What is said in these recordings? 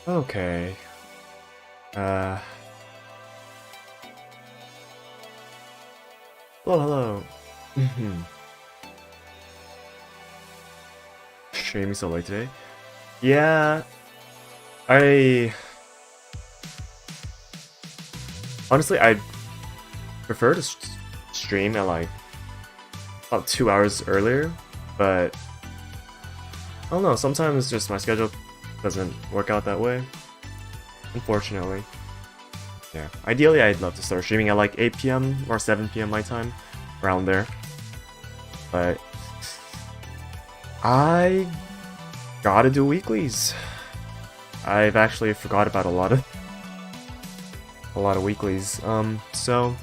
Okay. Hello. Streaming so late today? Yeah, I honestly I prefer to stream at like about 2 hours earlier, but I don't know. Sometimes just my schedule doesn't work out that way, unfortunately. Yeah, ideally I'd love to start streaming at like 8 p.m. or 7 p.m. my time, around there. But I gotta do weeklies. I've actually forgot about a lot of weeklies. So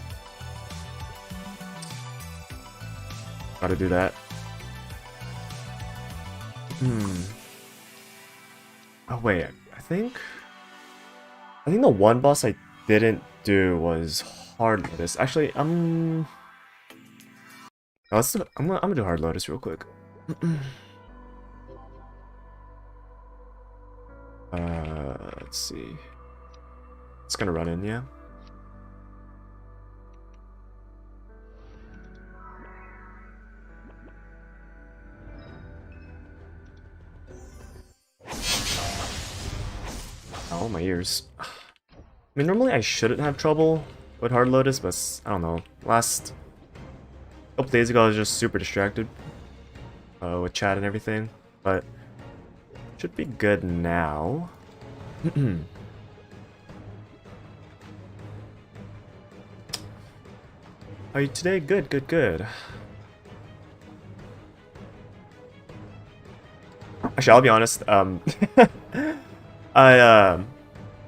gotta do that. Oh wait, I think the one boss I didn't do was Hard Lotus. Actually, I'm gonna do Hard Lotus real quick. Let's see. It's gonna run in, yeah. Oh, my ears. I mean, normally I shouldn't have trouble with Hard Lotus, but I don't know. Last couple days ago, I was just super distracted with chat and everything, but should be good now. Are you today? Good. Actually, I'll be honest. I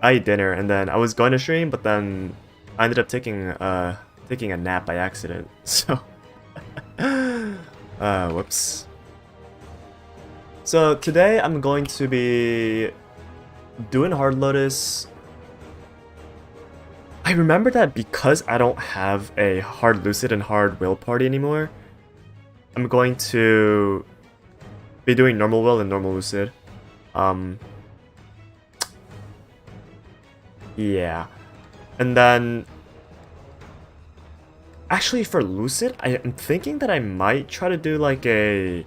ate dinner and then I was going to stream, but then I ended up taking a nap by accident. So, whoops. So today I'm going to be doing Hard Lotus. I remember that because I don't have a Hard Lucid and Hard Will party anymore, I'm going to be doing Normal Will and Normal Lucid. Yeah. And then actually for Lucid, I am thinking that I might try to do like a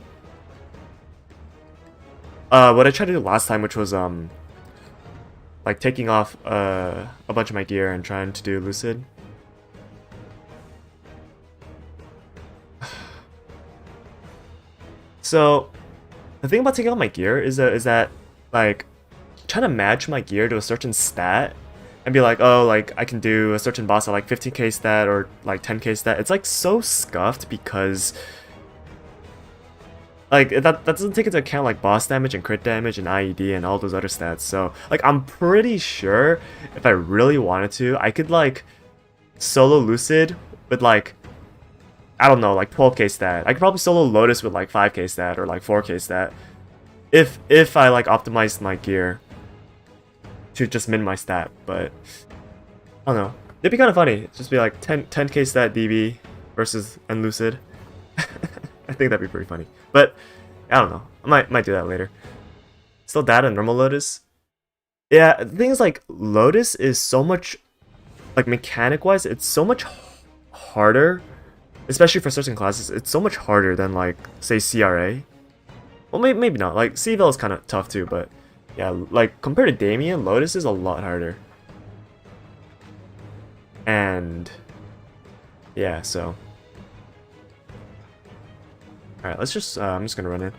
what I tried to do last time, which was like taking off a bunch of my gear and trying to do Lucid. So the thing about taking off my gear is that like trying to match my gear to a certain stat and be like, oh, like I can do a certain boss at like 15k stat or like 10k stat. It's like so scuffed because like that doesn't take into account like boss damage and crit damage and IED and all those other stats. So like I'm pretty sure if I really wanted to, I could like solo Lucid with like, I don't know, like 12k stat. I could probably solo Lotus with like 5k stat or like 4k stat if I like optimized my gear to just min my stat. But I don't know, it'd be kind of funny. Just be like 10k stat DB versus and Lucid. I think that'd be pretty funny. But I don't know, I might do that later. Still data normal Lotus. Yeah, the thing is like Lotus is so much like mechanic wise, it's so much harder, especially for certain classes. It's so much harder than like say CRA. Well, maybe not. Like CVL is kind of tough too, but yeah, like compared to Damien, Lotus is a lot harder. And yeah, so all right, let's just I'm just gonna run in.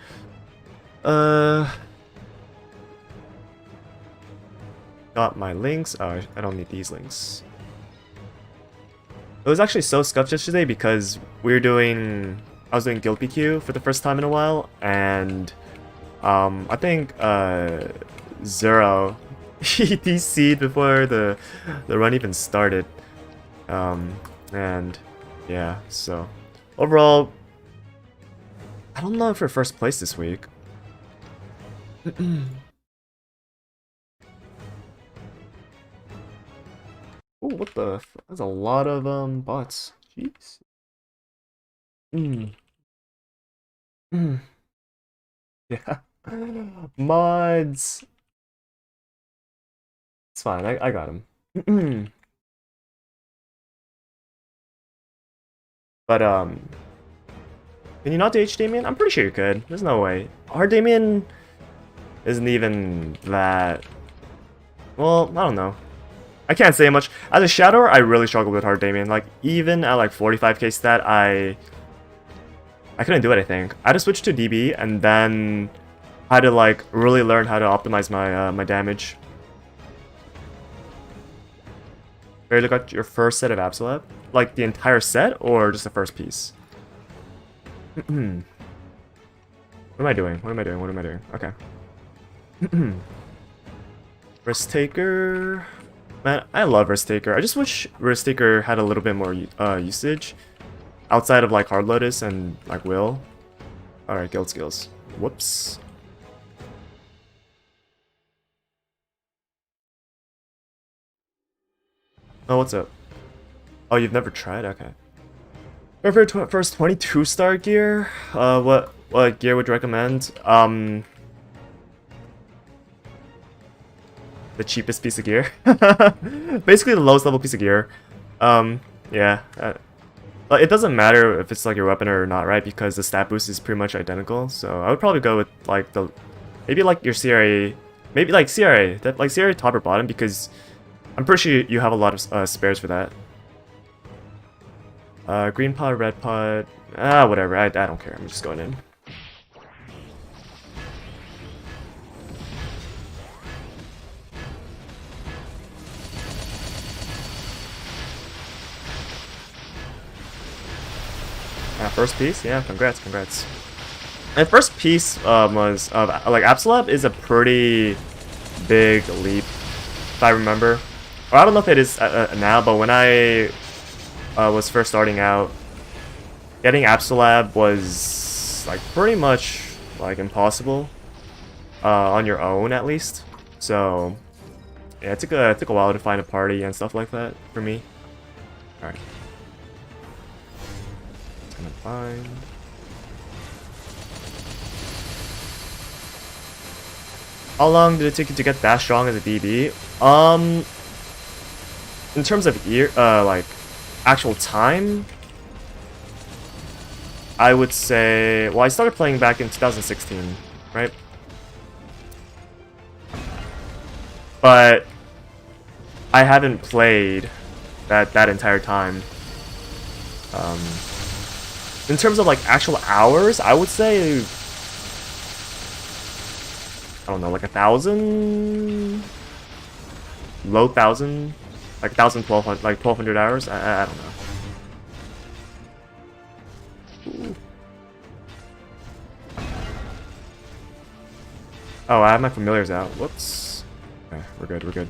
Got my links. Oh, I don't need these links. It was actually so scuffed yesterday because I was doing Guild PQ for the first time in a while, and I think Zero he DC'd before the run even started. And yeah, so overall I don't know for first place this week. Oh, what the f— that's a lot of bots. Jeez. Mm. Mm. Yeah. Mods. It's fine. I got him. But can you not DH Damien? I'm pretty sure you could. There's no way. Hard Damien isn't even that. Well, I don't know. I can't say much. As a Shadower, I really struggled with Hard Damien. Like, even at like 45k stat, I couldn't do it, I think. I had to switch to DB, and then I had to like really learn how to optimize my my damage. Barely got your first set of Absolab? Like the entire set, or just the first piece? What am I doing? What am I doing? What am I doing? Okay. Risk Taker. Man, I love Risk Taker. I just wish Risk Taker had a little bit more usage outside of like Hard Lotus and like Will. Alright, guild skills. Whoops. Oh, what's up? Oh, you've never tried? Okay. For first 22-star gear, what gear would you recommend? The cheapest piece of gear. Basically the lowest level piece of gear. Yeah. It doesn't matter if it's like your weapon or not, right? Because the stat boost is pretty much identical. So I would probably go with like the maybe like your CRA, maybe like CRA, that like CRA top or bottom, because I'm pretty sure you have a lot of spares for that. Green pod, red pod, whatever. I don't care. I'm just going in. First piece, yeah. Congrats. And first piece was like Absolab is a pretty big leap, if I remember. Or I don't know if it is now, but when I was first starting out, getting Absolab was like pretty much like impossible on your own, at least. So yeah, it took a while to find a party and stuff like that for me. All right. Fine. How long did it take you to get that strong as a DB? In terms of like actual time, I would say, well, I started playing back in 2016, right? But I haven't played that entire time. In terms of like actual hours, I would say, I don't know, like 1,000, low 1,000, like 1,000, 1,200, like 1,200 hours. I don't know. Ooh. Oh, I have my familiars out. Whoops. Okay, we're good. We're good.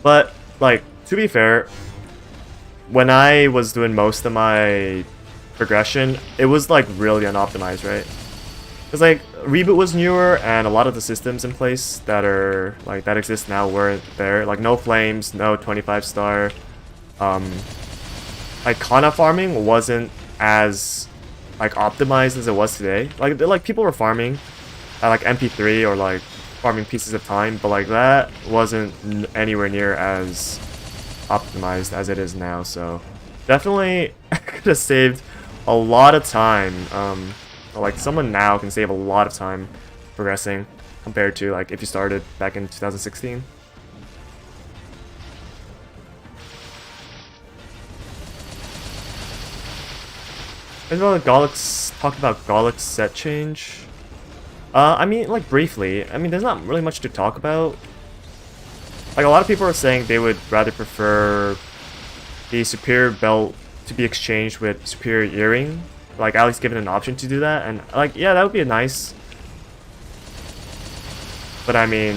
But like, to be fair, when I was doing most of my progression, it was like really unoptimized, right? Because like Reboot was newer, and a lot of the systems in place that are like that exist now weren't there. Like no flames, no 25-star. Like Kana farming wasn't as like optimized as it was today. Like people were farming at like MP3 or like farming pieces of time, but like that wasn't anywhere near as optimized as it is now. So definitely could have saved a lot of time. Like someone now can save a lot of time progressing compared to like if you started back in 2016. As well, Golic's talked about Golic's set change. I mean, like briefly. I mean, there's not really much to talk about. Like, a lot of people are saying they would rather prefer the superior belt to be exchanged with superior earring. Like, at least given an option to do that. And, like, yeah, that would be nice. But, I mean,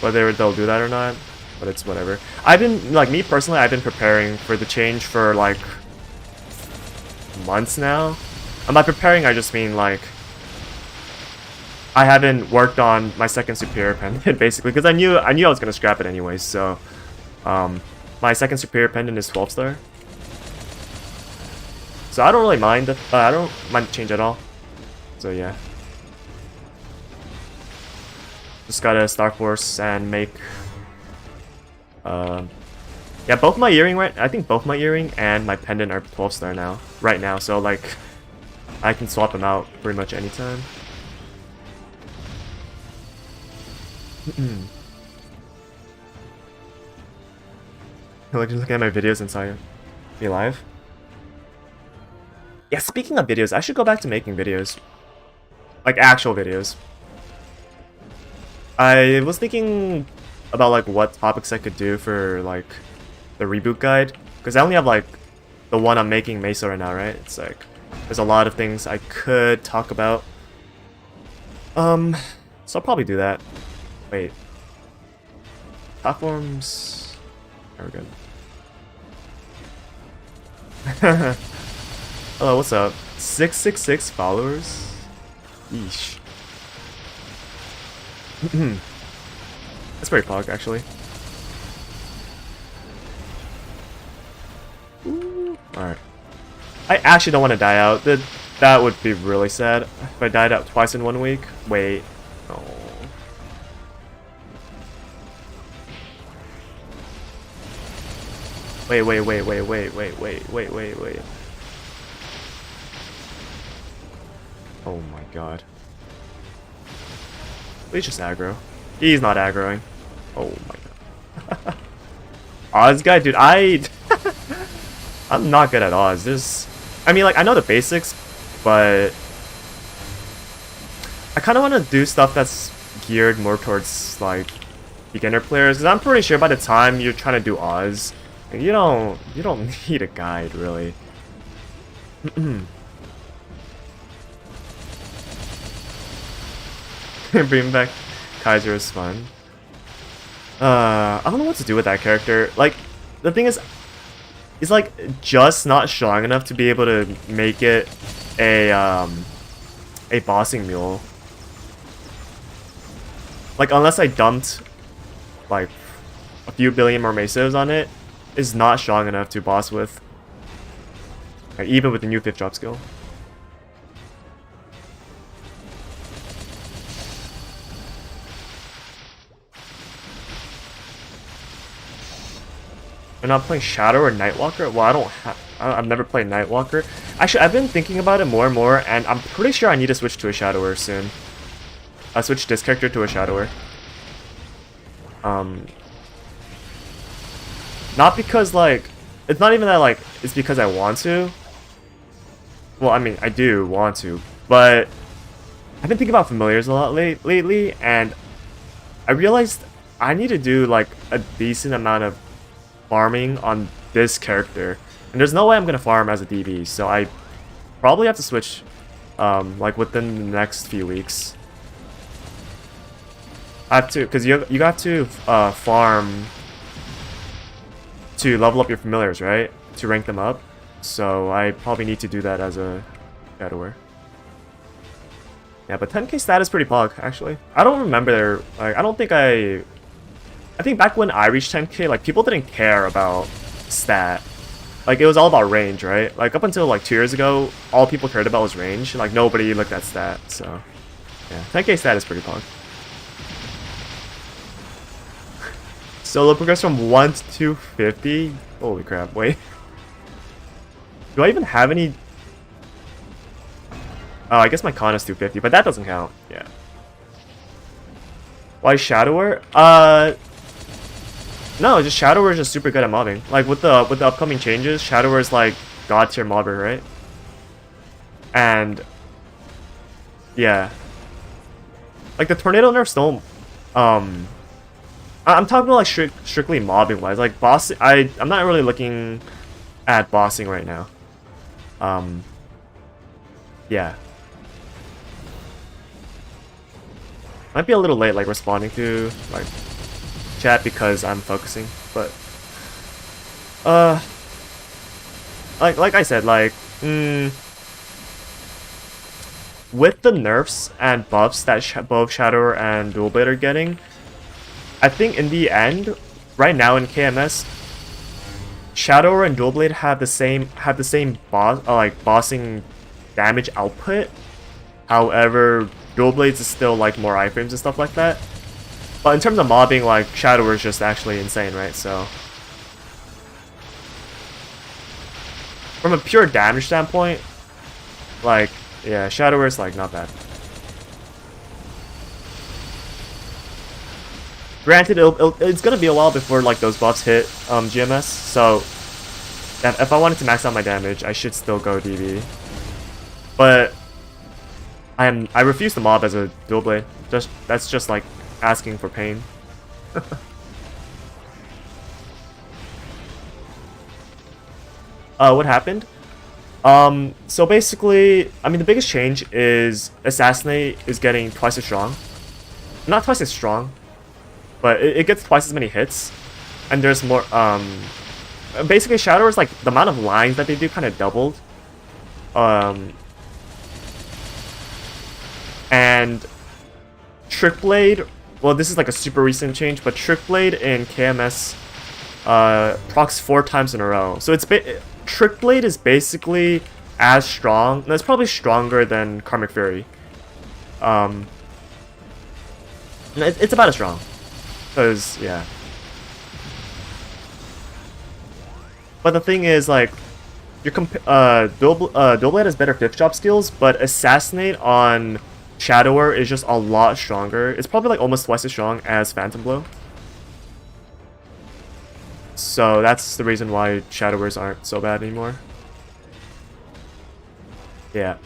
whether they'll do that or not, but it's whatever. I've been, like, me personally, I've been preparing for the change for, like, months now. And by preparing, I just mean, like, I haven't worked on my second superior pendant basically because I knew I was gonna scrap it anyways. So my second superior pendant is 12-star. So I don't really mind. I don't mind the change at all. So yeah. Just gotta Star Force and make. Yeah, both my earring I think both my earring and my pendant are 12-star now. Right now, so like, I can swap them out pretty much anytime. Like looking at my videos inside me live. Yeah, speaking of videos, I should go back to making videos. Like actual videos. I was thinking about like what topics I could do for like the reboot guide, because I only have like the one I'm making Mesa right now, right? It's like there's a lot of things I could talk about. So I'll probably do that. Wait. Platforms. There we go. Hello, what's up? 666 followers? Yeesh. That's pretty pog, actually. Alright. I actually don't want to die out. That would be really sad if I died out twice in 1 week. Wait. Oh. Wait. Oh my god. Please just aggro. He's not aggroing. Oh my god. Oz guy, dude, I'm not good at Oz. I mean, like, I know the basics, but I kind of want to do stuff that's geared more towards, like, beginner players, because I'm pretty sure by the time you're trying to do Oz, you don't need a guide, really. Bring back Kaiser is fun. I don't know what to do with that character. Like, the thing is, he's like just not strong enough to be able to make it a bossing mule. Like, unless I dumped like a few billion more mesos on it, is not strong enough to boss with. Like, even with the new 5th drop skill. I'm not playing Shadow or Nightwalker? Well, I've never played Nightwalker. Actually, I've been thinking about it more and more, and I'm pretty sure I need to switch to a Shadower soon. I'll switch this character to a Shadower. Not because, like, it's not even that, like, it's because I want to. Well, I mean, I do want to, but I've been thinking about familiars a lot lately, and I realized I need to do, like, a decent amount of farming on this character, and there's no way I'm gonna farm as a DB, so I probably have to switch like within the next few weeks. I have to, because you have to farm to level up your familiars, right, to rank them up, so I probably need to do that as a shadower. Yeah, but 10k stat is pretty pog, actually. I don't remember, like, I think back when I reached 10k, like, people didn't care about stat. Like, it was all about range, right? Like, up until, like, 2 years ago, all people cared about was range. Like, nobody looked at stat, so... yeah, 10k stat is pretty pog. Solo progress from 1 to 250? Holy crap, wait. Do I even have any... oh, I guess my con is 250, but that doesn't count. Yeah. Why Shadower? No, just Shadower is just super good at mobbing. Like, with the upcoming changes, Shadower is like god tier mobber, right? And yeah, like the tornado nerfs don't. I'm talking about like strictly mobbing wise. Like boss, I'm not really looking at bossing right now. Yeah. Might be a little late, like responding to like chat because I'm focusing, but like I said, like with the nerfs and buffs that both Shadower and Dual Blade are getting, I think in the end, right now in KMS, Shadower and Dual Blade have the same boss like bossing damage output. However, Dual Blades is still like more iframes and stuff like that. But in terms of mobbing, like Shadower is just actually insane, right? So from a pure damage standpoint, like yeah, Shadower is like not bad. Granted, it's gonna be a while before like those buffs hit GMS, so if I wanted to max out my damage, I should still go DB. But I refuse to mob as a Dual Blade. That's just like asking for pain. What happened? So basically, I mean the biggest change is Assassinate is getting twice as strong. Not twice as strong, but it gets twice as many hits, and there's more. Basically, Shadow is like the amount of lines that they do kind of doubled. And Trick Blade. Well, this is like a super recent change, but Trick Blade in KMS procs 4 times in a row. So it's Trick Blade is basically as strong. No, it's probably stronger than Karmic Fury. It's about as strong. Cause yeah. But the thing is, like, Dual Blade has better 5th drop skills, but Assassinate on Shadower is just a lot stronger. It's probably like almost twice as strong as Phantom Blow. So that's the reason why Shadowers aren't so bad anymore. Yeah.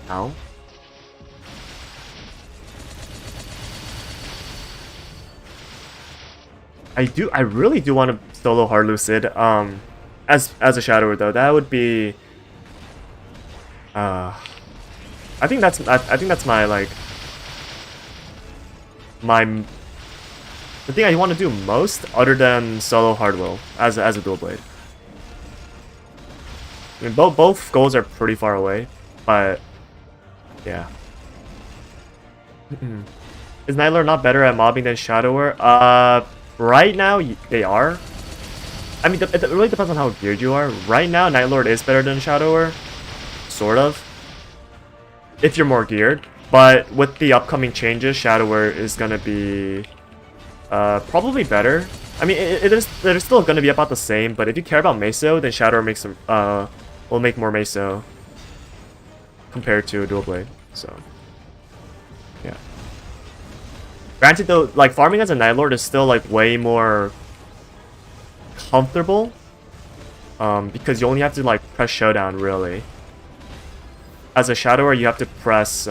Ow. I really do want to solo hard Lucid as a Shadower though. That would be I think that's my like the thing I want to do most other than solo hard will as a Dual Blade. I mean both goals are pretty far away, but yeah. Is Nightler not better at mobbing than Shadower? Right now, they are. I mean, it really depends on how geared you are. Right now, Nightlord is better than Shadower. Sort of. If you're more geared. But with the upcoming changes, Shadower is going to be probably better. I mean, they're still going to be about the same, but if you care about Meso, then Shadower will make more Meso compared to a Dual Blade. So, yeah. Granted though, like farming as a Nightlord is still like way more comfortable, because you only have to like press Showdown really. As a Shadower, you have to press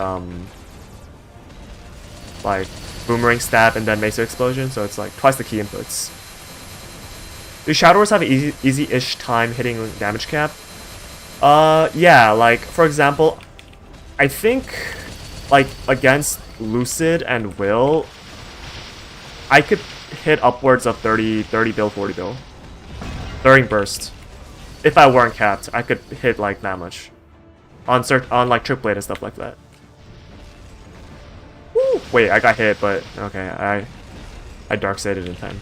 like Boomerang Stab and then Meso Explosion, so it's like twice the key inputs. Do Shadowers have an easy-ish time hitting damage cap? Yeah, like for example, I think like against Lucid and Will, I could hit upwards of 30 bill, 40 bill during burst. If I weren't capped, I could hit like that much on like Trick Blade and stuff like that. Woo! Wait, I got hit, but okay, I dark sided in time.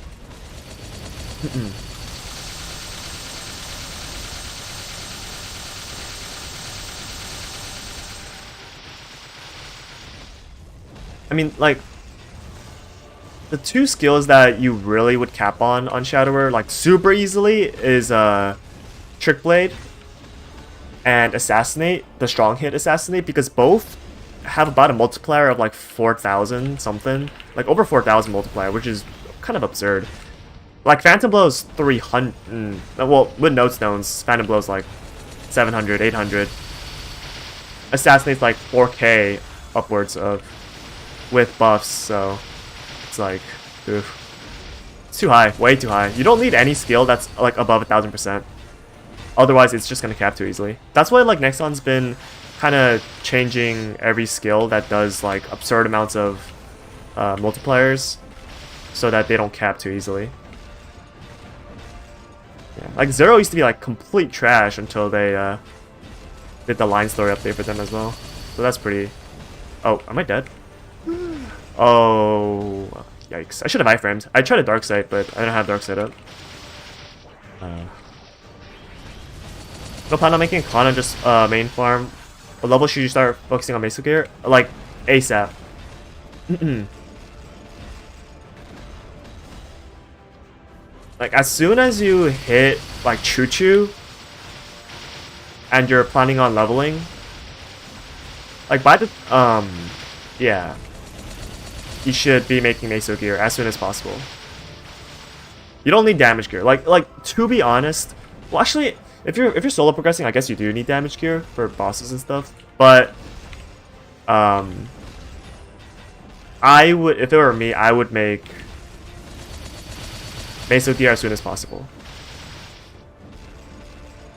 I mean, like, the 2 skills that you really would cap on Shadower, like, super easily is, Trick Blade and Assassinate, the strong hit Assassinate, because both have about a multiplier of, like, 4,000 something. Like, over 4,000 multiplier, which is kind of absurd. Like, Phantom Blow is 300, well, with Node Stones, Phantom Blow is, like, 700, 800. Assassinate's, like, 4k upwards of with buffs, so it's like, oof. It's too high, way too high. You don't need any skill that's like above 1000%. Otherwise, it's just gonna cap too easily. That's why like Nexon's been kind of changing every skill that does like absurd amounts of multipliers, so that they don't cap too easily. Yeah, like Zero used to be like complete trash until they did the line story update for them as well. So that's pretty. Oh, am I dead? Oh, yikes! I should have iframed. I tried a dark side, but I don't have dark side up. No plan on making Kana just main farm. What level should you start focusing on Meso gear? Like ASAP. Like as soon as you hit like Choo Choo and you're planning on leveling, like by the yeah, you should be making Meso gear as soon as possible. You don't need damage gear. Like to be honest, well actually if you're solo progressing, I guess you do need damage gear for bosses and stuff. But I would, if it were me, I would make Meso gear as soon as possible.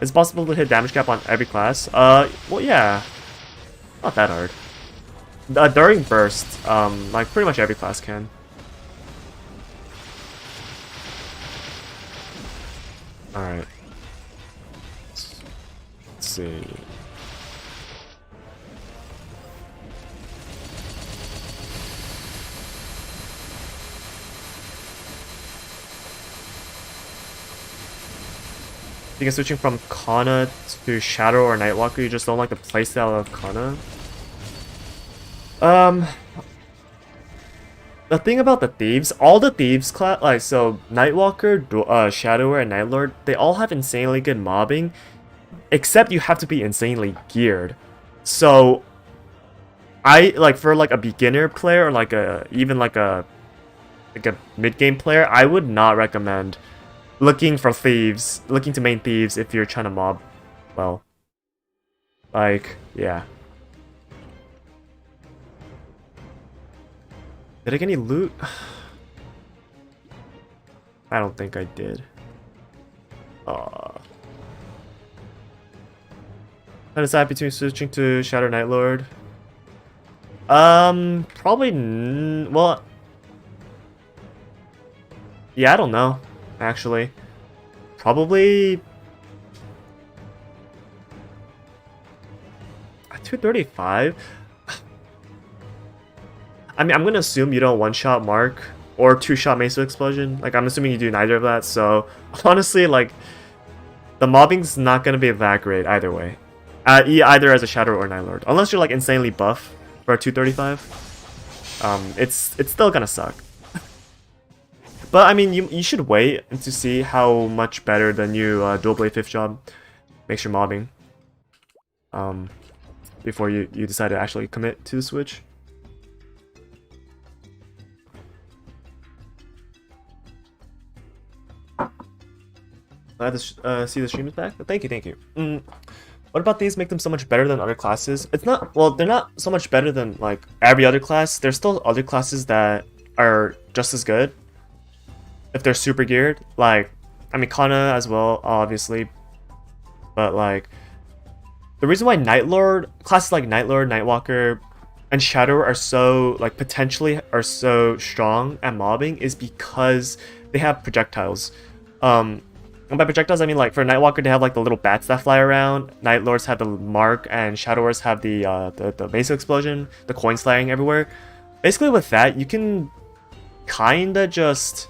It's possible to hit damage cap on every class. Well yeah, not that hard. During burst, like pretty much every class can. Alright. Let's see. Because switching from Kana to Shadow or Nightwalker, you just don't like the playstyle of Kana? The thing about the Thieves, all the Thieves class, like, so Nightwalker, Shadower, and Nightlord, they all have insanely good mobbing, except you have to be insanely geared. So, for like a beginner player, or like even like a mid-game player, I would not recommend looking for Thieves, looking to main Thieves if you're trying to mob well. Like, yeah. Did I get any loot? I don't think I did. I decide between switching to Shadow Nightlord. Probably. Well, yeah, I don't know. Actually, probably 235. I mean, I'm gonna assume you don't one-shot Mark or two-shot Meso Explosion. Like, I'm assuming you do neither of that. So, honestly, like, the mobbing's not gonna be that great either way. Either as a Shadow or Nightlord, unless you're like insanely buff for a 235. It's still gonna suck. But I mean, you should wait to see how much better the new Dual Blade 5th job makes your mobbing. Before you decide to actually commit to the Switch. Glad to see the stream is back. Thank you. What about these make them so much better than other classes? It's not, well, they're not so much better than like every other class. There's still other classes that are just as good if they're super geared. Like, I mean, Kana as well, obviously. But like, the reason why classes like Nightlord, Nightwalker, and Shadow are so, like, potentially are so strong at mobbing is because they have projectiles. And by projectiles, I mean, like, for Nightwalker, they have, like, the little bats that fly around. Nightlords have the Mark, and Shadowers have the Meso Explosion, the coins flying everywhere. Basically, with that, you can kinda just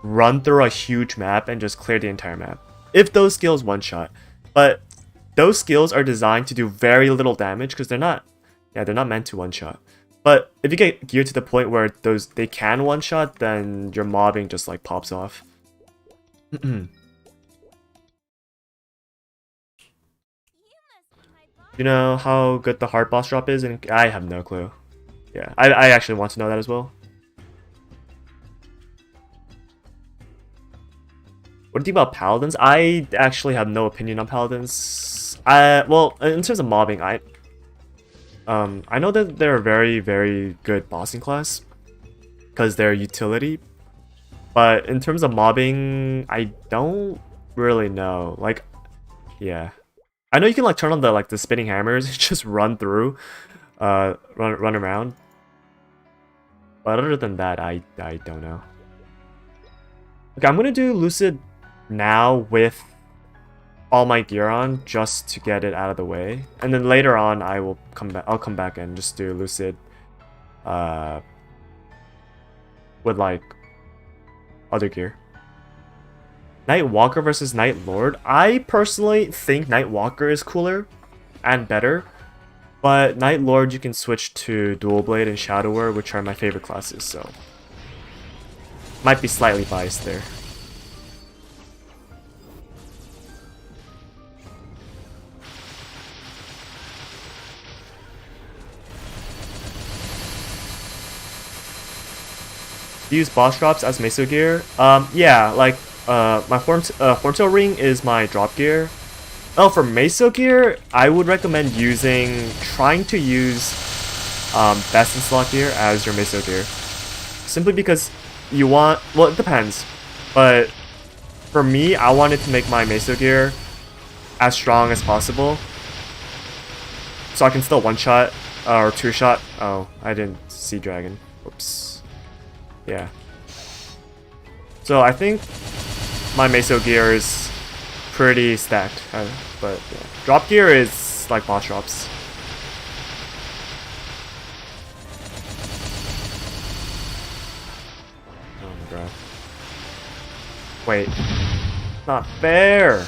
run through a huge map and just clear the entire map. If those skills one-shot. But those skills are designed to do very little damage, because they're not meant to one-shot. But if you get geared to the point where they can one-shot, then your mobbing just, like, pops off. You know how good the hard boss drop is? And I have no clue. Yeah, I actually want to know that as well. What do you think about Paladins? I actually have no opinion on Paladins. Well, in terms of mobbing, I know that they're a very, very good bossing class because they're utility. But in terms of mobbing, I don't really know. Like, yeah, I know you can like turn on the spinning hammers and just run through, run around. But other than that, I don't know. Okay, I'm gonna do Lucid now with all my gear on just to get it out of the way, and then later on I'll come back and just do Lucid with like other gear. Night Walker versus Night Lord. I personally think Night Walker is cooler and better, but Night Lord you can switch to Dual Blade and Shadower, which are my favorite classes, so might be slightly biased there. Use boss drops as meso gear. Yeah, like my Horntail ring is my drop gear. Oh, for meso gear, I would recommend trying to use best in slot gear as your meso gear. Simply because you want, well, it depends, but for me, I wanted to make my meso gear as strong as possible, so I can still one shot or two shot. Oh, I didn't see dragon. Oops. Yeah. So I think my meso gear is pretty stacked, but yeah. Drop gear is like boss drops. Oh my god. Wait. Not fair!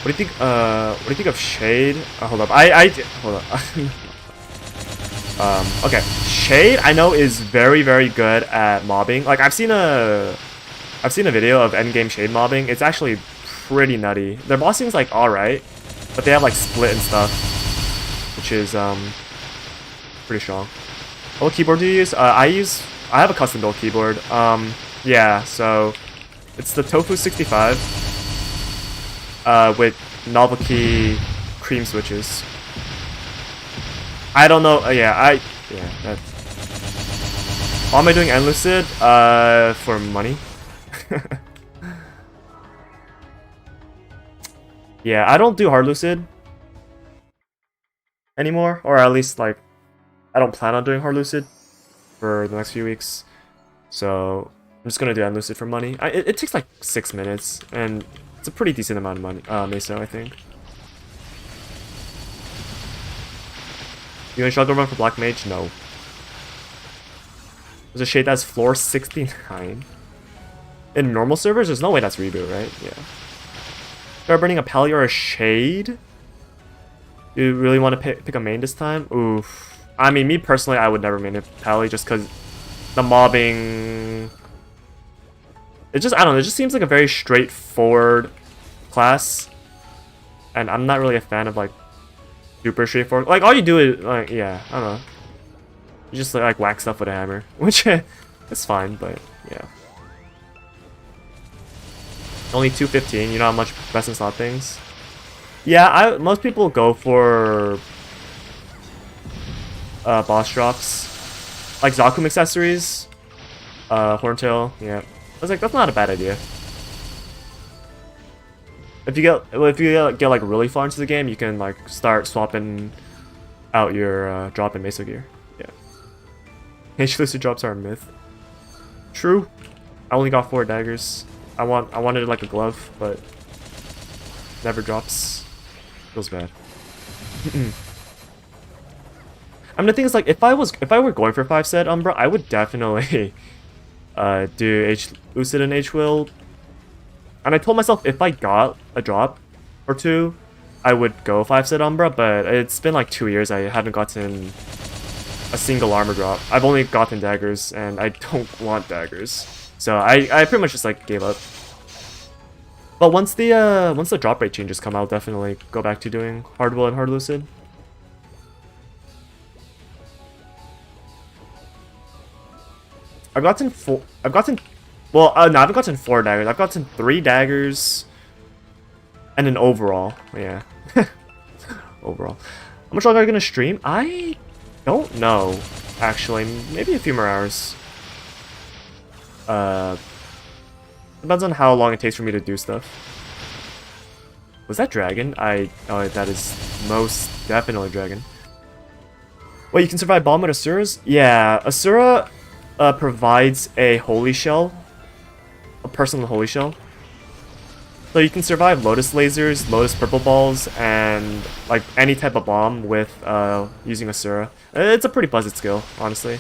What do you think of Shade? Hold up. Hold up. Okay. Shade I know is very good at mobbing. Like I've seen a video of Endgame Shade mobbing. It's actually pretty nutty. Their bossing's like alright, but they have like split and stuff, which is pretty strong. What keyboard do you use? I have a custom built keyboard. Yeah, so it's the Tofu 65. With novelty cream switches. I don't know. Yeah. Why am I doing End Lucid? For money. Yeah, I don't do hard Lucid anymore, or at least like I don't plan on doing hard Lucid for the next few weeks. So I'm just gonna do End Lucid for money. It takes like 6 minutes and it's a pretty decent amount of money, meso, I think. You gonna struggle run for Black Mage? No. There's a Shade that's floor 69. In normal servers, there's no way that's Reboot, right? Yeah. Start burning a Pally or a Shade? You really want to pick a main this time? Oof. I mean, me personally, I would never main a Pally just because the mobbing... I don't know, it just seems like a very straightforward class. And I'm not really a fan of, like, super straightforward. Like, all you do is, like, yeah, I don't know. You just, like whack stuff with a hammer. Which, is fine, but, yeah. Only 215, you know how much best in slot things? Yeah, most people go for boss drops. Like Zakum accessories. Horntail, yeah. I was like, that's not a bad idea. If you get like really far into the game, you can like start swapping out your drop and meso gear. Yeah. Mage Lucid drops are a myth. True. I only got 4 daggers. I wanted it like a glove, but never drops. Feels bad. I mean, the thing is, like, if I were going for 5-set Umbra, I would definitely do H Lucid and H Will. And I told myself if I got a drop or 2, I would go 5-set Umbra, but it's been like 2 years. I haven't gotten a single armor drop. I've only gotten daggers, and I don't want daggers. So I pretty much just like gave up. But once the drop rate changes come, I'll definitely go back to doing hard will and hard lucid. I've gotten 4 daggers. I've gotten 3 daggers and an overall. Yeah. Overall. How much longer are you gonna stream? I don't know, actually. Maybe a few more hours. Depends on how long it takes for me to do stuff. Was that dragon? Oh, that is most definitely dragon. Wait, you can survive bomb with Asuras? Yeah, Asura provides a holy shell, a personal holy shell. So you can survive Lotus lasers, Lotus purple balls, and like any type of bomb with using Asura. It's a pretty buzzed skill, honestly.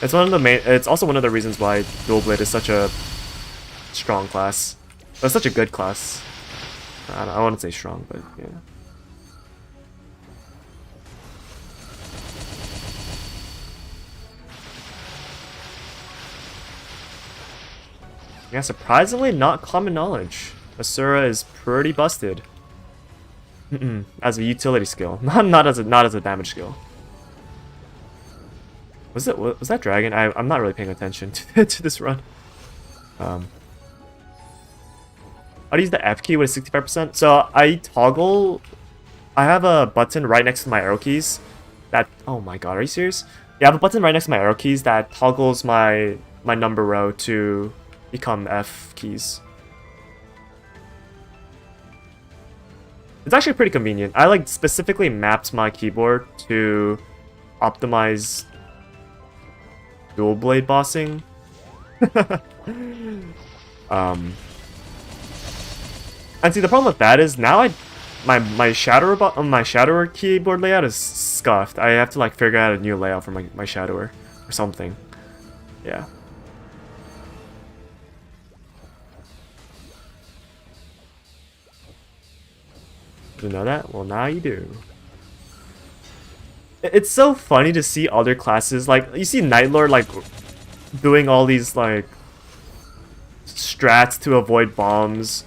It's one of the main. It's also one of the reasons why Dual Blade is such a strong class. It's such a good class. I wouldn't say strong, but yeah. Yeah, surprisingly not common knowledge. Asura is pretty busted. As a utility skill, not as a damage skill. Was that dragon? I'm not really paying attention to this run. How to use the F key with 65%? So I toggle. I have a button right next to my arrow keys. That oh my god, are you serious? Yeah, I have a button right next to my arrow keys that toggles my number row to become F keys. It's actually pretty convenient. I like specifically mapped my keyboard to optimize dual blade bossing. And see, the problem with that is now my shadower keyboard layout is scuffed. I have to like figure out a new layout for my shadower or something. Yeah. You know that? Well, now you do. It's so funny to see other classes, like, you see Nightlord, like, doing all these, like, strats to avoid bombs,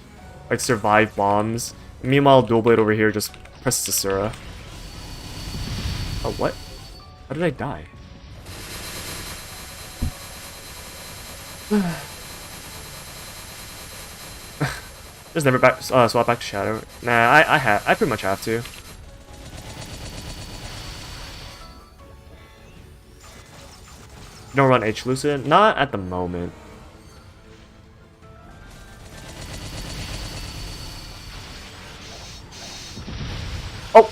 like, survive bombs. Meanwhile, Dual Blade over here just presses Asura. Oh, what? How did I die? Just never swap back to Shadow. Nah, I pretty much have to. You don't run H Lucid? Not at the moment. Oh!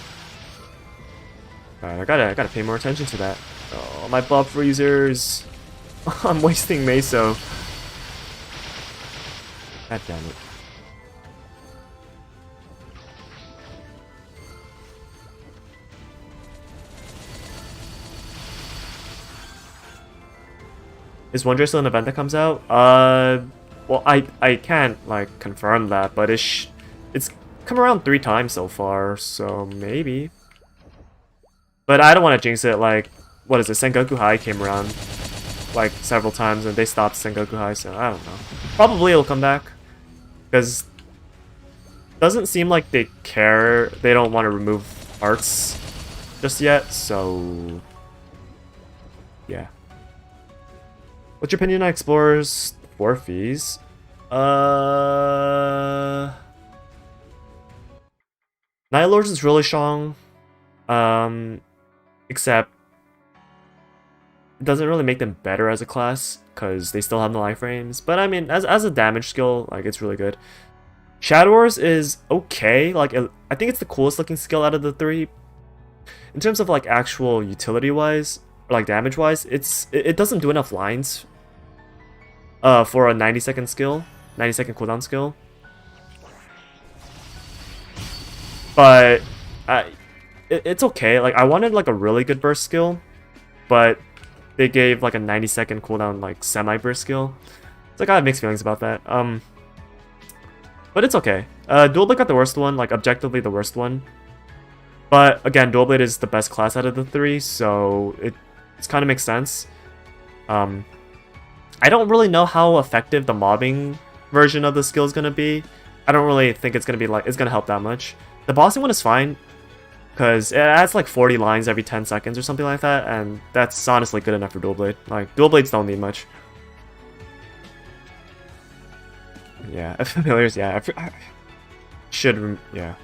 Alright, I gotta pay more attention to that. Oh, my buff freezers! I'm wasting Meso. God damn it. Is Wondrous still an event that comes out? Well, I can't like confirm that, but it's come around 3 times so far, so maybe. But I don't want to jinx it. Like, what is it? Sengoku High came around like several times, and they stopped Sengoku High, so I don't know. Probably it'll come back, because doesn't seem like they care. They don't want to remove arts just yet, so yeah. What's your opinion on Explorer's 4 fees? Nightlords is really strong, except it doesn't really make them better as a class because they still have the life frames. But I mean, as a damage skill, like, it's really good. Shadowers is okay. Like, I think it's the coolest looking skill out of the 3. In terms of like actual utility wise, or like damage wise, it doesn't do enough lines. For a 90-second skill, 90-second cooldown skill. But it's okay. Like, I wanted like a really good burst skill, but they gave like a 90-second cooldown like semi-burst skill. So I got mixed feelings about that. But it's okay. Dual Blade got the worst one, like objectively the worst one. But again, Dual Blade is the best class out of the 3, so it's kind of makes sense. I don't really know how effective the mobbing version of the skill is going to be. I don't really think it's going to be like, it's going to help that much. The bossing one is fine, because it adds like 40 lines every 10 seconds or something like that, and that's honestly good enough for Dual Blade. Like, Dual Blades don't need much. Yeah, familiars, yeah. I should, yeah.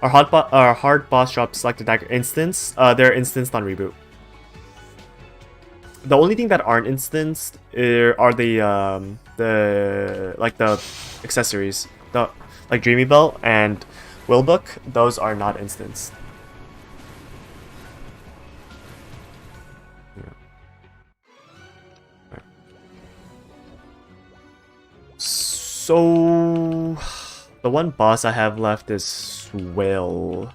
Alright. Our hard boss drop selected dagger instance. They're instanced on Reboot. The only thing that aren't instanced are the accessories, like Dreamy Belt and Willbook. Those are not instanced. So the one boss I have left is Will.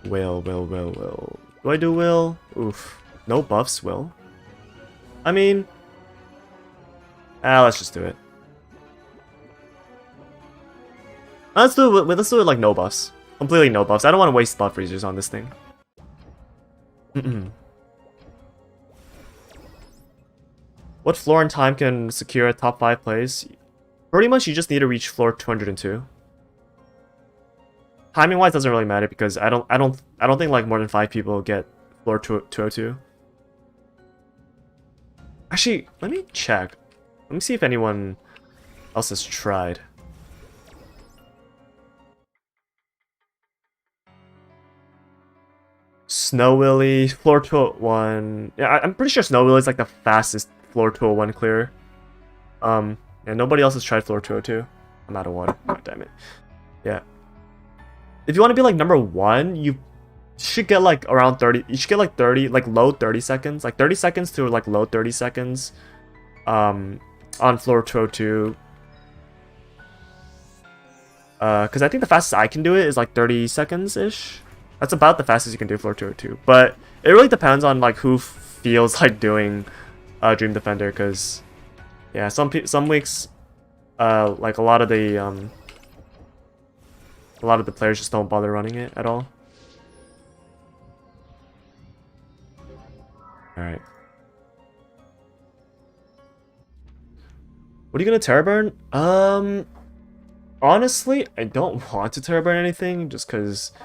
Will. Do I do Will? Oof. No buffs, Will. I mean, let's just do it. Let's do it like no buffs. Completely no buffs. I don't want to waste buff freezers on this thing. What floor and time can secure a top 5 place? Pretty much you just need to reach floor 202. Timing wise doesn't really matter because I don't think like more than 5 people get floor 202. Actually, let me check. Let me see if anyone else has tried. Snow Willy, floor 201. Yeah, I'm pretty sure Snow Willy is like the fastest floor 201 clear. And nobody else has tried floor 202. I'm out of water. God damn it. Yeah. If you want to be like number 1, you should get like around 30. You should get like 30, like low 30 seconds. Like 30 seconds to like low 30 seconds. On floor 202. Because I think the fastest I can do it is like 30 seconds-ish. That's about the fastest you can do floor 202. But it really depends on like who feels like doing Dream Defender, because yeah, some weeks like a lot of the players just don't bother running it at all. Alright. What are you gonna Terror Burn? Honestly, I don't want to Terror Burn anything just because I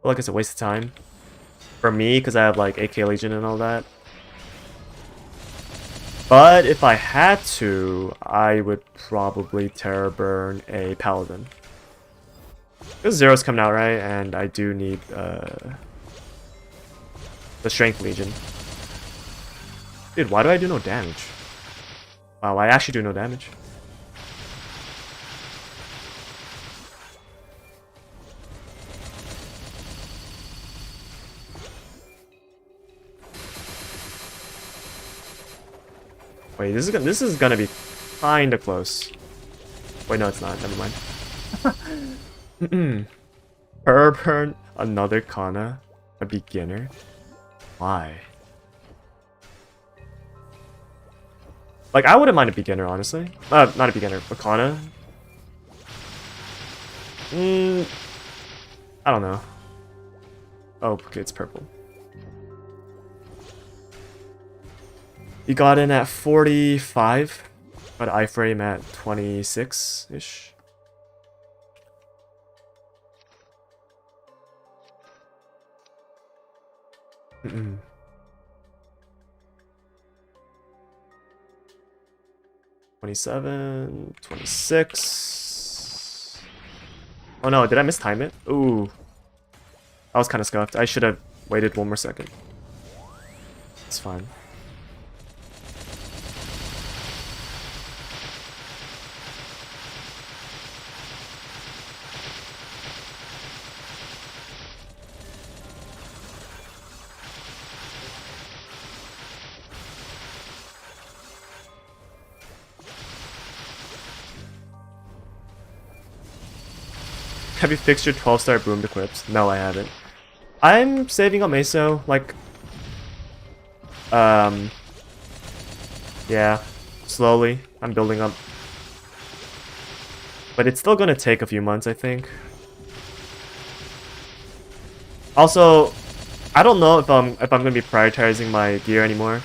feel like it's a waste of time. For me, because I have like AK Legion and all that. But if I had to, I would probably Terror Burn a Paladin. Because Zero's coming out, right? And I do need the Strength Legion. Dude, why do I do no damage? Wow, I actually do no damage. Wait, this is gonna be kinda close. Wait, no, it's not. Never mind. Burn another Kana, a beginner. Why? Like, I wouldn't mind a beginner, honestly. Not a beginner, a Kana. I don't know. Oh, okay, it's purple. You got in at 45, but iframe at 26-ish. Mm-mm. $27, $26. Oh no, did I mistime it? Ooh. I was kind of scuffed. I should have waited one more second. It's fine. Have you fixed your 12-star Broom equips? No, I haven't. I'm saving up Meso, like... yeah, slowly. I'm building up. But it's still gonna take a few months, I think. Also, I don't know if I'm gonna be prioritizing my gear anymore.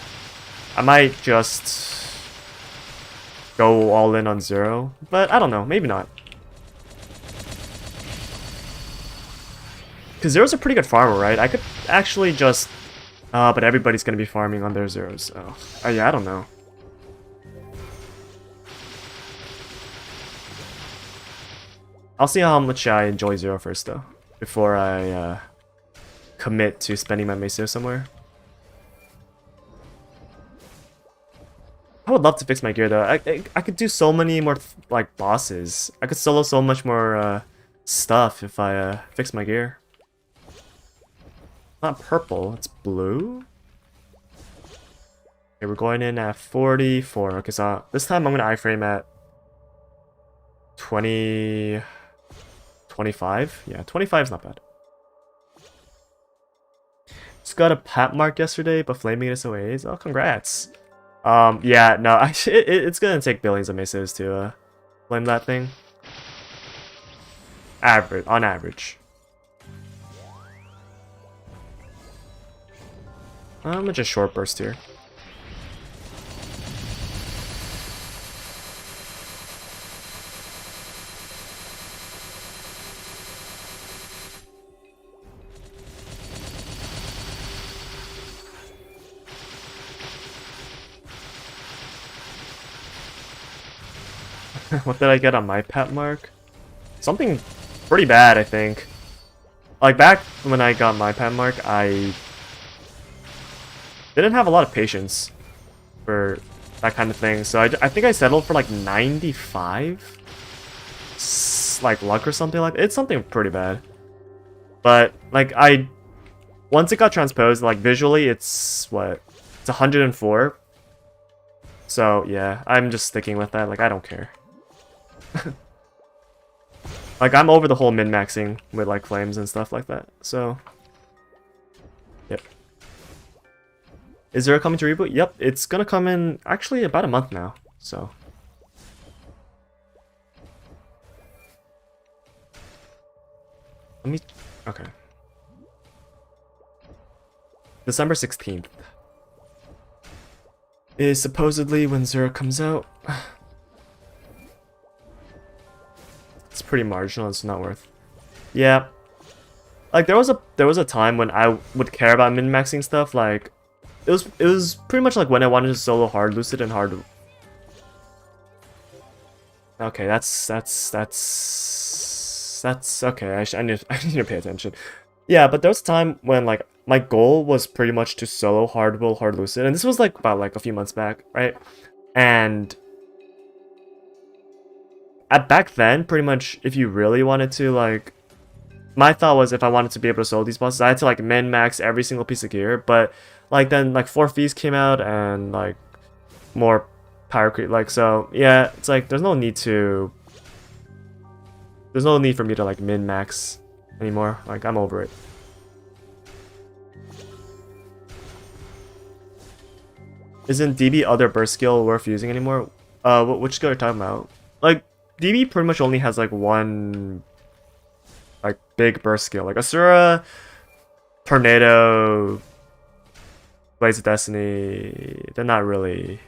I might just go all in on Zero, but I don't know, maybe not. Because Zero's a pretty good farmer, right? I could actually just... but everybody's going to be farming on their Zeros. Oh, yeah, I don't know. I'll see how much I enjoy Zero first, though. Before I commit to spending my Meso somewhere. I would love to fix my gear, though. I could do so many more, like, bosses. I could solo so much more stuff if I fix my gear. Not purple, it's blue. Okay, we're going in at 44. Okay, so this time I'm gonna iframe at 20... 25? Yeah, 25 is not bad. Just got a pat mark yesterday, but flaming SOAs. Oh, congrats. Yeah, no, actually, it's gonna take billions of mesos to flame that thing. Average, on average. I'm gonna just short burst here. What did I get on my pet mark? Something pretty bad, I think. Like, back when I got my pet mark, I didn't have a lot of patience for that kind of thing. So I think I settled for like 95? Like luck or something like that. It's something pretty bad. But, like, once it got transposed, like, visually, it's, what? It's 104. So, yeah, I'm just sticking with that. Like, I don't care. Like, I'm over the whole min-maxing with, like, flames and stuff like that, so... Yep. Is there a coming to Reboot? Yep, it's gonna come in, actually, about a month now, so... Let me... Okay. December 16th. Is supposedly when Zero comes out. It's pretty marginal, it's not worth. Yeah. Like there was a time when I would care about min-maxing stuff, like it was pretty much like when I wanted to solo hard Lucid and hard. Okay, that's okay, I need to pay attention. Yeah, but there was a time when like my goal was pretty much to solo hard will hard Lucid, and this was like about like a few months back, right? And back then, pretty much, if you really wanted to, like, my thought was if I wanted to be able to solo these bosses, I had to, like, min-max every single piece of gear, but, like, then, like, 4 fees came out, and, like, more power creep, like, so, yeah, it's like, there's no need for me to, like, min-max anymore, like, I'm over it. Isn't DB other burst skill worth using anymore? Which skill are you talking about? Like, DB pretty much only has like one like big burst skill. Like Asura, Tornado, Blaze of Destiny, they're not really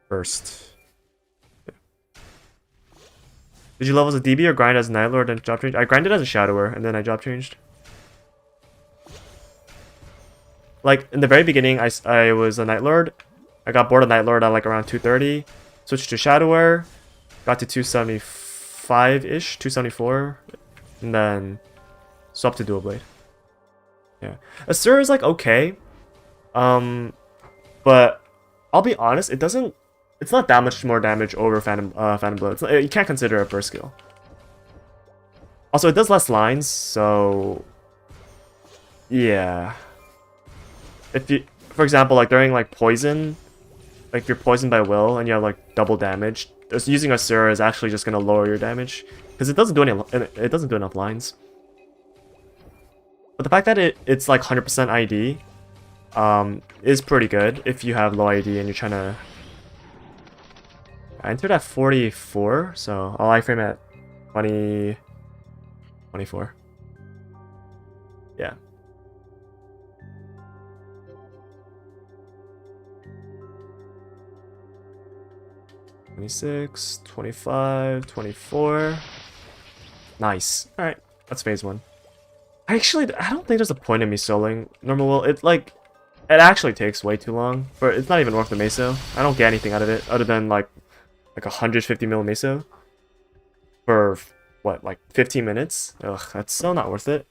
burst. Yeah. Did you level as a DB or grind as a Night Lord and job change? I grinded as a Shadower and then I job changed. Like in the very beginning I was a Night Lord. I got bored of Night Lord at like around 230. Switched to Shadower, got to 275-ish, 274, and then swapped to Dual Blade. Yeah. Asura is like okay. But I'll be honest, it's not that much more damage over Phantom Blow. You can't consider it a burst skill. Also, it does less lines, so yeah. If you, for example, like during like poison, like if you're poisoned by will and you have like double damage, just using Asura is actually just gonna lower your damage because it doesn't do enough lines. But the fact that it's like 100% ID is pretty good if you have low ID and you're trying to. I entered at 44, so I'll iframe at 24. Yeah. $26, $25, $24. Nice. Alright, that's phase 1. I don't think there's a point in me soloing normal will. It actually takes way too long, but it's not even worth the meso. I don't get anything out of it other than like 150 mil meso for what, like 15 minutes? Ugh, that's so not worth it.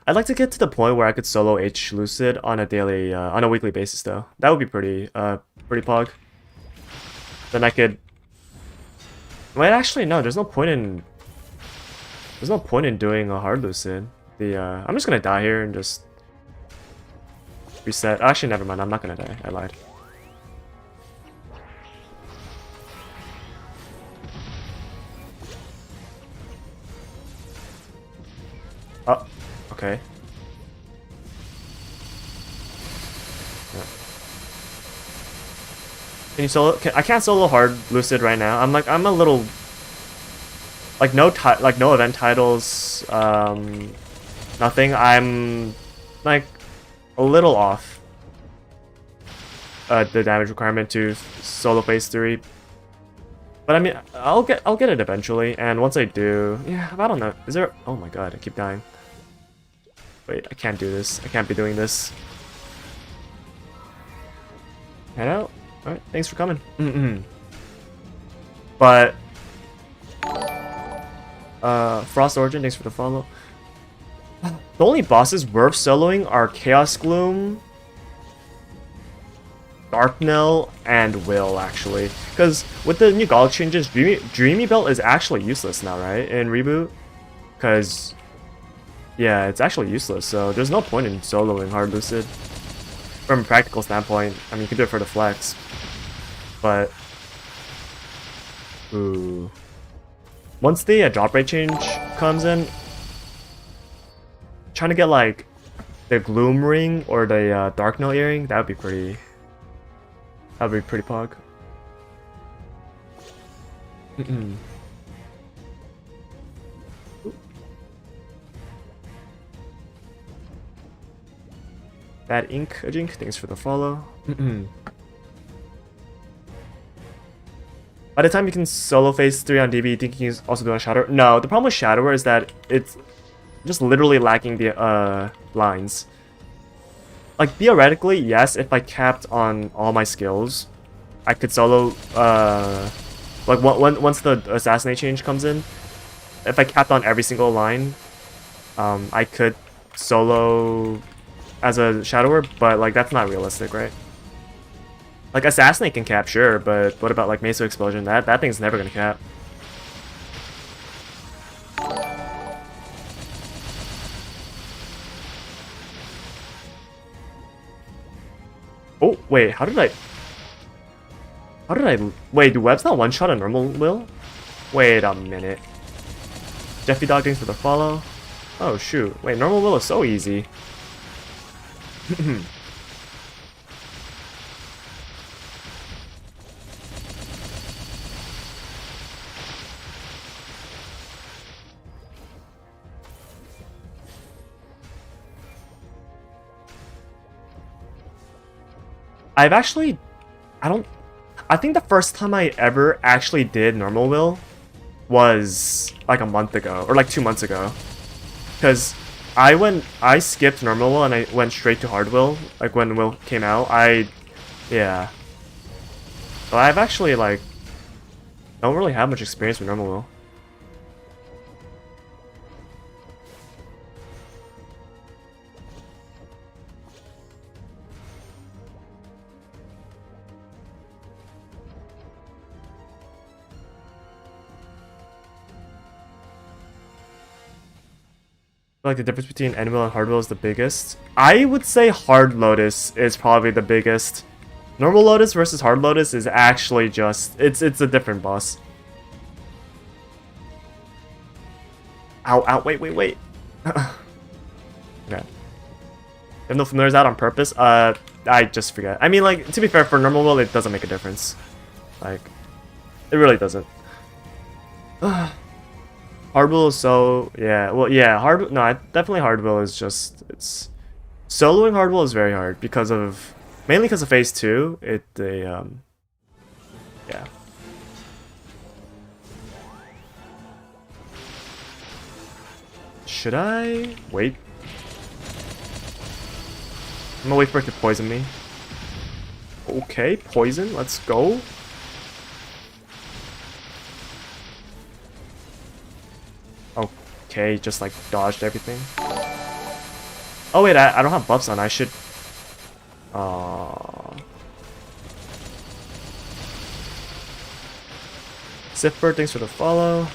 I'd like to get to the point where I could solo H Lucid on a weekly basis though. That would be pretty pog. Then I could. Wait, actually no. There's no point in There's no point in doing a hard Lucid. I'm just gonna die here and just reset. Actually, never mind. I'm not gonna die. I lied. Oh, okay. Yeah. Can you solo? I can't solo hard Lucid right now. I'm a little like no event titles. Nothing. I'm like a little off the damage requirement to solo phase 3. But I mean, I'll get it eventually, and once I do, yeah, I don't know. Is there? Oh my god, I keep dying. Wait, I can't do this. I can't be doing this. Head out. All right, thanks for coming. But Frost Origin, thanks for the follow. The only bosses worth soloing are Chaos Gloom, Darknell, and Will, actually. Because with the new Golic changes, Dreamy Belt is actually useless now, right? In Reboot? Because, yeah, it's actually useless, so there's no point in soloing Hard Lucid. From a practical standpoint, I mean, you can do it for the flex. But, ooh. Once the drop rate change comes in, trying to get, like, the Gloom Ring or the Darknell Earring, that would be pretty... That'd be pretty pog. Bad Ink, Ajink, thanks for the follow. By the time you can solo phase 3 on DB, you think you can also do a Shadower? No, the problem with Shadower is that it's just literally lacking the lines. Like, theoretically, yes, if I capped on all my skills, I could solo, like, once the Assassinate change comes in, if I capped on every single line, I could solo as a Shadower, but, like, that's not realistic, right? Like, Assassinate can cap, sure, but what about, like, Meso Explosion? That thing's never gonna cap. Oh, wait, how did I... Wait, do webs not one-shot a normal will? Wait a minute. Jeffy Dog, thanks for the follow. Oh, shoot. Wait, normal will is so easy. I think the first time I ever actually did normal will was like a month ago, or like 2 months ago. Because I skipped normal will and I went straight to hard will, like when will came out. Yeah. So I've actually like, don't really have much experience with normal will. Like the difference between end will and hard will is the biggest. I would say hard Lotus is probably the biggest. Normal Lotus versus hard Lotus is actually just it's a different boss. Ow, ow, wait. Okay. If no familiars out on purpose, I just forget. I mean, like, to be fair, for normal will it doesn't make a difference. Like, it really doesn't. Hard will is so, yeah, well, yeah, definitely hard will is just, it's, soloing hard will is very hard because of, mainly because of phase 2, yeah. Should I wait? I'm gonna wait for it to poison me. Okay, poison, let's go. Okay, just like dodged everything. Oh wait, I don't have buffs on. I should. Sifbird, thanks for the follow.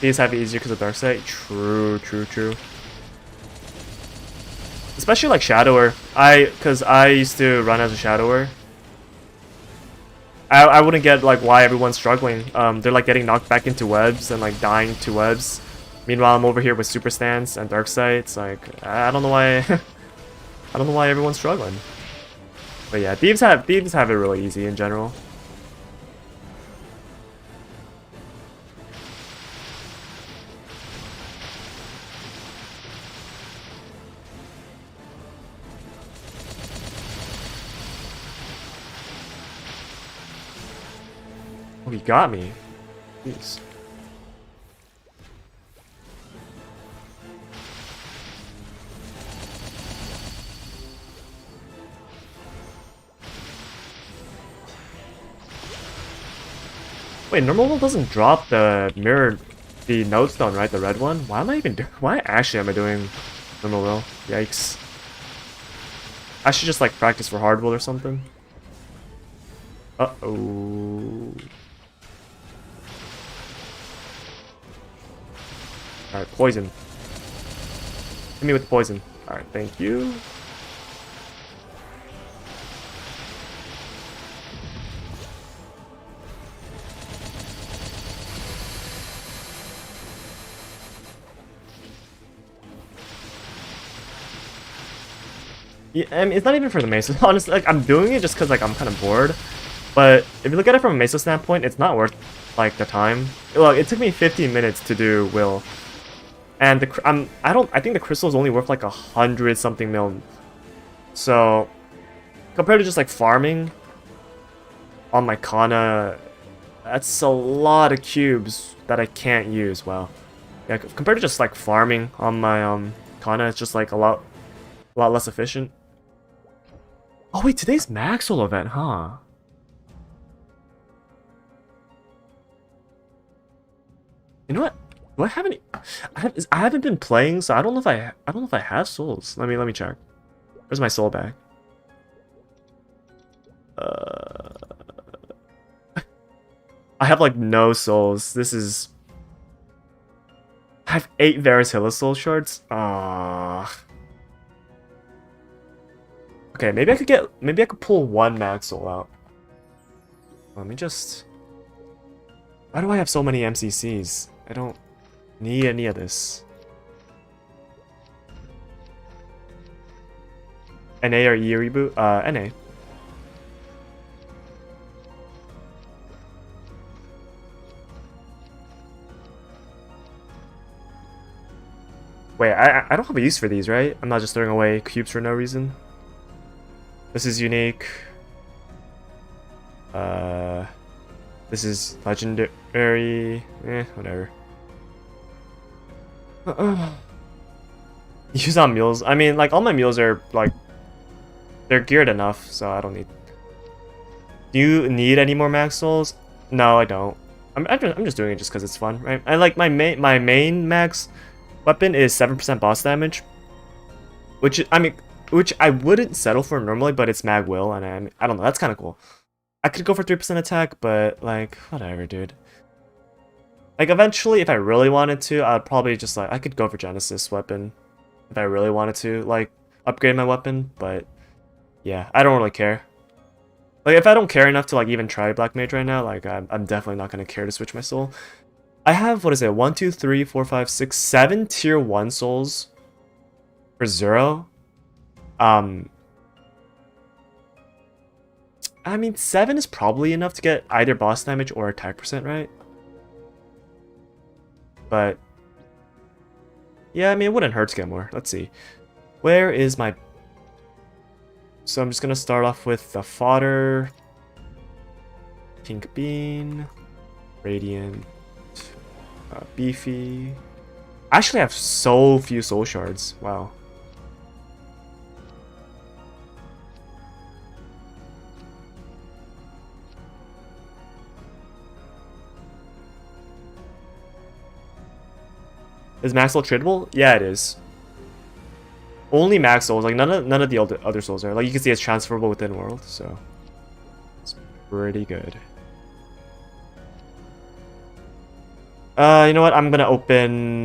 These have it easier because of dark side. True. Especially like Shadower. Because I used to run as a Shadower. I wouldn't get like why everyone's struggling. They're like getting knocked back into webs and like dying to webs. Meanwhile, I'm over here with super stance and dark side. It's like I don't know why. I don't know why everyone's struggling. But yeah, thieves have it really easy in general. Oh, he got me. Jeez. Wait, normal will doesn't drop the mirror, the node stone, right? The red one. Why am I even doing? Why actually am I doing normal will? Yikes! I should just like practice for hard will or something. Uh-oh. Alright, poison. Hit me with the poison. Alright, thank you. Yeah, I mean, it's not even for the Mesa. Honestly, like, I'm doing it just because like I'm kind of bored. But if you look at it from a Mesa standpoint, it's not worth like the time. Look, it took me 15 minutes to do Will. And I think the crystal is only worth like 100 something mil. So compared to just like farming on my Kana, that's a lot of cubes that I can't use. Wow. Yeah, compared to just like farming on my Kana, it's just like a lot less efficient. Oh wait, today's Maxwell event, huh? You know what? Do I have any? I haven't been playing, so I don't know if I have souls. Let me check. Where's my soul bag? I have like no souls. This is. I have 8 Varicilla soul shards. Ah. Okay, maybe I could pull 1 max soul out. Let me just. Why do I have so many MCCs? I don't need any of this. NA or E reboot? NA. Wait, I don't have a use for these, right? I'm not just throwing away cubes for no reason. This is unique. This is legendary. Whatever. Use on mules. I mean, like all my mules are like they're geared enough, so I don't need. Do you need any more max souls? No, I don't. I'm just doing it just because it's fun, right? I like my main max weapon is 7% boss damage, which I wouldn't settle for normally, but it's mag will, and I don't know. That's kind of cool. I could go for 3% attack, but like whatever, dude. Like eventually, if I really wanted to, I'd probably just like I could go for Genesis weapon if I really wanted to like upgrade my weapon, but yeah, I don't really care. Like if I don't care enough to like even try Black Mage right now, like I'm definitely not gonna care to switch my soul. I have, what is it, 1, 2, 3, 4, 5, 6, 7 tier 1 souls for Zero. I mean, 7 is probably enough to get either boss damage or attack percent, right? But yeah, I mean, it wouldn't hurt to get more. Let's see. Where is my... So I'm just gonna start off with the fodder, pink bean, radiant, beefy. I actually have so few soul shards. Wow. Is max soul tradable? Yeah, it is. Only max souls, like none of the other souls are. Like you can see, it's transferable within world, so it's pretty good. You know what? I'm gonna open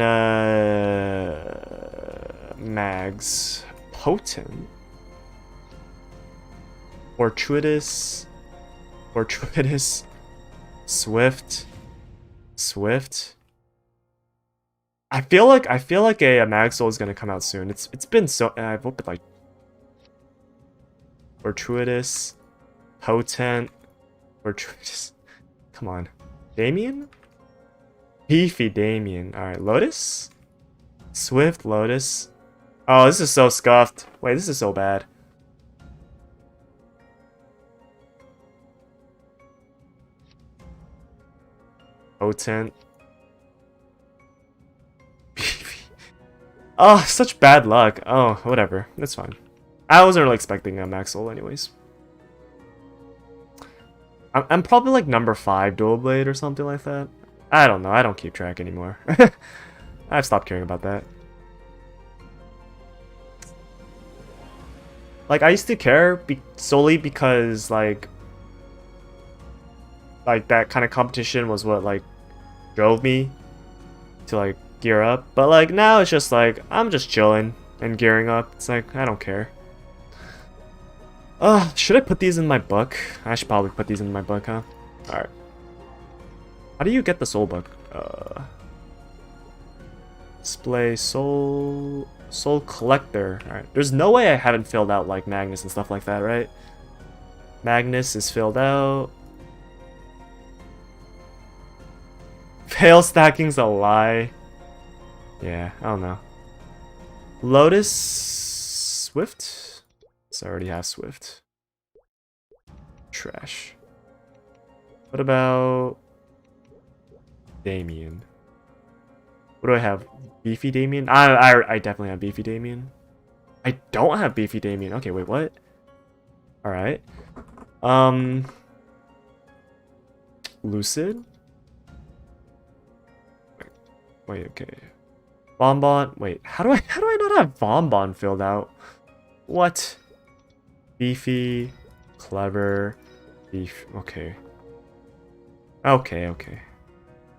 Mags. Potent. Fortuitous. Fortuitous. Swift. Swift. I feel like a Mag Soul is gonna come out soon. It's been so I've opened like Fortuitous, Potent, Fortuitous. Come on. Damien? Beefy Damien. Alright, Lotus? Swift Lotus. Oh, this is so scuffed. Wait, this is so bad. Potent. Beefy. Oh, such bad luck. Oh, whatever. That's fine. I wasn't really expecting a Max Soul anyways. I'm probably like number 5 Dual Blade or something like that. I don't know. I don't keep track anymore. I've stopped caring about that. Like, I used to care solely because, like that kind of competition was what, like, drove me to, like, gear up. But, like, now it's just, like, I'm just chilling and gearing up. It's like, I don't care. Should I put these in my book? I should probably put these in my book, huh? Alright. How do you get the soul book? Display soul collector. Alright. There's no way I haven't filled out like Magnus and stuff like that, right? Magnus is filled out. Fail stacking's a lie. Yeah, I don't know. Lotus Swift? So I already have Swift. Trash. What about Damien? What do I have? Beefy Damien? I definitely have Beefy Damien. I don't have Beefy Damien. Okay, wait, what? Alright. Lucid? Wait, okay. Bonbon. Wait, how do I not have Bonbon filled out? What? Beefy, clever, beef. Okay. Okay.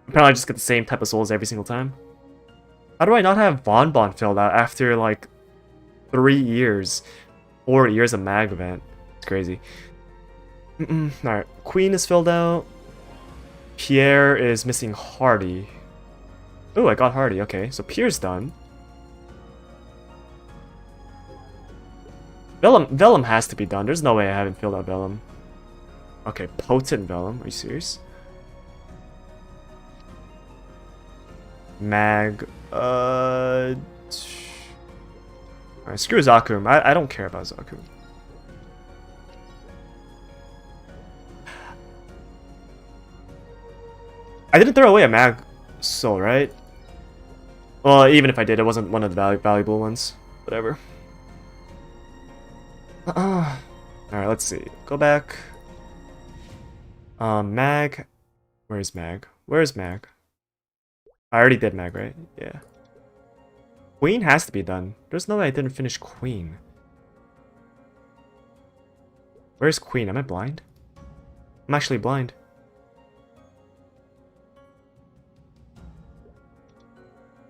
Apparently I just get the same type of souls every single time. How do I not have Bonbon filled out after like 3 years, 4 years of mag event? It's crazy. Alright, Queen is filled out. Pierre is missing Hardy. Oh, I got Hardy. Okay, so Pierre's done. Vellum has to be done. There's no way I haven't filled out Vellum. Okay, Potent Vellum. Are you serious? Mag. Alright, screw Zakum. I don't care about Zakum. I didn't throw away a Mag Soul, right? Well, even if I did, it wasn't one of the valuable ones. Whatever. Alright, let's see. Go back. Mag. Where's Mag? Where's Mag? I already did Mag, right? Yeah. Queen has to be done. There's no way I didn't finish Queen. Where's Queen? Am I blind? I'm actually blind.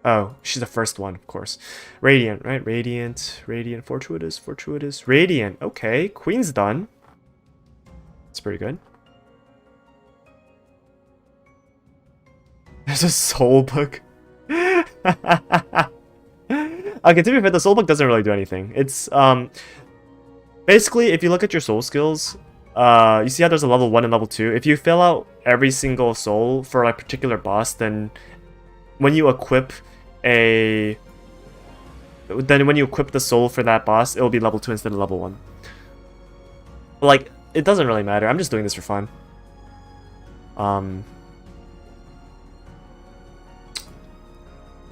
Oh, she's the first one, of course. Radiant, right? Radiant, Fortuitous. Radiant, okay. Queen's done. That's pretty good. There's a soul book. Okay, to be fair, the soul book doesn't really do anything. It's, basically, if you look at your soul skills, you see how there's a level 1 and level 2? If you fill out every single soul for a particular boss, then when you equip the soul for that boss, it'll be level 2 instead of level 1. But, like, it doesn't really matter. I'm just doing this for fun.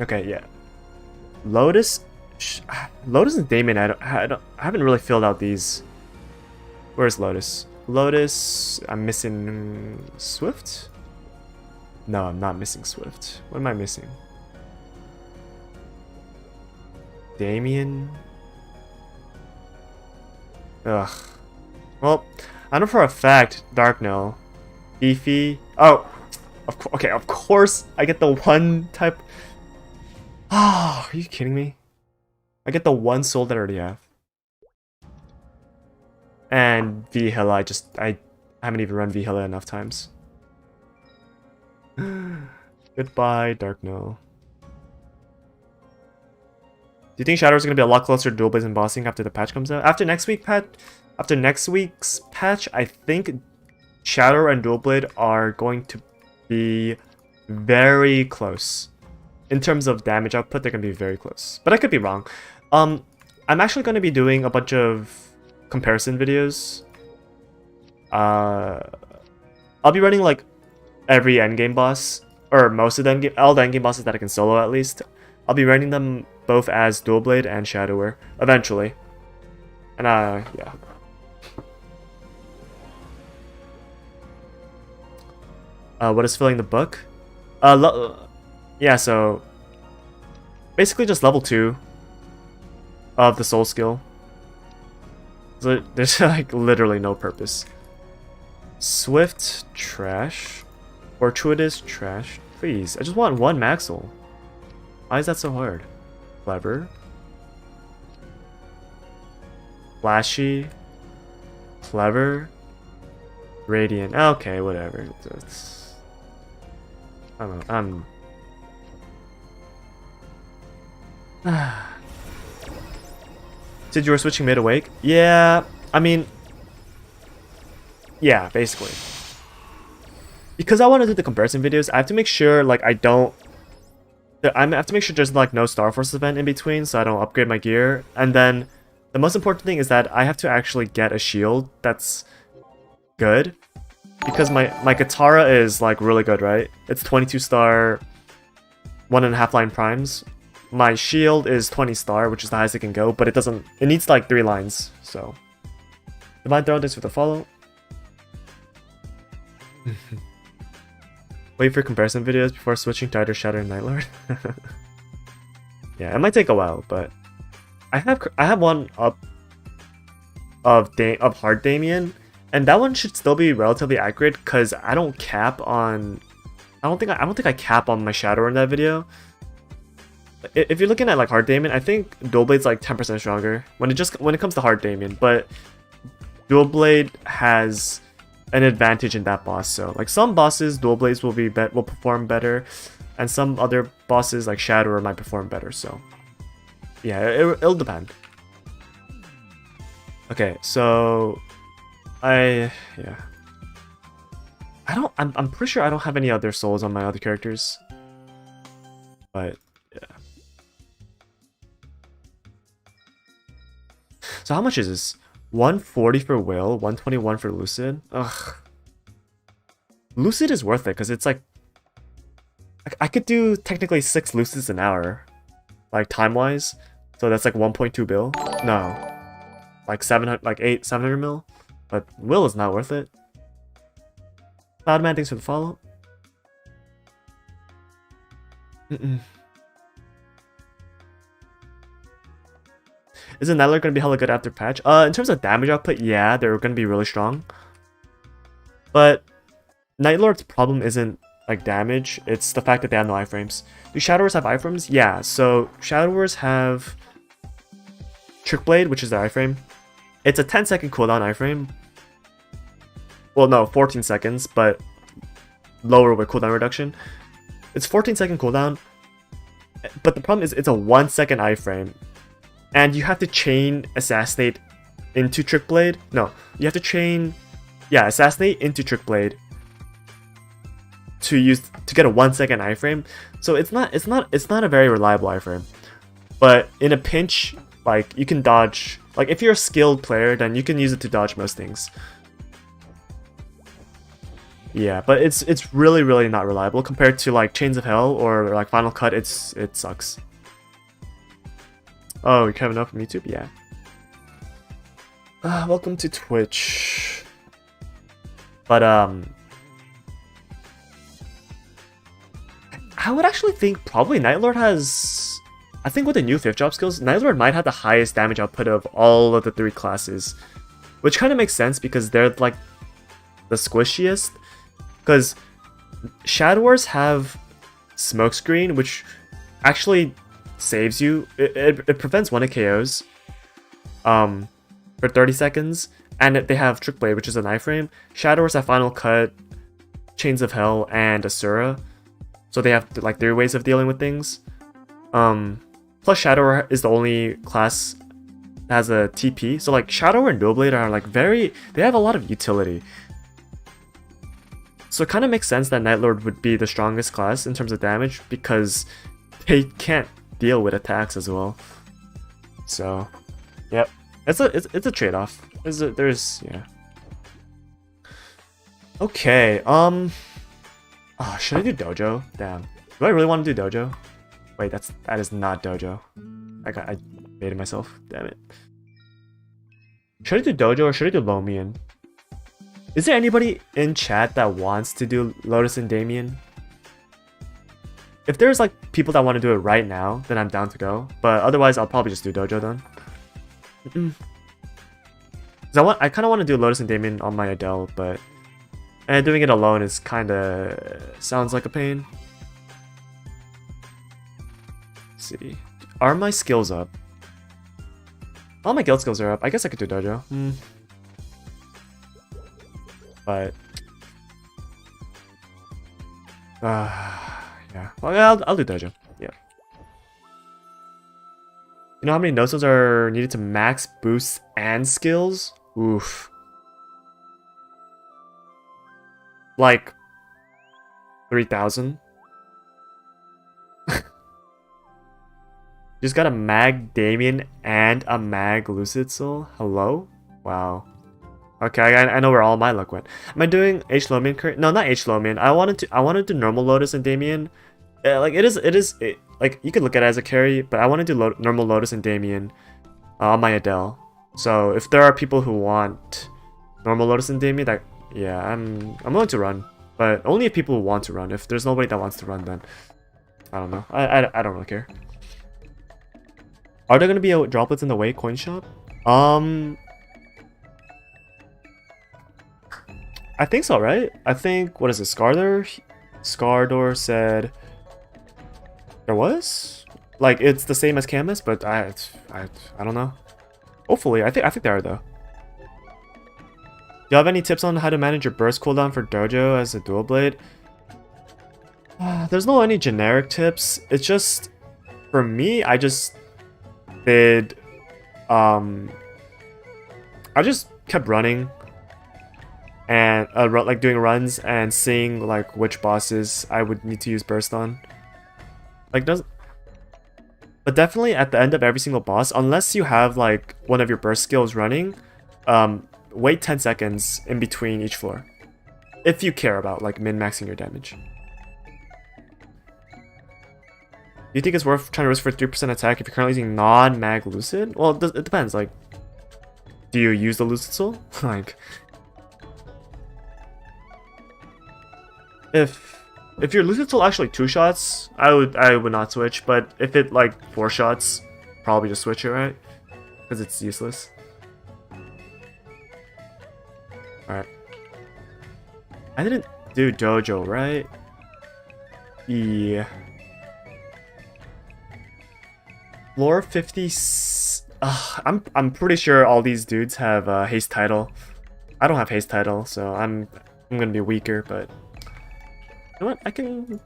Okay, yeah. Lotus and Damien, I haven't really filled out these. Where's Lotus? Lotus, I'm missing Swift? No, I'm not missing Swift. What am I missing? Damien? Ugh. Well, I know for a fact, Dark No. Beefy. Oh, Okay, of course I get the one type. Ah, are you kidding me? I get the one soul that I already have. And Vihila, I haven't even run Vihila enough times. Goodbye, Dark No. Do you think Shadow is gonna be a lot closer to Dual Blaze and bossing after the patch comes out? After next week's patch, I think Shadow and Dual Blade are going to be very close. In terms of damage output, they're gonna be very close. But I could be wrong. I'm actually gonna be doing a bunch of comparison videos. I'll be running like every endgame boss, or most of the all the endgame bosses that I can solo at least. I'll be running them both as Dual Blade and Shadower eventually. And yeah. What is filling the book? Yeah, so basically just level 2 of the soul skill. So there's like literally no purpose. Swift, trash. Fortuitous, trash. Please, I just want one max soul. Why is that so hard? Clever. Flashy. Clever. Radiant. Okay, whatever. I don't know. Said you were switching mid awake? Yeah, I mean, yeah, basically. Because I want to do the comparison videos, I have to make sure like I have to make sure there's like no Star Force event in between, so I don't upgrade my gear. And then the most important thing is that I have to actually get a shield that's good, because my Katara is like really good, right? It's 22 star, 1.5 line primes. My shield is 20 star, which is the highest it can go, but it needs like 3 lines, so. Divine Throne, thanks for the follow. Wait for comparison videos before switching to either Shadow and Nightlord. Yeah, it might take a while, but I have one up of hard Damien, and that one should still be relatively accurate because I don't cap on. I don't think I cap on my Shadow in that video. If you're looking at like hard Damien, I think Dual Blade's like 10% stronger when it comes to hard Damien, but Dual Blade has an advantage in that boss. So like some bosses, Dual Blades will perform better, and some other bosses like Shadower might perform better. So yeah, it'll depend. Okay, so I'm pretty sure I don't have any other souls on my other characters, but yeah. So how much is this? 140 for Will, 121 for Lucid. Ugh. Lucid is worth it because it's like I could do technically 6 Lucids an hour, like time wise. So that's like 1.2 bill. No, like 700 mil. But Will is not worth it. Cloudman, thanks for the follow. Isn't Nightlord going to be hella good after patch? In terms of damage output, yeah, they're going to be really strong. But Nightlord's problem isn't like damage, it's the fact that they have no iframes. Do Shadowers have iframes? Yeah, so Shadowers have Trick Blade, which is the iframe. It's a 10-second cooldown iframe. Well, no, 14 seconds, but lower with cooldown reduction. It's 14-second cooldown, but the problem is it's a 1-second iframe. And you have to chain Assassinate into Trick Blade. No, you have to chain, yeah, Assassinate into Trick Blade to get a 1-second iframe. So it's not a very reliable iframe. But in a pinch, like you can dodge. Like if you're a skilled player, then you can use it to dodge most things. Yeah, but it's really not reliable compared to like Chains of Hell or like Final Cut. It sucks. Oh, you're coming up from YouTube? Yeah. Welcome to Twitch. But I would actually think probably Nightlord has. I think with the new 5th job skills, Nightlord might have the highest damage output of all of the 3 classes, which kind of makes sense because they're like the squishiest. Because Shadowers have Smokescreen, which actually saves you. It prevents 1 KOs for 30 seconds, and they have Trick Blade, which is an iframe. Shadowers have Final Cut, Chains of Hell, and Asura, so they have like 3 ways of dealing with things. Plus Shadower is the only class that has a TP, so like Shadower and Dual are like they have a lot of utility. So it kind of makes sense that Night Lord would be the strongest class in terms of damage because they can't deal with attacks as well. So, yep, it's a trade-off. Yeah. Okay. Oh, should I do Dojo? Damn. Do I really want to do Dojo? Wait, that is not Dojo. I baited myself. Damn it. Should I do Dojo or should I do Lomian? Is there anybody in chat that wants to do Lotus and Damien? If there's like people that want to do it right now, then I'm down to go. But otherwise, I'll probably just do Dojo then. I kind of want to do Lotus and Damien on my Adele, but doing it alone is kind of sounds like a pain. Let's see, are my skills up? All my guild skills are up. I guess I could do Dojo. But yeah, well, I'll do Dojo. Yeah. You know how many no-skills are needed to max boosts and skills? Oof. Like 3,000. Just got a Mag Damien and a Mag Lucid Soul. Hello? Wow. Okay, I know where all my luck went. Am I doing H Lomian current? No, not H Lomian. I wanted to normal Lotus and Damien. Like like you could look at it as a carry, but I want to do normal Lotus and Damien on my Adele. So if there are people who want normal Lotus and Damien, that yeah, I'm willing to run, but only if people want to run. If there's nobody that wants to run, then I don't know. I don't really care. Are there gonna be droplets in the way coin shop? I think so, right? I think, what is it, Scardor said there was? Like, it's the same as Camus, but I don't know. Hopefully, I think there are, though. Do you have any tips on how to manage your burst cooldown for Dojo as a dual blade? There's no any generic tips. It's just, for me, I just did, I just kept running and like doing runs and seeing like which bosses I would need to use burst on. Like but definitely at the end of every single boss, unless you have like one of your burst skills running, wait 10 seconds in between each floor. If you care about like min-maxing your damage. Do you think it's worth trying to risk for 3% attack if you're currently using non-Mag Lucid? Well, it depends. Like, do you use the Lucid Soul? Like, if your Lucid Soul actually 2 shots, I would not switch. But if it like 4 shots, probably just switch it, right? Because it's useless. All right. I didn't do Dojo, right? Yeah. Floor 50. I'm pretty sure all these dudes have haste title. I don't have haste title, so I'm gonna be weaker. But you know what? I can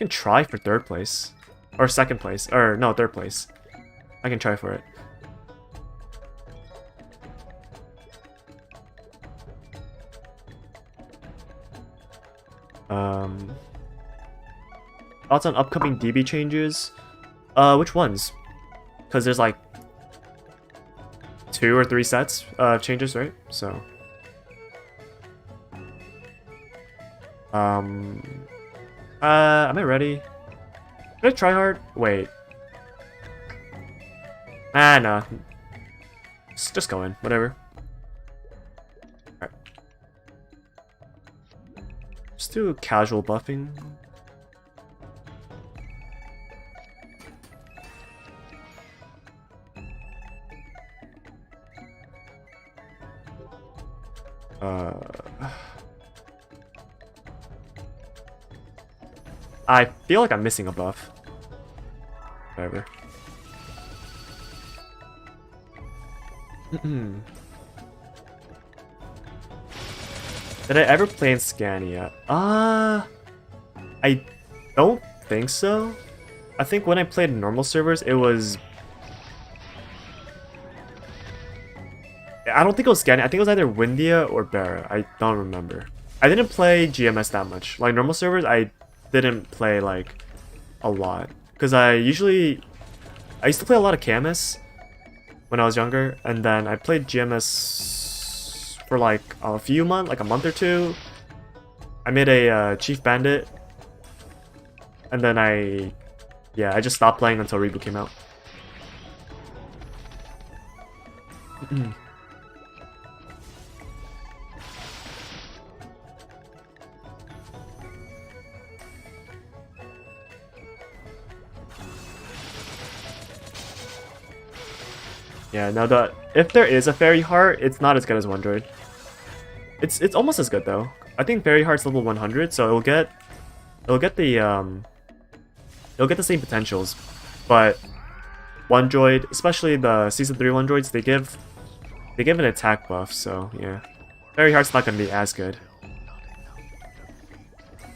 try for 3rd place or 2nd place, or no, 3rd place. I can try for it. Thoughts on upcoming DB changes? Which ones? Because there's like 2 or 3 sets of changes, right? So am I ready? Should I try hard? Wait. No. Just go in, whatever. Alright. Just do casual buffing. I feel like I'm missing a buff. Whatever. Did I ever play in Scania? I don't think so. I think when I played in normal servers, it was... I don't think it was Scania. I think it was either Windia or Barra. I don't remember. I didn't play GMS that much. Like normal servers, I didn't play like a lot. Because I used to play a lot of KMS when I was younger. And then I played GMS for like a few months, like a month or two. I made a Chief Bandit. And then I just stopped playing until Reboot came out. Yeah, now if there is a Fairy Heart, it's not as good as One Droid. It's almost as good though. I think Fairy Heart's level 100, so it'll get the same potentials, but One Droid, especially the Season 3 One Droids, they give an attack buff, so yeah. Fairy Heart's not gonna be as good.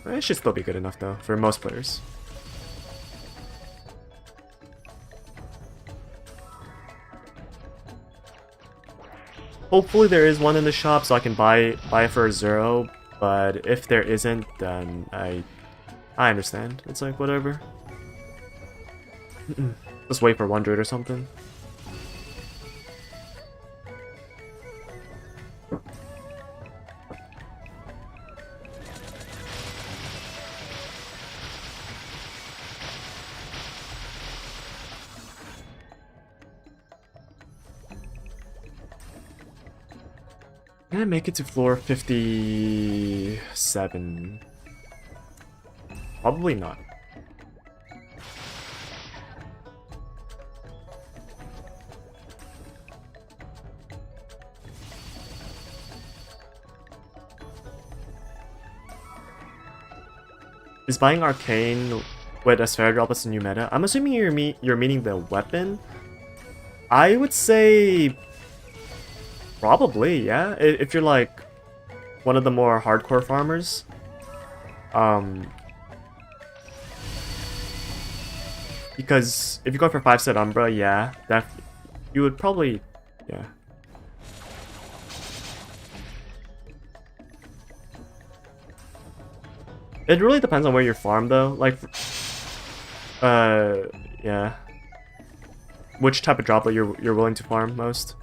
It should still be good enough though, for most players. Hopefully there is one in the shop so I can buy it for a 0, but if there isn't, then I understand. It's like, whatever. Just wait for One Droid or something. Can I make it to floor 57? Probably not. Is buying Arcane with a Sphere Droplets a new meta? I'm assuming you're meaning the weapon. I would say probably, yeah. If you're like one of the more hardcore farmers. Because if you go for 5-set Umbra, yeah, that you would probably, yeah. It really depends on where you farm though. Like, yeah. Which type of droplet you're willing to farm most?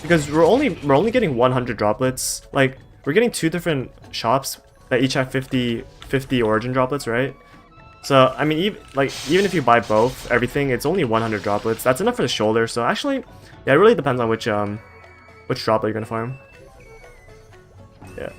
Because we're only getting 100 droplets. Like, we're getting 2 different shops that each have 50 origin droplets, right? So I mean, even if you buy both, everything, it's only 100 droplets. That's enough for the shoulder. So actually, yeah, it really depends on which droplet you're gonna farm. Yeah.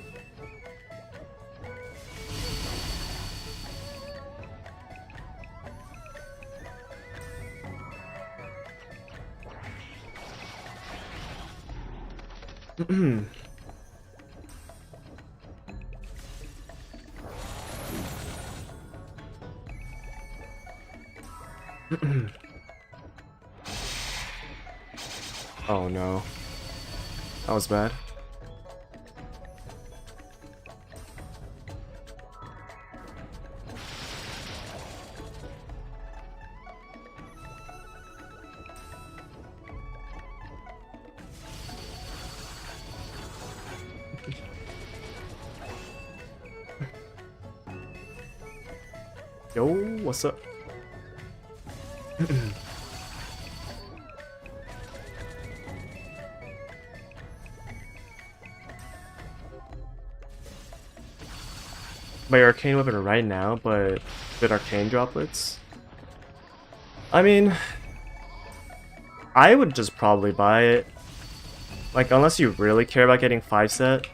Oh no. That was bad. Yo, what's up? Buy Arcane Weapon right now, but with Arcane droplets? I mean, I would just probably buy it. Like, unless you really care about getting 5-set.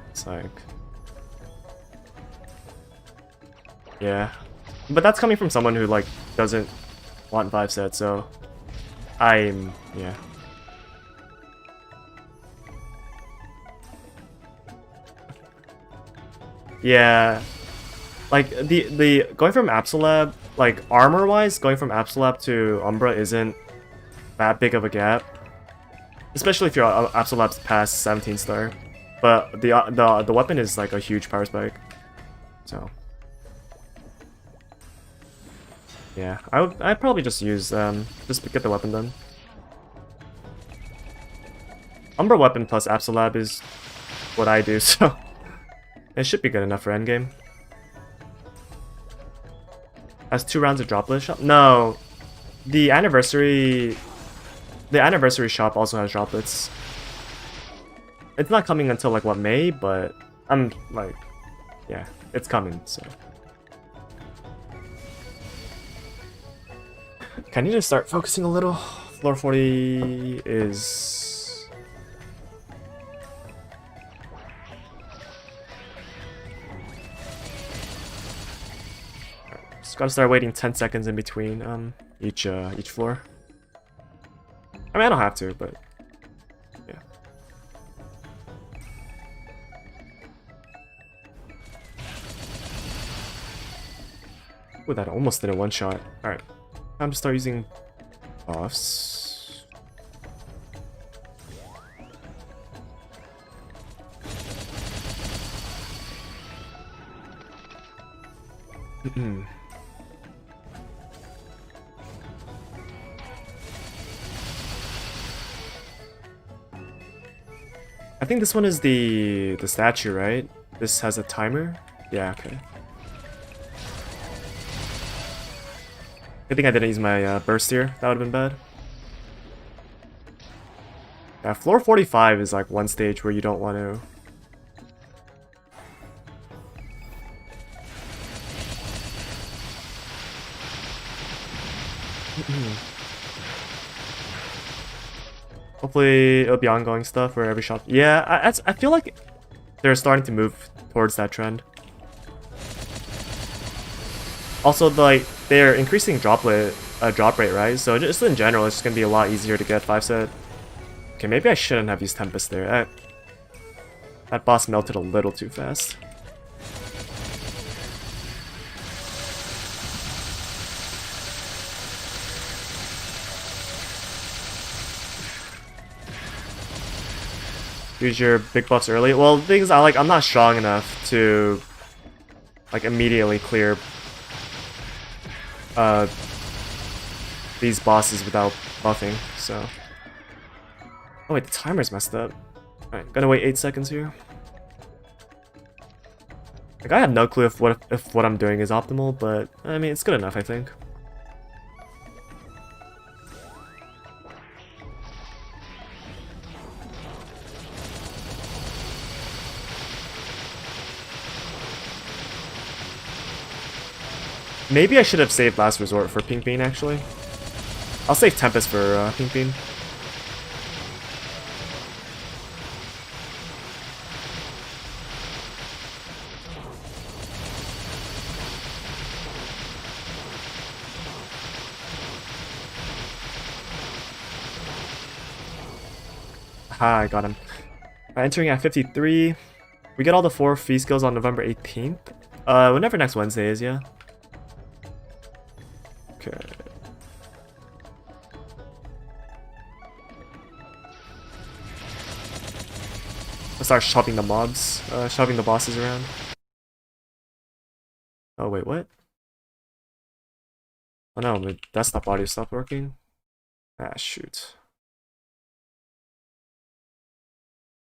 It's like... yeah. But that's coming from someone who, like, doesn't want 5-set, so... yeah. Yeah. Like the going from Absolab, like armor wise, going from Absolab to Umbra isn't that big of a gap, especially if your Absolab's past 17 star. But the weapon is like a huge power spike, so yeah, I'd probably just use just get the weapon done. Umbra weapon plus Absolab is what I do, so it should be good enough for endgame. Has 2 rounds of Droplet shop? No, the anniversary shop also has droplets. It's not coming until like what, May, but I'm like, yeah, it's coming. So can you just start focusing a little? Floor 40 is just gotta start waiting 10 seconds in between each floor. I mean, I don't have to, but yeah. Ooh, that almost did a one shot. All right, time to start using buffs. I think this one is the statue, right? This has a timer? Yeah, okay. I think I didn't use my burst here. That would have been bad. Yeah, floor 45 is like one stage where you don't want to... Hopefully it'll be ongoing stuff for every shop. Yeah, I feel like they're starting to move towards that trend. Also, like, they're increasing drop rate, right? So just in general, it's just gonna be a lot easier to get 5-set. Okay, maybe I shouldn't have used Tempest there. That boss melted a little too fast. Use your big buffs early. Well, the thing is, I'm not strong enough to like immediately clear these bosses without buffing. So, oh wait, the timer's messed up. All right, gotta wait 8 seconds here. Like, I have no clue if what I'm doing is optimal, but I mean, it's good enough, I think. Maybe I should have saved Last Resort for Pink Bean, actually. I'll save Tempest for Pink Bean. Aha, I got him. Entering at 53. We get all the 4 fee skills on November 18th. Whenever next Wednesday is, yeah. Okay. Let's start shoving the mobs, shoving the bosses around. Oh wait, what? Oh no, my desktop audio stopped working. Ah, shoot.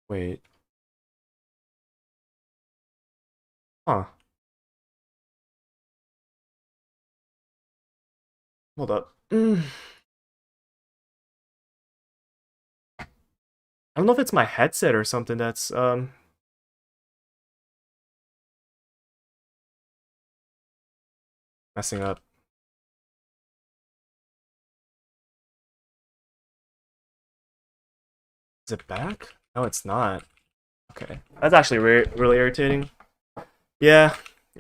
Wait. Huh. Hold up. I don't know if it's my headset or something that's messing up. Is it back? No, it's not. Okay. That's actually really irritating. Yeah.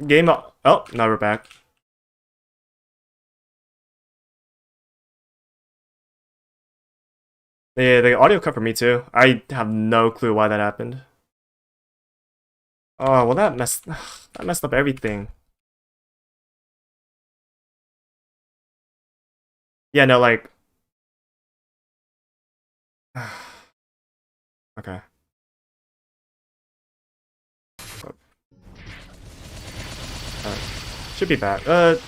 Game up. Oh, now we're back. Yeah, the audio cut for me too. I have no clue why that happened. Oh, well that messed up everything. Yeah, no, like... Okay. Should be back. I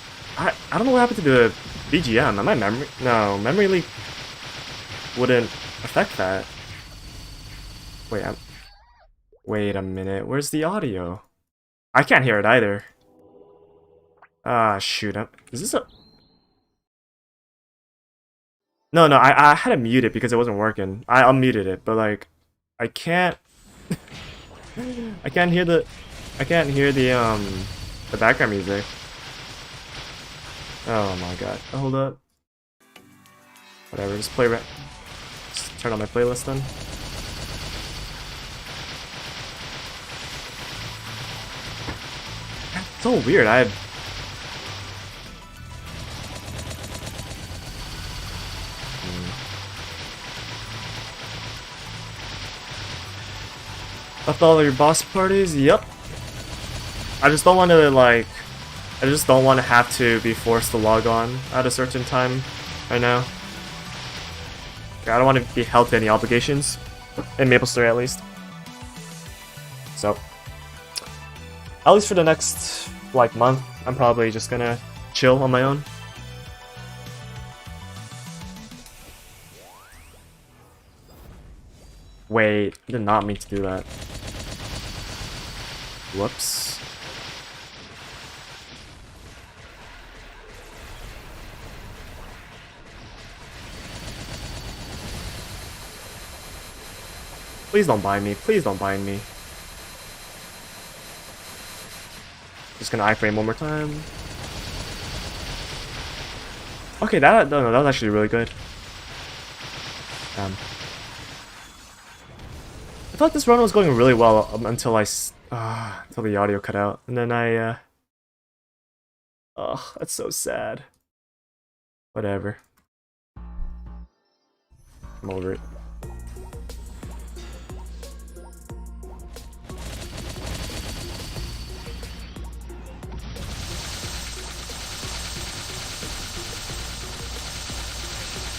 don't know what happened to the BGM. Am I memory? No, memory leak wouldn't affect that. Wait a minute. Where's the audio? I can't hear it either. Ah, shoot. Is this a... No, I had to mute it because it wasn't working. I unmuted it, but like, I can't... I can't hear the background music. Oh my god. Oh, hold up. Whatever, just turn on my playlist then. That's so weird. I left all your boss parties? Yep. I just don't want to have to be forced to log on at a certain time right now. I don't want to be held to any obligations, in MapleStory at least. So, at least for the next, like, month, I'm probably just gonna chill on my own. Wait, I did not mean to do that. Whoops. Please don't bind me. Please don't bind me. Just gonna iframe one more time. Okay, that was actually really good. I thought this run was going really well until until the audio cut out, and then oh, that's so sad. Whatever. I'm over it.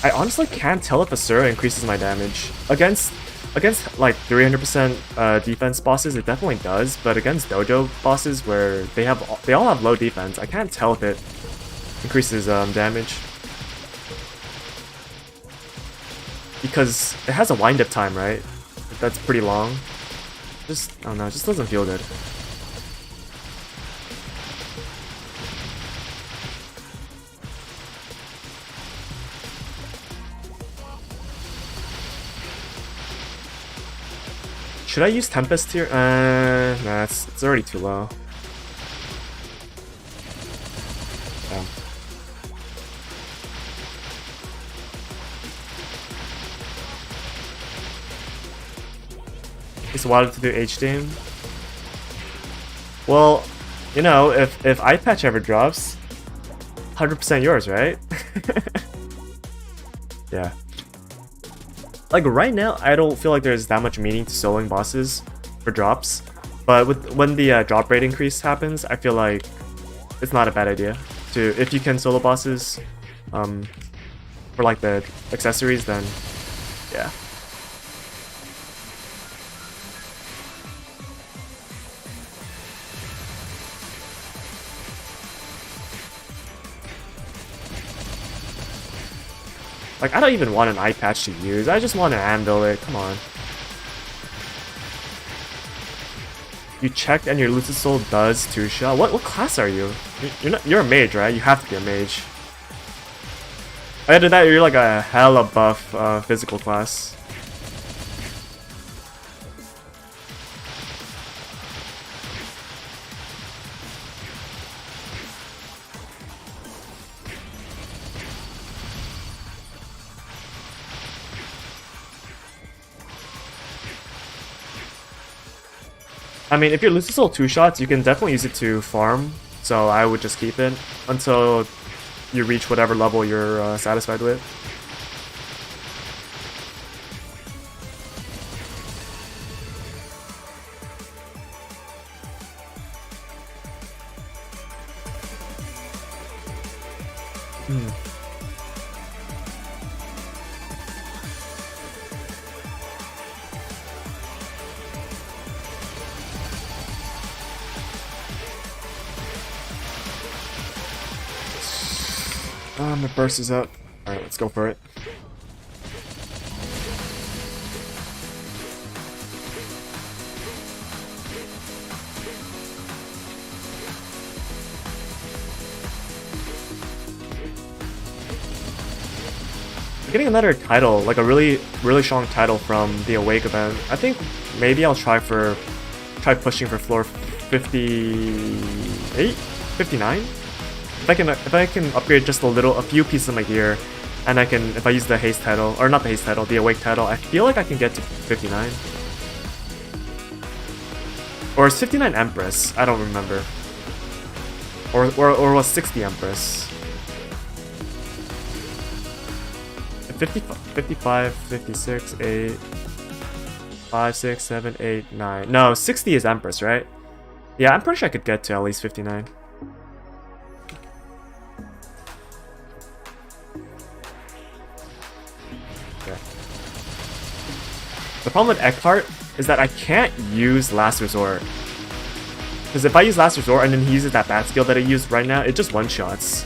I honestly can't tell if Asura increases my damage. Against like 300% defense bosses, it definitely does, but against Dojo bosses where they all have low defense, I can't tell if it increases damage. Because it has a wind-up time, right? That's pretty long. I don't know, it just doesn't feel good. Should I use Tempest here? Nah, it's already too low. Damn. It's wild to do HD. Well, you know, if eye patch ever drops, 100% yours, right? Yeah. Like right now, I don't feel like there's that much meaning to soloing bosses for drops, but when the drop rate increase happens, I feel like it's not a bad idea to, if you can solo bosses for like the accessories, then yeah. Like, I don't even want an eye patch to use. I just want to anvil it. Come on. You checked and your Lucid Soul does 2-shot. What class are you? You're a mage, right? You have to be a mage. Other than that, you're like a hella buff physical class. I mean, if your Lucid Soul 2-shots, you can definitely use it to farm, so I would just keep it until you reach whatever level you're satisfied with. My burst is up. Alright, let's go for it. Getting another title, like a really strong title from the Awake event. I think maybe I'll try pushing for floor 58, 59. If I can upgrade just a few pieces of my gear, and if I use the haste title, or not the haste title, the Awake title, I feel like I can get to 59. Or is 59 Empress? I don't remember. Or was 60 Empress? 55, 56, 8, 5, 6, 7, 8, 9. No, 60 is Empress, right? Yeah, I'm pretty sure I could get to at least 59. Okay. The problem with Eckhart is that I can't use Last Resort. Because if I use Last Resort and then he uses that bat skill that I used right now, it just one-shots.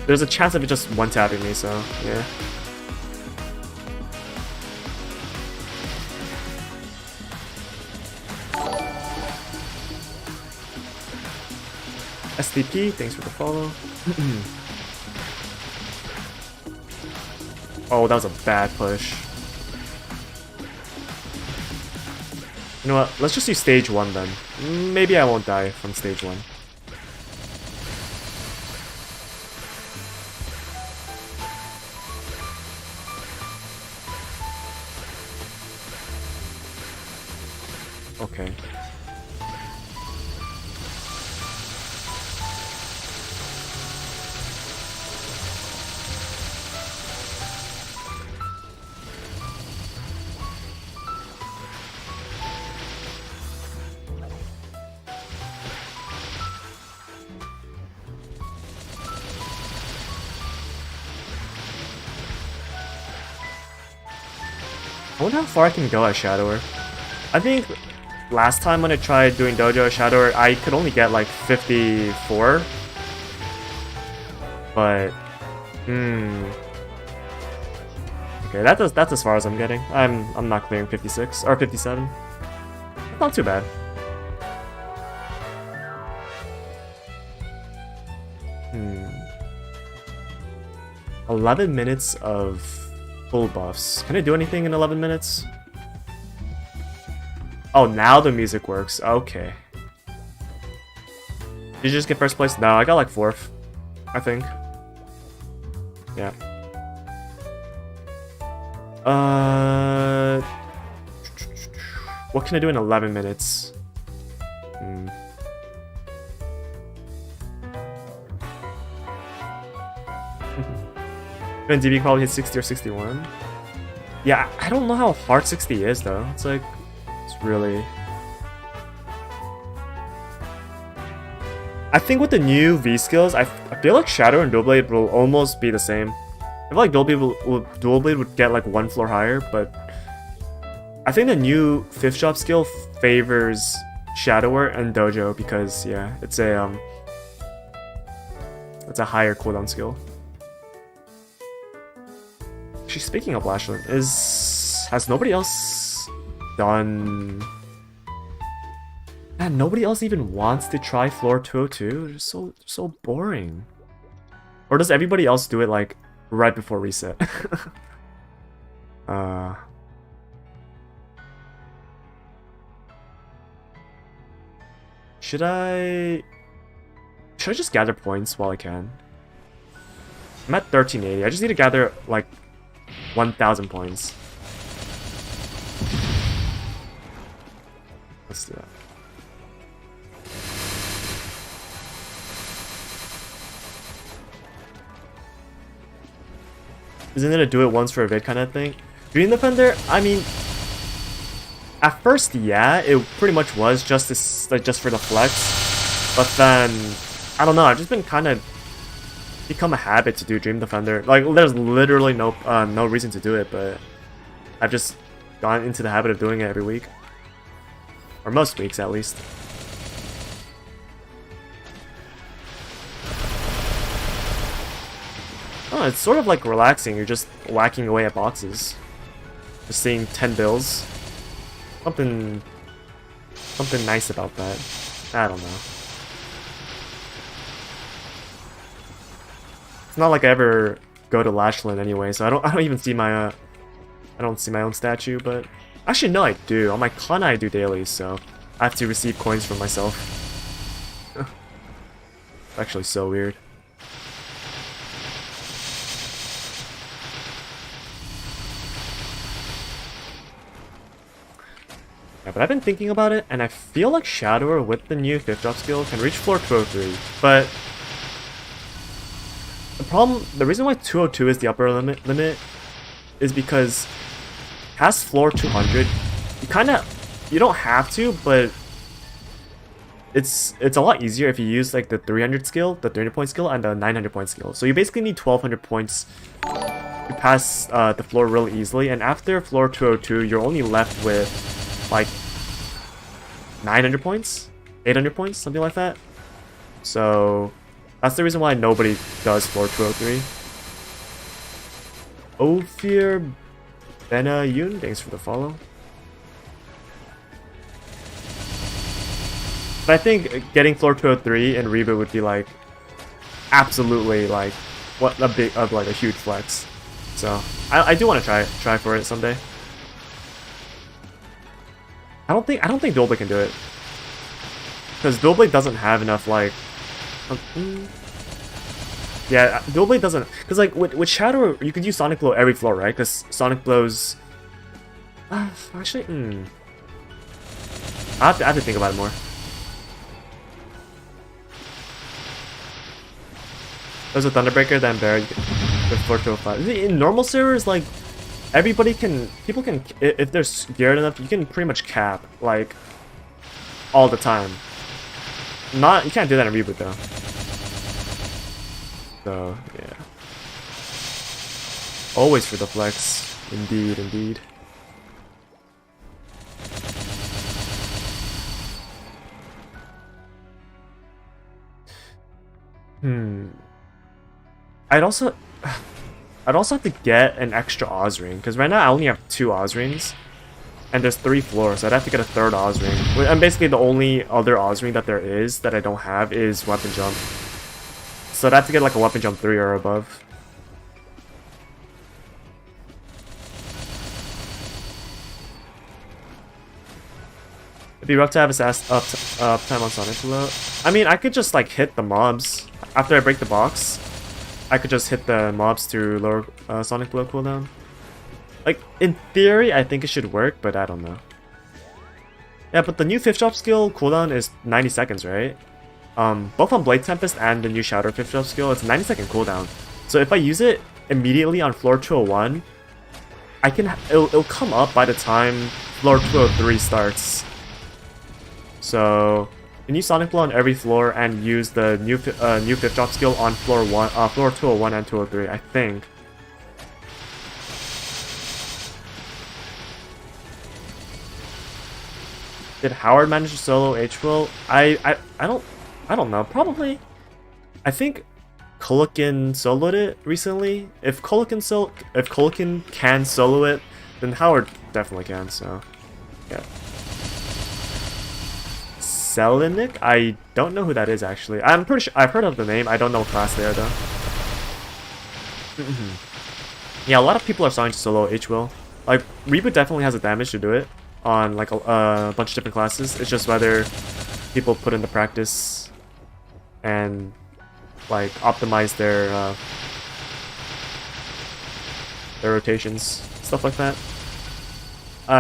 There's a chance of it just one-tapping me, so yeah. SDP, thanks for the follow. Oh, that was a bad push. You know what? Let's just do stage 1 then. Maybe I won't die from stage 1. Okay. I wonder how far I can go as Shadower. I think last time when I tried doing Dojo as Shadower, I could only get like 54. But okay, that's as far as I'm getting. I'm not clearing 56 or 57. Not too bad. 11 minutes of full buffs. Can I do anything in 11 minutes? Oh, now the music works. Okay. Did you just get first place? No, I got like 4th, I think. Yeah. What can I do in 11 minutes? And DB probably hit 60 or 61. Yeah, I don't know how hard 60 is though. It's like, it's really... I think with the new V skills, I feel like Shadow and Dual Blade will almost be the same. I feel like Dual Blade would get like 1 floor higher, but I think the new 5th shop skill favors Shadower and Dojo because yeah, it's a higher cooldown skill. Actually, speaking of Lashland, has nobody else done? Man, nobody else even wants to try floor 202. It's so boring. Or does everybody else do it like right before reset? Should I just gather points while I can? I'm at 1380. I just need to gather like 1,000 points. Let's do that. Isn't it a do it once for a vid kind of thing? Dream Defender, I mean, at first, yeah, it pretty much was just this, like, just for the flex. But then, I don't know, I've just been kind of become a habit to do Dream Defender. Like, there's literally no reason to do it, but I've just gone into the habit of doing it every week. Or most weeks, at least. Oh, it's sort of like relaxing. You're just whacking away at boxes. Just seeing 10 bills. Something nice about that. I don't know. It's not like I ever go to Lashland anyway, so I don't even see my I don't see my own statue, but actually no, I do. On my Kana I do daily, so I have to receive coins from myself. It's actually so weird. Yeah, but I've been thinking about it, and I feel like Shadower with the new 5th drop skill can reach floor 203, but the reason why 202 is the upper limit is because past floor 200, you don't have to, but it's a lot easier if you use like the 300 skill, the 300 point skill, and the 900 point skill. So you basically need 1200 points to pass the floor really easily, and after floor 202, you're only left with like 900 points, 800 points, something like that. So that's the reason why nobody does floor 203. Ophir Benayun, thanks for the follow. But I think getting floor 203 in Reboot would be like absolutely like a huge flex. So I do want to try for it someday. I don't think Dojo can do it, because Dojo doesn't have enough like. Yeah, Dojo doesn't, because like with Shadow you could use Sonic Blow every floor, right? Because Sonic Blows. Actually, I have to think about it more. There's a Thunderbreaker, then Bear. You can with 4205. In normal servers, like people can, if they're scared enough, you can pretty much cap like all the time. You can't do that in Reboot though. So yeah, always for the flex, indeed, indeed. I'd also have to get an extra Oz ring, because right now I only have 2 Oz rings, and there's 3 floors, so I'd have to get a 3rd Oz ring. And basically the only other Oz ring that there is that I don't have is Weapon Jump. So I'd have to get like a Weapon Jump 3 or above. It'd be rough to have his ass uptime on Sonic Blow. I mean, I could just like hit the mobs after I break the box. I could just hit the mobs to lower Sonic Blow cooldown. Like, in theory, I think it should work, but I don't know. Yeah, but the new 5th drop skill cooldown is 90 seconds, right? Both on Blade Tempest and the new Shadow 5th drop skill, it's 90 second cooldown. So if I use it immediately on floor 201, it'll come up by the time floor 203 starts. So you use Sonic Blow on every floor and use the new 5th drop skill on floor 201 and 203, I think. Did Howard manage to solo H-Will? I don't know. Probably. I think Colican soloed it recently. If Colican can solo it, then Howard definitely can. So yeah. Selinic? I don't know who that is actually. I'm pretty sure I've heard of the name. I don't know what class they are though. Yeah, a lot of people are starting to solo H-Will. Like, Reboot definitely has the damage to do it on like a bunch of different classes. It's just whether people put in the practice and like optimize their rotations, stuff like that.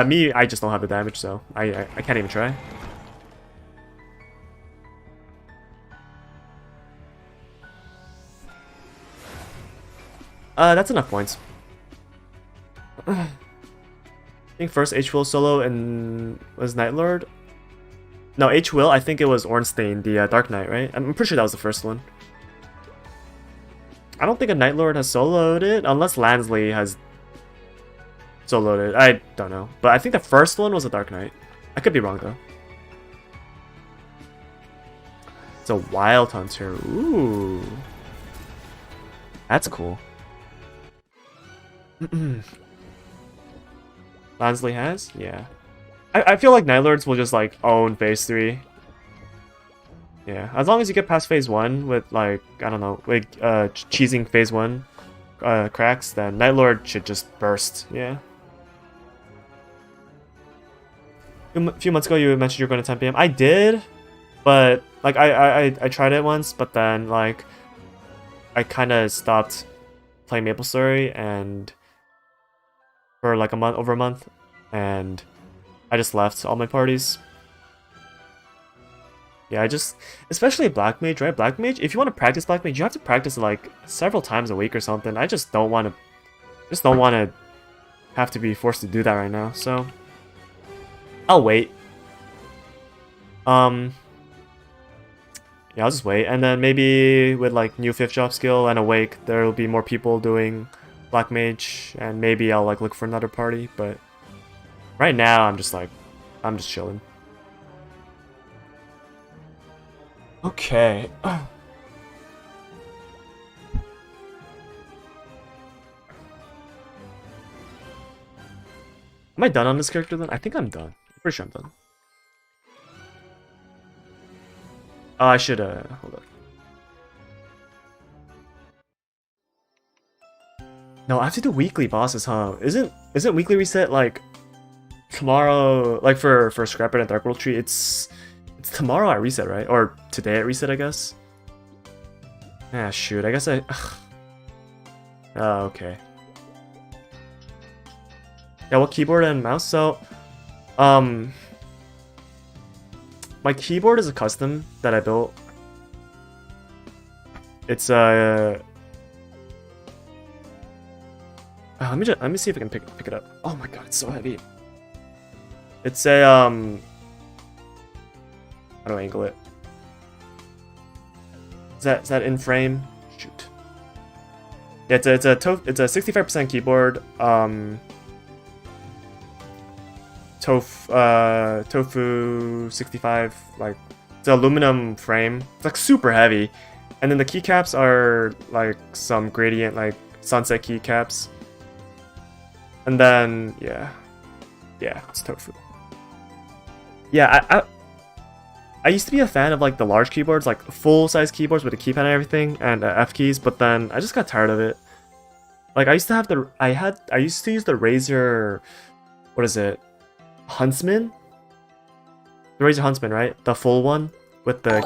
Me, I just don't have the damage, so I can't even try. That's enough points. I think first H-Will solo and was Night Lord. No, H-Will, I think it was Ornstein, the Dark Knight, right? I'm pretty sure that was the first one. I don't think a Night Lord has soloed it, unless Lansley has soloed it. I don't know. But I think the first one was a Dark Knight. I could be wrong, though. It's a Wild Hunter. Ooh. That's cool. Lansley has? Yeah. I feel like Nightlords will just like own phase 3. Yeah, as long as you get past phase 1 with like, I don't know, like cheesing phase 1 cracks, then Nightlord should just burst. Yeah. A few months ago you mentioned you were going to 10 PM. I did, but like I tried it once, but then like I kind of stopped playing MapleStory and for like over a month, and I just left all my parties. Yeah, I just, especially Black Mage, right? Black Mage, if you want to practice Black Mage, you have to practice like several times a week or something. I just don't want to, have to be forced to do that right now. So I'll wait. Yeah, I'll just wait, and then maybe with like new 5th job skill and Awake, there will be more people doing Black Mage, and maybe I'll like look for another party. But right now, I'm just chilling. Okay. Am I done on this character then? I think I'm done. I'm pretty sure I'm done. Oh, I should hold up. No, I have to do weekly bosses, huh? Isn't weekly reset like tomorrow? Like for Scrapyard and Dark World Tree, it's tomorrow at reset, right? Or today at reset, I guess. Ah, shoot. I guess I. Oh, okay. Yeah, what keyboard and mouse? So, my keyboard is a custom that I built. It's let me see if I can pick it up. Oh my god, it's so heavy. It's a how do I angle it? Is that in frame? Shoot. Yeah, it's a 65% keyboard. Tofu 65, like it's an aluminum frame. It's like super heavy, and then the keycaps are like some gradient, like sunset keycaps. And then yeah, it's tofu. Yeah, I used to be a fan of like the large keyboards, like full size keyboards with a keypad and everything, and F keys. But then I just got tired of it. Like I used to have I used to use the Razer, what is it? Huntsman? The Razer Huntsman, right? The full one with the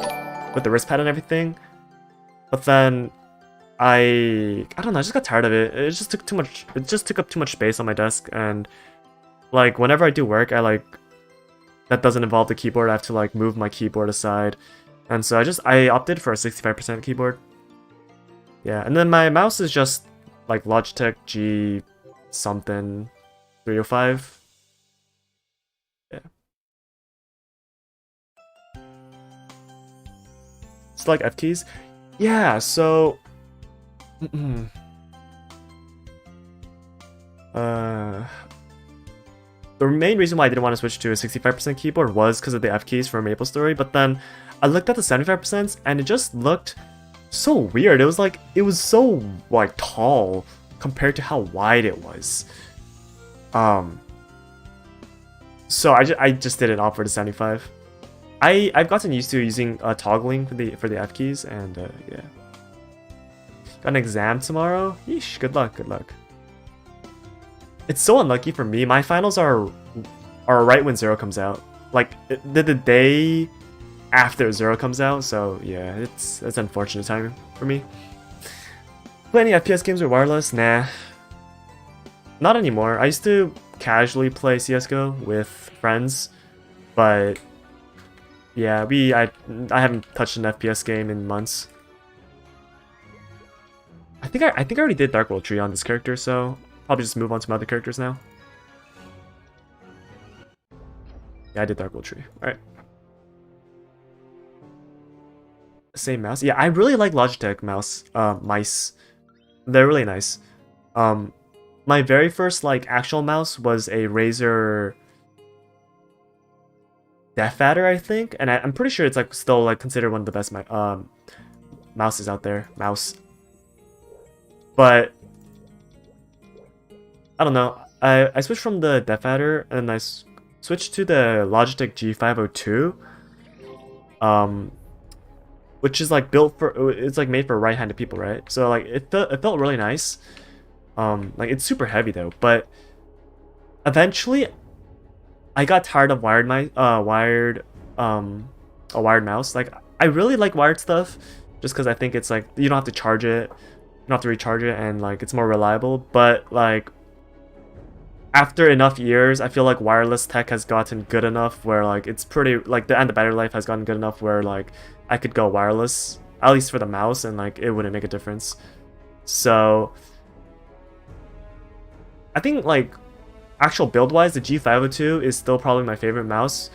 wrist pad and everything. But then I don't know, I just got tired of it. It just took too much. It just took up too much space on my desk, and like whenever I do work, that doesn't involve the keyboard. I have to like move my keyboard aside, and so I opted for a 65% keyboard. Yeah, and then my mouse is just like Logitech G something 305. Yeah, it's like F keys. Yeah, so. The main reason why I didn't want to switch to a 65% keyboard was because of the F keys for MapleStory, but then I looked at the 75% and it just looked so weird. It was so like tall compared to how wide it was. So I just didn't opt for the 75. I've gotten used to using toggling for the F keys, and yeah. Got an exam tomorrow? Yeesh, good luck, good luck. It's so unlucky for me. My finals are right when 0 comes out. Like, the day after 0 comes out, so yeah, it's unfortunate timing for me. Play any FPS games with wireless? Nah. Not anymore. I used to casually play CSGO with friends, but yeah, I haven't touched an FPS game in months. I think I already did Dark World Tree on this character, so probably just move on to my other characters now. Yeah, I did Dark World Tree. Alright. Same mouse. Yeah, I really like Logitech mice. They're really nice. My very first like actual mouse was a Razer Death Adder, I think, and I'm pretty sure it's like still like considered one of the best mouses out there. But I don't know. I switched from the Death Adder and I switched to the Logitech G502. Which is like built for, it's like made for right-handed people, right? So like it felt really nice. Like it's super heavy though, but eventually I got tired of a wired mouse. Like I really like wired stuff just because I think it's like you don't have to charge it, you don't have to recharge it, and like it's more reliable. But like after enough years, I feel like wireless tech has gotten good enough where like it's pretty like the battery life has gotten good enough where like I could go wireless, at least for the mouse, and like it wouldn't make a difference. So I think like actual build wise, the G502 is still probably my favorite mouse,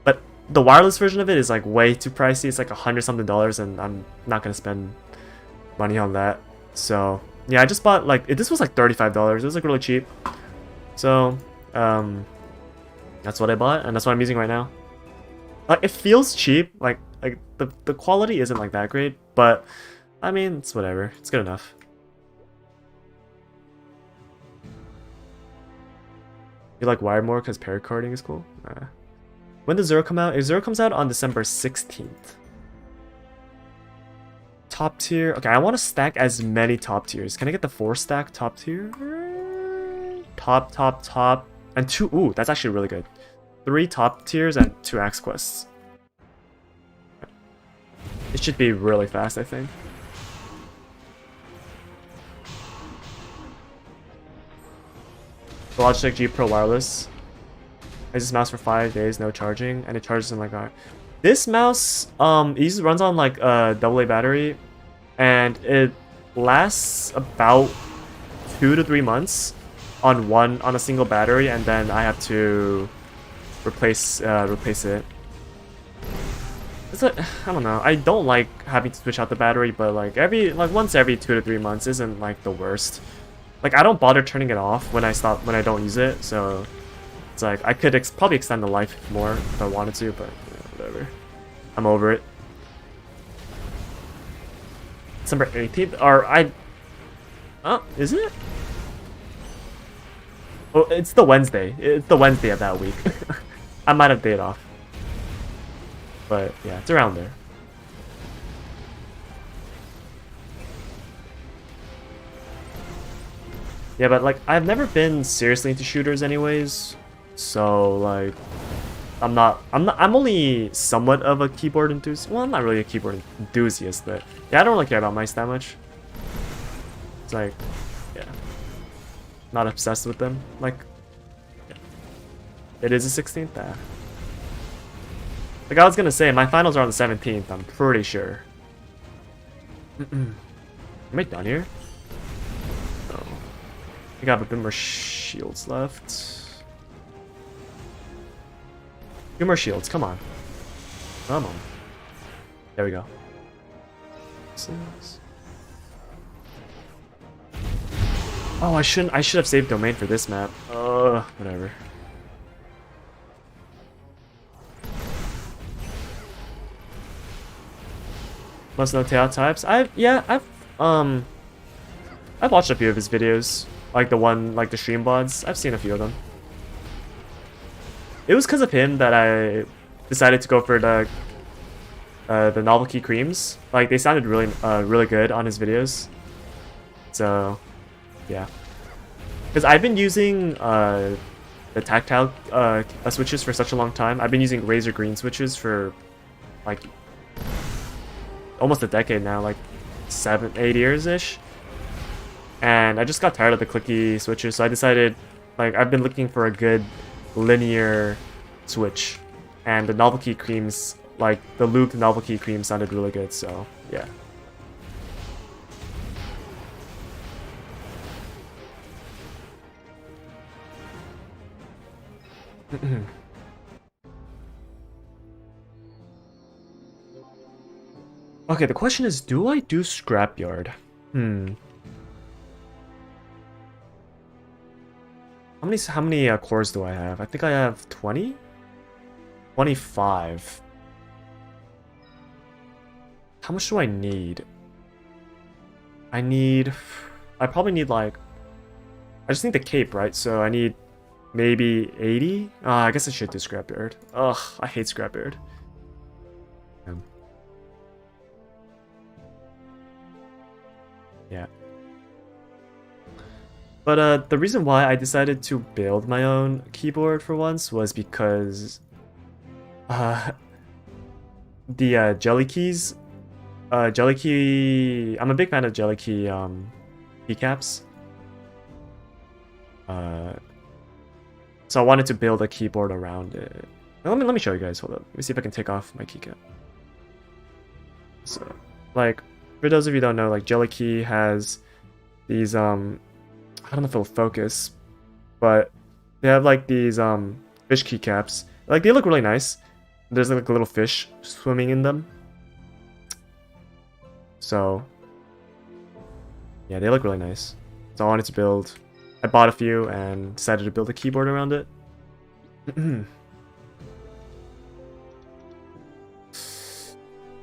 but the wireless version of it is like way too pricey. It's like $100 something, and I'm not gonna spend money on that. So yeah, I just bought like this was like $35. It was like really cheap. So that's what I bought, and that's what I'm using right now. Like it feels cheap, like the quality isn't like that great, but I mean it's whatever. It's good enough. You like wired more because paracording is cool? Nah. When does Zero come out? If Zero comes out on December 16th. Top tier. Okay, I want to stack as many top tiers. Can I get the 4-stack top tier? Top, and 2. Ooh, that's actually really good. 3 top tiers and 2 axe quests. It should be really fast, I think. The Logitech G Pro Wireless. I use this mouse for 5 days, no charging, and it charges in like that. This mouse, it runs on like a AA battery, and it lasts about 2 to 3 months on a single battery, and then I have to replace it. It's like, I don't know. I don't like having to switch out the battery, but like once every 2 to 3 months isn't like the worst. Like I don't bother turning it off when I don't use it, so it's like I could probably extend the life more if I wanted to, but yeah, whatever. I'm over it. December 18th, or is it? Oh, it's the Wednesday. It's the Wednesday of that week. I might have dayed off. But yeah, it's around there. Yeah, but like I've never been seriously into shooters anyways. So like I'm only somewhat of a keyboard enthusiast. Well, I'm not really a keyboard enthusiast, but yeah, I don't really care about mice that much. It's like, yeah, not obsessed with them. Like, yeah. It is the 16th. Like I was gonna say, my finals are on the 17th. I'm pretty sure. Am I done here? No. I think I have a bit more shields left. Few more shields, come on. Come on. There we go. Oh, I should have saved domain for this map. Whatever. Must know Theif types. I've watched a few of his videos. Like the stream VODs. I've seen a few of them. It was because of him that I decided to go for the novelty creams. Like they sounded really good on his videos. So yeah, because I've been using the tactile switches for such a long time. I've been using Razor Green switches for like almost a decade now, like 7-8 years ish. And I just got tired of the clicky switches, so I decided, like, I've been looking for a good linear switch, and the novelty creams, like the Luke novelty cream, sounded really good. So yeah. Okay, the question is, do I do Scrapyard? How many cores do I have? I think I have 20? 25. How much do I need? I probably need like... I just need the cape, right? So I need maybe 80? I guess I should do Scrapyard. Ugh, I hate Scrapyard. Yeah. But the reason why I decided to build my own keyboard for once was because the jelly keys, jelly key. I'm a big fan of jelly key keycaps. So I wanted to build a keyboard around it. Now, let me show you guys. Hold up. Let me see if I can take off my keycap. So, like, for those of you who don't know, like jelly key has these I don't know if it'll focus, but they have like these fish keycaps. Like they look really nice. There's like a little fish swimming in them. So yeah, they look really nice. So I wanted to build. I bought a few and decided to build a keyboard around it.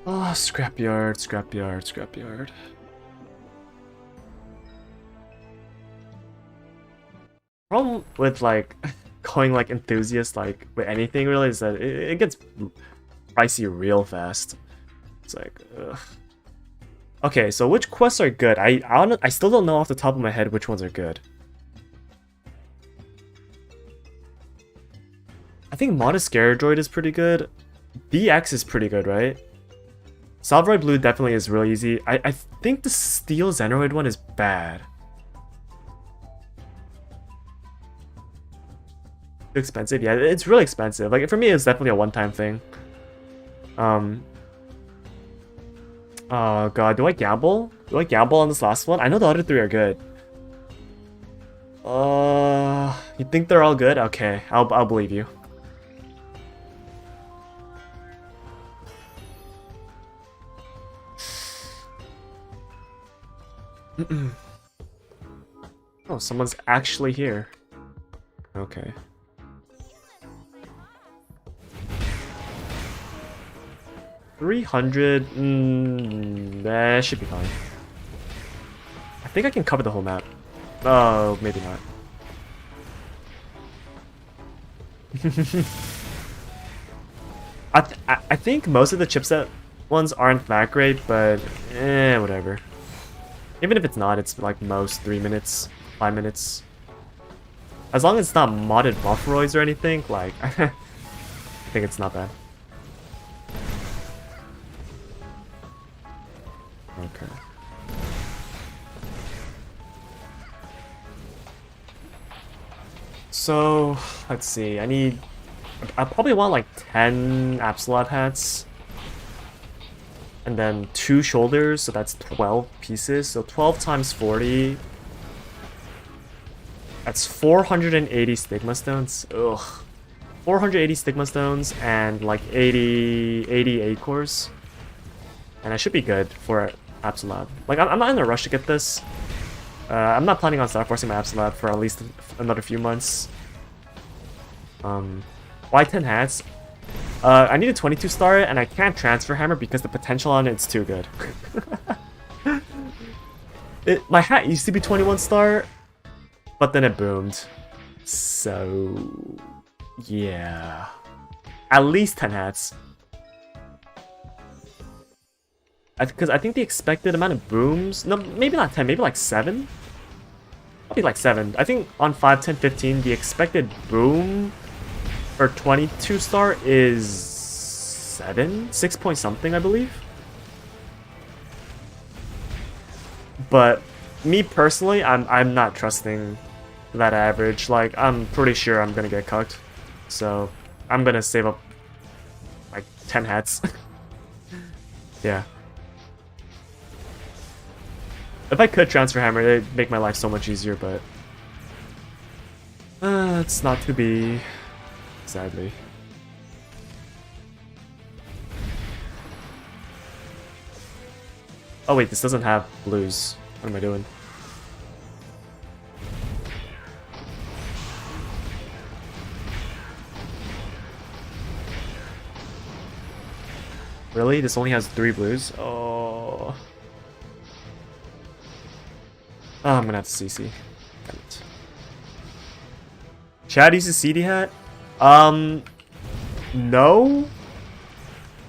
Oh, Scrapyard, Scrapyard, Scrapyard. Problem with like going like enthusiast like with anything really is that it gets pricey real fast. It's like, ugh. Okay, so which quests are good? I still don't know off the top of my head which ones are good. I think Modest Scaradroid is pretty good. BX is pretty good, right? Salveroid Blue definitely is really easy. I think the Steel Xenoid one is bad. Too expensive? Yeah, it's really expensive. Like for me, it's definitely a one-time thing. Oh god, do I gamble? Do I gamble on this last one? I know the other three are good. You think they're all good? Okay, I'll believe you. Oh, someone's actually here. Okay. $300. That should be fine. I think I can cover the whole map. Oh, maybe not. I think most of the chipset ones aren't that great, but whatever. Even if it's not, it's like most 3 minutes, 5 minutes. As long as it's not modded bufferoids or anything, like I think it's not bad. Okay. So let's see. I probably want like 10 Absolab hats. And then 2 shoulders, so that's 12 pieces. So 12 times 40. That's 480 stigma stones. Ugh. 480 stigma stones and like 80 acorns. And I should be good for Absolab. Like I'm not in a rush to get this. I'm not planning on start forcing my Absolab for at least another few months. Why 10 hats? I need a 22 star and I can't transfer hammer because the potential on it's too good. My hat used to be 21 star, but then it boomed. So yeah, at least 10 hats. Because I think the expected amount of booms, no, maybe not 10, maybe like 7. Probably like 7. I think on 5, 10, 15, the expected boom for 22 star is 7? 6 point something, I believe. But me personally, I'm not trusting that average. Like I'm pretty sure I'm gonna get cucked. So I'm gonna save up like 10 hats. Yeah. If I could transfer hammer, it'd make my life so much easier, but it's not to be, sadly. Oh wait, this doesn't have blues. What am I doing? Really? This only has 3 blues? Oh. Oh, I'm gonna have to CC. Damn it. Chad uses CD hat? No.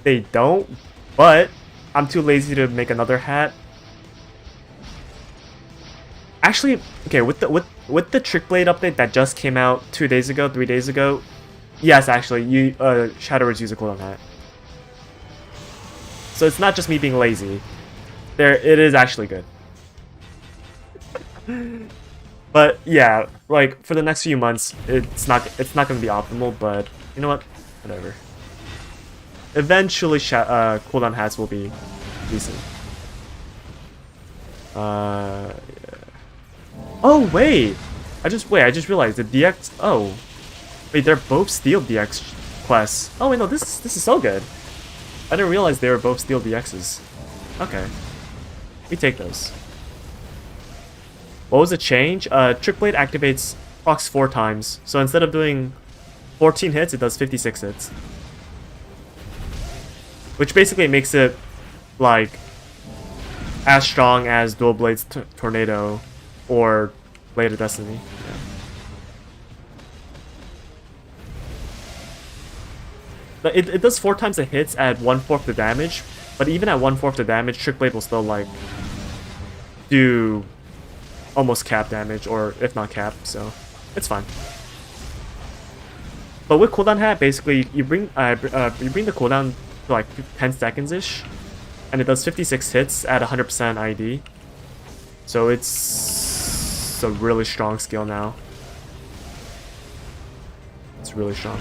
They don't, but I'm too lazy to make another hat. Actually, okay, with the Trick Blade update that just came out 2 days ago, 3 days ago, yes, actually, Shadowers use a cooldown hat. So it's not just me being lazy. It is actually good. But yeah, like for the next few months, it's not gonna be optimal. But you know what? Whatever. Eventually, cooldown hats will be decent. Yeah. Oh wait, I just realized the DX. Oh, wait, they're both Steel DX quests. Oh wait, no, this is so good. I didn't realize they were both Steel DXs. Okay, we take those. What was the change? Trick Blade activates procs 4 times, so instead of doing 14 hits, it does 56 hits. Which basically makes it, like, as strong as Dual Blade's Tornado or Blade of Destiny. Yeah. But it does 4 times the hits at 1/4 the damage, but even at 1/4 the damage, Trick Blade will still, like, do almost cap damage, or if not cap, so it's fine. But with cooldown hat, basically you bring the cooldown to like 10 seconds ish, and it does 56 hits at 100% ID. So it's a really strong skill now. It's really strong.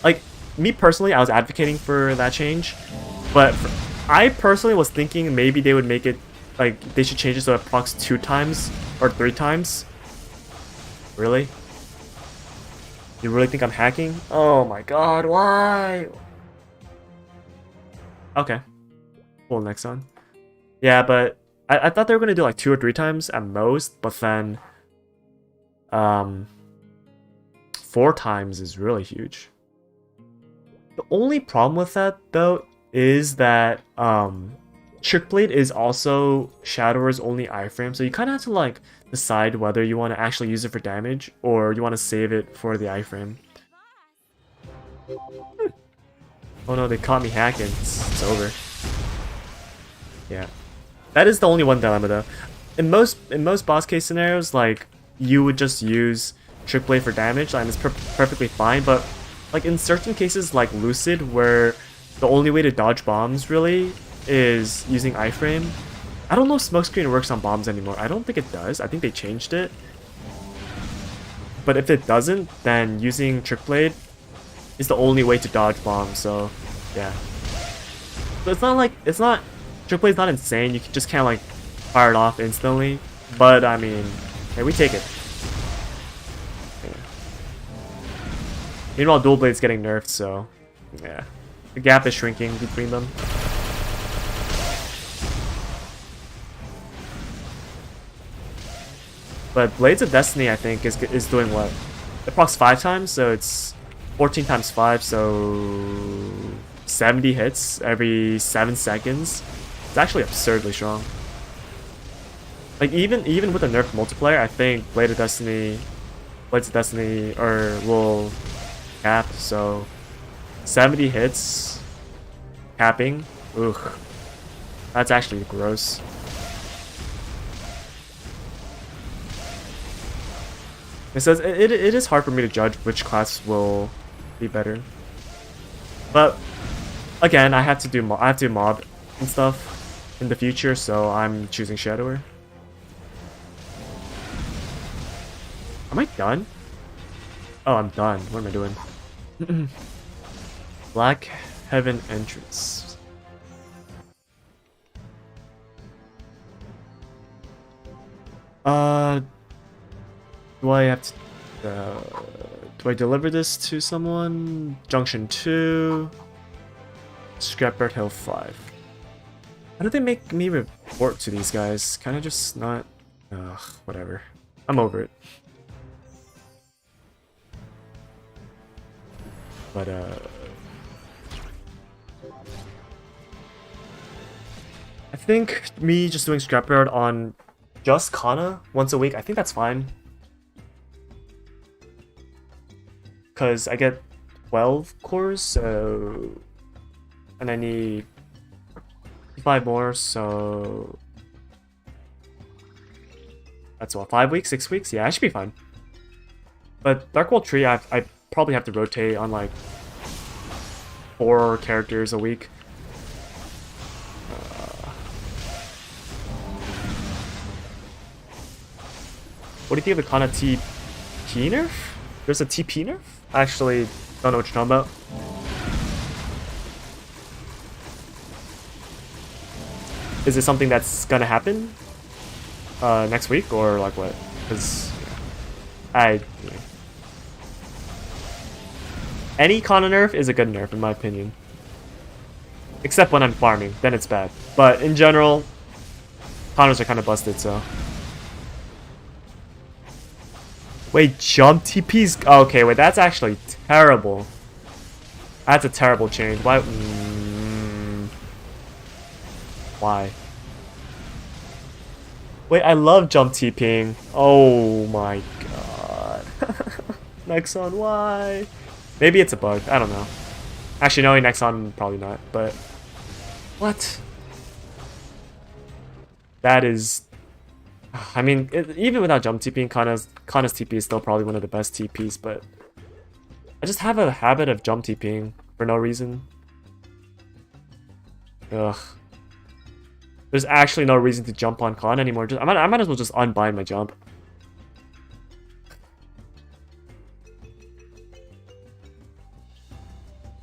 Like me personally, I was advocating for that change, but I personally was thinking maybe they would make it. Like, they should change it so it procs 2 times or 3 times. Really? You really think I'm hacking? Oh my god, why? Okay. Cool, next one. Yeah, but I thought they were gonna do like 2 or 3 times at most, but then 4 times is really huge. The only problem with that though is that Trick Blade is also Shadower's only iframe, so you kind of have to like decide whether you want to actually use it for damage or you want to save it for the iframe. Oh no, they caught me hacking. It's over. Yeah, that is the only one dilemma though. In most boss case scenarios, like you would just use Trick Blade for damage, and it's perfectly fine. But like in certain cases, like Lucid, where the only way to dodge bombs really is using iframe. I don't know if Smokescreen works on bombs anymore. I don't think it does. I think they changed it. But if it doesn't, then using Trick Blade is the only way to dodge bombs. So yeah. So it's not like Trick Blade's not insane. You just can't like fire it off instantly. But I mean, hey, we take it. Yeah. Meanwhile, Dual Blade's getting nerfed, so yeah, the gap is shrinking between them. But Blades of Destiny, I think, is doing what? It procs 5 times, so it's 14 times 5, so 70 hits every 7 seconds. It's actually absurdly strong. Like even with a nerfed multiplayer, I think Blades of Destiny will cap. So 70 hits, capping. Ugh, that's actually gross. It says it is hard for me to judge which class will be better, but again, I have to do mob and stuff in the future, so I'm choosing Shadower. Am I done? Oh, I'm done. What am I doing? Black Heaven entrance. Do I have to... do I deliver this to someone? Junction 2... Scrapyard Hill 5. How do they make me report to these guys? Can I just not... Ugh, whatever. I'm over it. But, I think me just doing Scrapyard on just Kana once a week, I think that's fine. because I get 12 cores, so... And I need 5 more, so... That's what, 5 weeks, 6 weeks? Yeah, I should be fine. But Dark World Tree, I probably have to rotate on like 4 characters a week. What do you think of the Kana TP nerf? There's a TP nerf? I actually don't know what you're talking about. Is it something that's gonna happen next week or like what? Because any Kana nerf is a good nerf in my opinion. Except when I'm farming, then it's bad. But in general, Kanas are kind of busted, so. Wait, jump TPs? Okay, wait, that's actually terrible. That's a terrible change. Why? Why? Wait, I love jump TPing. Oh my god. Nexon, why? Maybe it's a bug. I don't know. Actually, no, Nexon, probably not, but... What? That is... I mean, even without jump TPing, Kana's TP is still probably one of the best TPs, but... I just have a habit of jump TPing for no reason. Ugh. There's actually no reason to jump on Kana anymore. I might as well just unbind my jump.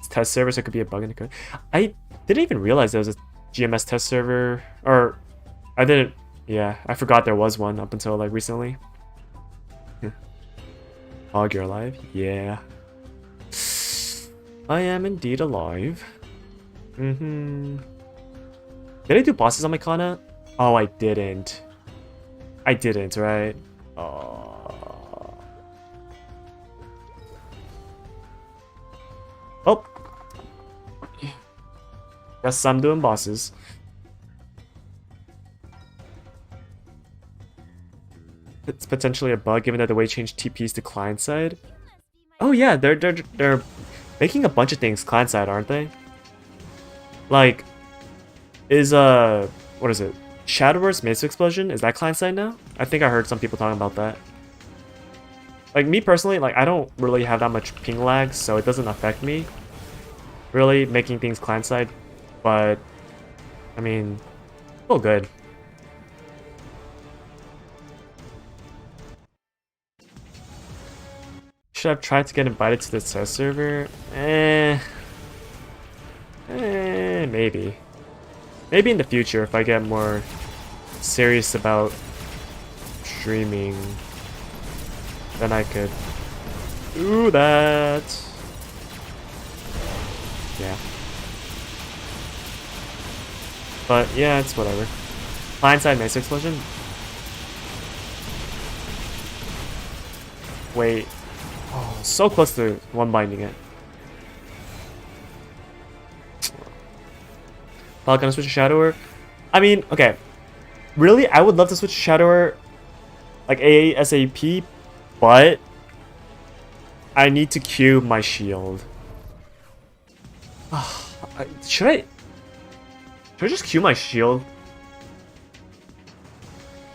It's test server, so it could be a bug in the code. I didn't even realize there was a GMS test server, or I didn't. Yeah, I forgot there was one up until like recently. Hog, you're alive? Yeah. I am indeed alive. Did I do bosses on my Kana? Oh, I didn't. I didn't, right? Oh. Oh. Guess I'm doing bosses. It's potentially a bug given that the way changed TPs to client side. Oh yeah, they're making a bunch of things client side, aren't they? Like, is what is it? Shadowverse Mesa Explosion? Is that client side now? I think I heard some people talking about that. Like me personally, like I don't really have that much ping lag, so it doesn't affect me. Really making things client side, but I mean, still good. Should have tried to get invited to the test server? Maybe. Maybe in the future if I get more serious about streaming, then I could do that. Yeah. But yeah, it's whatever. Blindside Mesa Explosion? Wait. Oh, so close to one binding it. Probably gonna switch to Shadower. I mean, okay. Really, I would love to switch to Shadower like ASAP, but I need to cube my shield. Should I just cube my shield?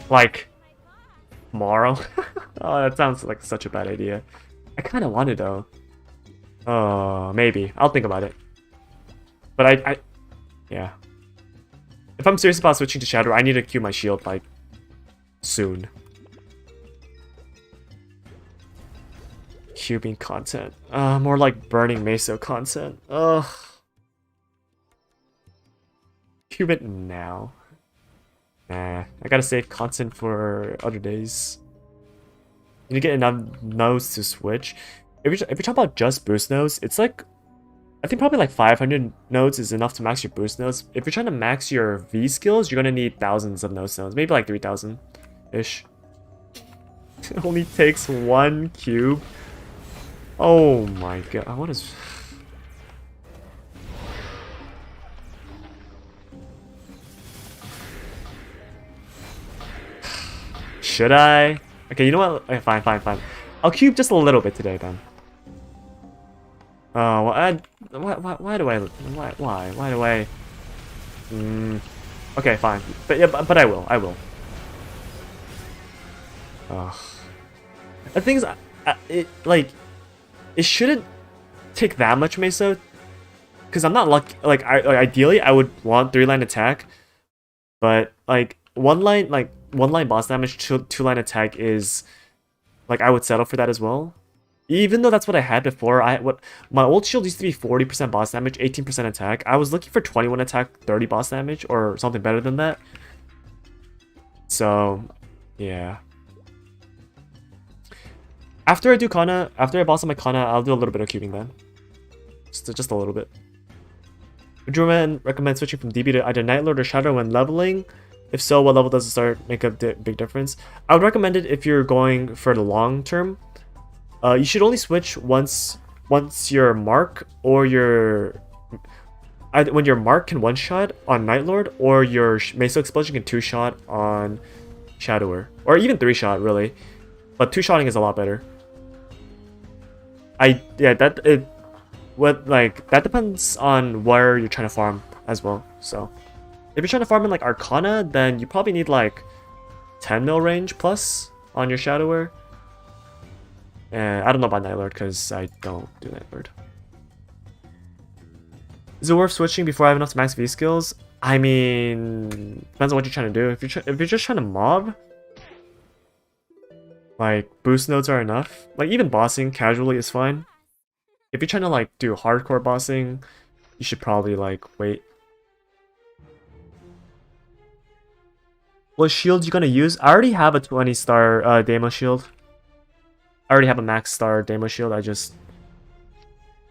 Like tomorrow? Oh, that sounds like such a bad idea. I kind of want it though. Maybe. I'll think about it. But yeah. If I'm serious about switching to Shadow, I need to queue my shield like soon. Cubing content. More like burning Meso content. Ugh. Cube it now. Nah, I gotta save content for other days. You need to get enough nodes to switch. If you're talking about just boost nodes, it's like, I think probably like 500 nodes is enough to max your boost nodes. If you're trying to max your V skills, you're gonna need thousands of node stones, maybe like 3,000-ish. It only takes 1 cube. Oh my god, what is... Should I? Okay, you know what? Okay, fine. I'll cube just a little bit today then. Oh, why do I? Okay, fine. But yeah, but I will. Ugh. The thing is, it shouldn't take that much meso, because I'm not lucky. Like, ideally, I would want 3-line attack, but like one line boss damage, 2-line attack is like I would settle for that as well. Even though that's what I had before, my old shield used to be 40% boss damage, 18% attack. I was looking for 21 attack, 30 boss damage, or something better than that. So, yeah. After I boss on my Kana, I'll do a little bit of cubing then. Just a little bit. Would you recommend switching from DB to either Night Lord or Shadow when leveling? If so, what level does it start make a big difference? I would recommend it if you're going for the long term. You should only switch once your mark or when your mark can one-shot on Night Lord, or your Meso Explosion can 2-shot on Shadower, or even 3-shot really, but 2-shotting is a lot better. That depends on where you're trying to farm as well. So if you're trying to farm in like Arcana, then you probably need like 10 mil range plus on your Shadower. And I don't know about Night Lord because I don't do Night Lord. Is it worth switching before I have enough to max V skills? I mean, depends on what you're trying to do. If you're just trying to mob, like boost nodes are enough. Like even bossing casually is fine. If you're trying to like do hardcore bossing, you should probably like wait. What shield you gonna use? I already have a 20-star Demo shield. I already have a max star Demo shield. It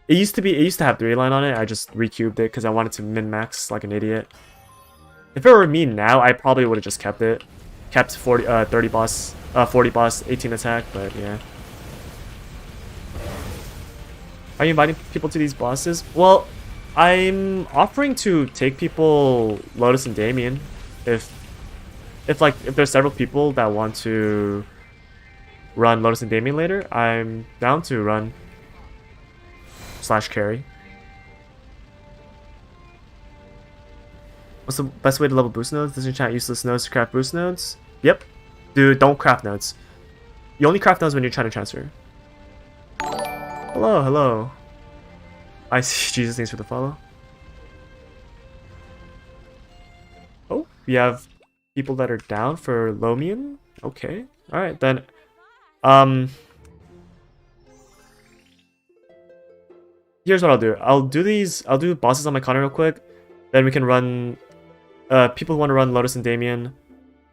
used to have 3-line on it. I just recubed it because I wanted to min-max like an idiot. If it were me now, I probably would have just kept it. Kept 30 boss, 40 boss, 18 attack, but yeah. Are you inviting people to these bosses? Well, I'm offering to take people Lotus and Damien. If there's several people that want to run Lotus and Damien later, I'm down to run / carry. What's the best way to level boost nodes? Doesn't chat useless nodes to craft boost nodes? Yep. Dude, don't craft nodes. You only craft nodes when you're trying to transfer. Hello. I see. Jesus, thanks for the follow. Oh, we have people that are down for Lomian. Okay. Alright, then. Here's what I'll do. I'll do bosses on my Connor real quick. Then we can run... people who want to run Lotus and Damien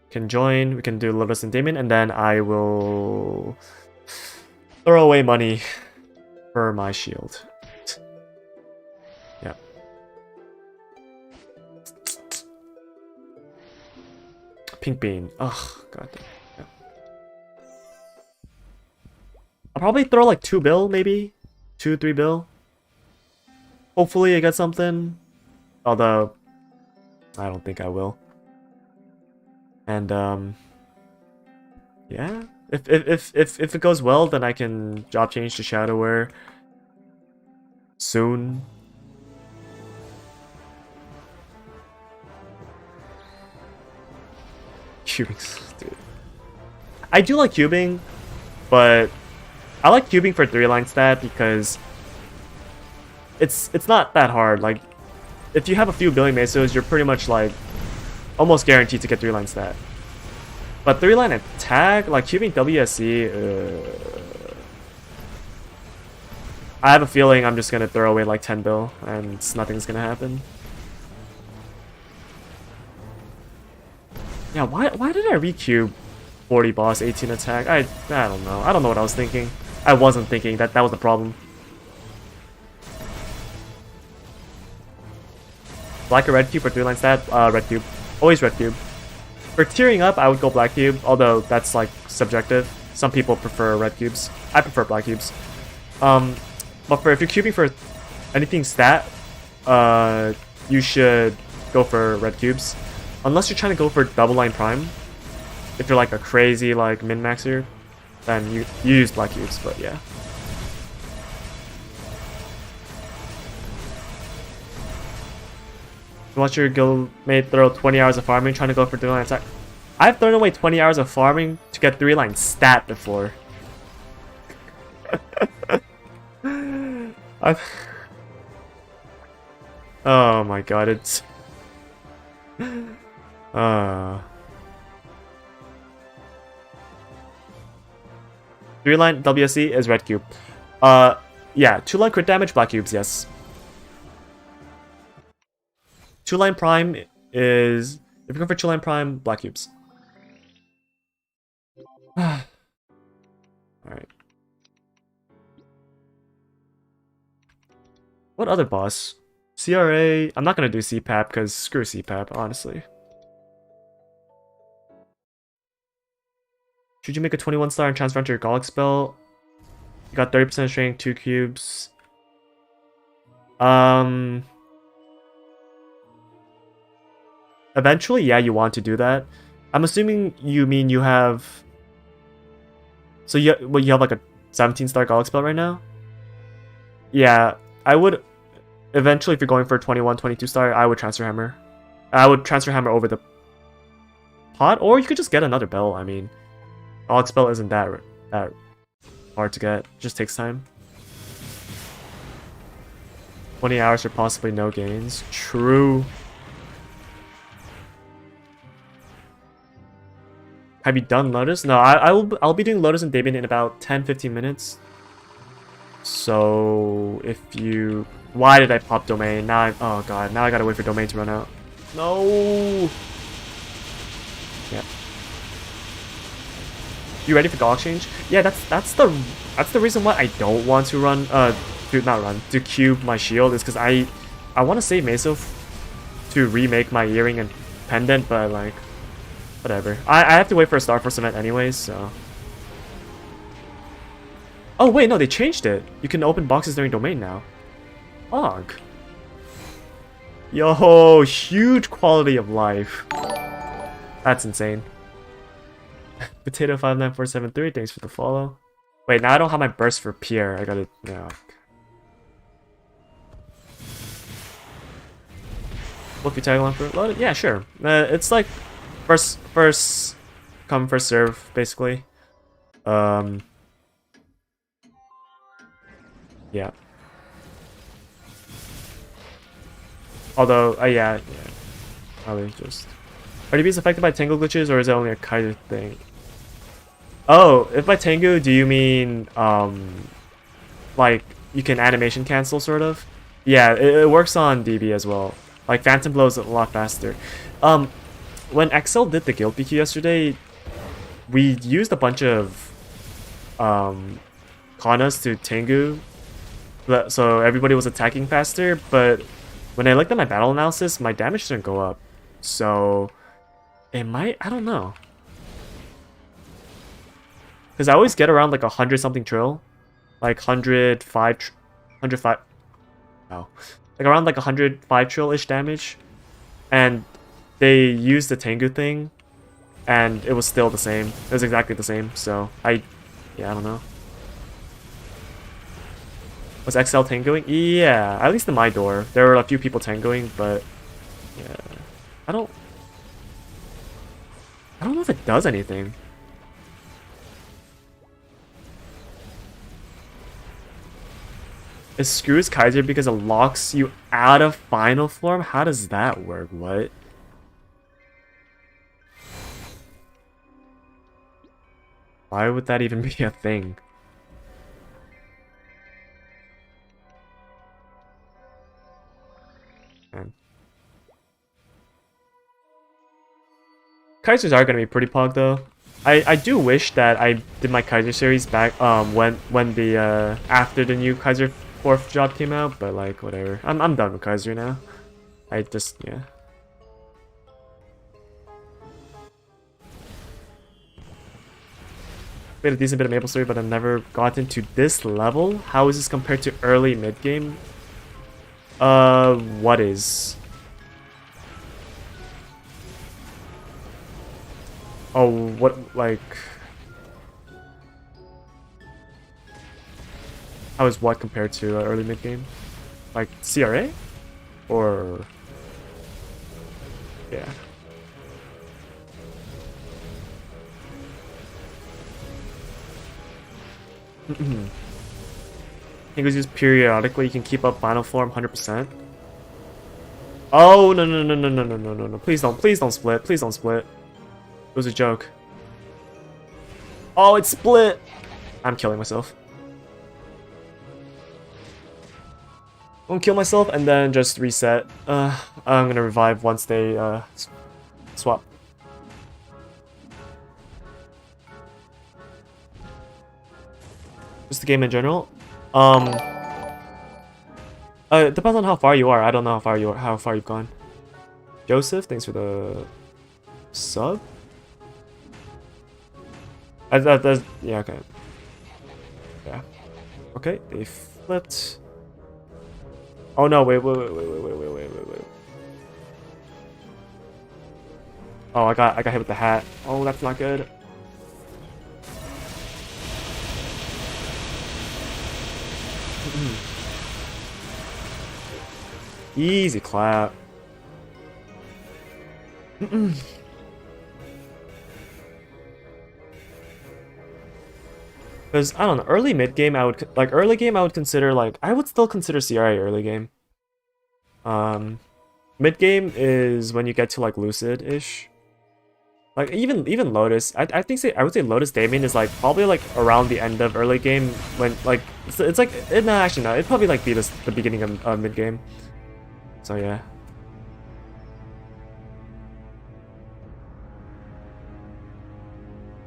can join. We can do Lotus and Damien, and then I will throw away money for my shield. Yeah. Pink bean. Ugh, god damn. Yeah. I'll probably throw like 2 bill, maybe 2-3 bill. Hopefully I get something. Although I don't think I will. And yeah, if it goes well, then I can job change to Shadower soon. Cubing, dude. I do like cubing, but I like cubing for 3-line stat because it's not that hard. Like, if you have a few billing mesos, you're pretty much like almost guaranteed to get 3-line stat. But 3-line attack, like cubing WSC, I have a feeling I'm just gonna throw away like 10 bill and nothing's gonna happen. Yeah, why did I recube 40 boss, 18 attack? I don't know. I don't know what I was thinking. I wasn't thinking that was the problem. Black or red cube for 3-line stat? Red cube. Always red cube. For tearing up, I would go black cube, although that's like subjective. Some people prefer red cubes. I prefer black cubes. But if you're cubing for anything stat, you should go for red cubes. Unless you're trying to go for double line prime. If you're like a crazy like min-maxer, then you use black cubes, but yeah. watch your guildmate throw 20 hours of farming trying to go for 3-line attack. I've thrown away 20 hours of farming to get 3-line stat before. Oh my god, it's... 3-line WSC is red cube. Yeah, 2-line crit damage, black cubes, yes. 2-line prime is... If you're going for 2-line prime, black cubes. Alright. What other boss? CRA... I'm not gonna do CPAP, because screw CPAP, honestly. Should you make a 21-star and transfer into your Golic spell? You got 30% strength, 2 cubes. Eventually, yeah, you want to do that. I'm assuming you mean you have... So you have like a 17-star Golic spell right now? Yeah, I would... Eventually, if you're going for a 21, 22-star, I would transfer hammer. I would transfer hammer over the pot, or you could just get another bell, I mean. Golic spell isn't that hard to get, just takes time. 20 hours for possibly no gains. True. Have you done Lotus? No, I'll be doing Lotus and Damien in about 10-15 minutes. So if you... Why did I pop domain? Now oh god, now I gotta wait for domain to run out. No. Yeah. You ready for Golic change? Yeah, that's the reason why I don't want to run to cube my shield, is because I want to save myself to remake my earring and pendant, but like whatever. I have to wait for a Star Force event anyways, so. Oh wait, no, they changed it. You can open boxes during domain now. Ugh. Yo, huge quality of life. That's insane. Potato59473, thanks for the follow. Wait, now I don't have my burst for Pierre. I gotta... No. What if you tag along for Loaded? Yeah, sure. It's like first come, first serve, basically. Yeah. Although, yeah. Probably just... Are DBs affected by Tengu glitches, or is it only a Kaiser thing? Oh, if by Tengu, do you mean, like, you can animation cancel, sort of? Yeah, it works on DB as well. Like, Phantom Blow is a lot faster. When XL did the guild PQ yesterday, we used a bunch of, Kanas to Tengu, so everybody was attacking faster, but when I looked at my battle analysis, my damage didn't go up. So, it might, I don't know. Because I always get around like 100 something trill. Like 105, wow. Like around like 105 trill-ish damage. And they used the Tengu thing, and it was still the same. It was exactly the same, so yeah, I don't know. Was XL tangoing? Yeah, at least in my door. There were a few people tangoing, but yeah. I don't know if it does anything. It screws Kaiser because it locks you out of final form? How does that work? What? Why would that even be a thing? Man. Kaisers are gonna be pretty pog though. I do wish that I did my Kaiser series back when the after the new Kaiser 4th job came out, but like whatever. I'm done with Kaiser now. I just yeah. Played a decent bit of MapleStory, but I've never gotten to this level. How is this compared to early mid game? What is? Oh, what, like... How is what compared to early mid game? Like, CRA? Or... Yeah. You can use periodically. You can keep up final form 100%. Oh no no no no no no no no no! Please don't split! Please don't split! It was a joke. Oh, it's split! I'm killing myself. I'm gonna kill myself and then just reset. I'm gonna revive once they swap. Just the game in general. It depends on how far you are. I don't know how far you are, how far you've gone. Joseph, thanks for the sub. Yeah, okay. Yeah. Okay, they flipped. Oh no, wait. Oh, I got hit with the hat. Oh, that's not good. Easy clap. Because I don't know, early mid game early game I would consider I would still consider CRA early game. Mid game is when you get to Lucid-ish. Even Lotus, I would say Lotus Damien is probably around the end of early game when it's no, actually no, it'd probably be the beginning of mid game. So yeah.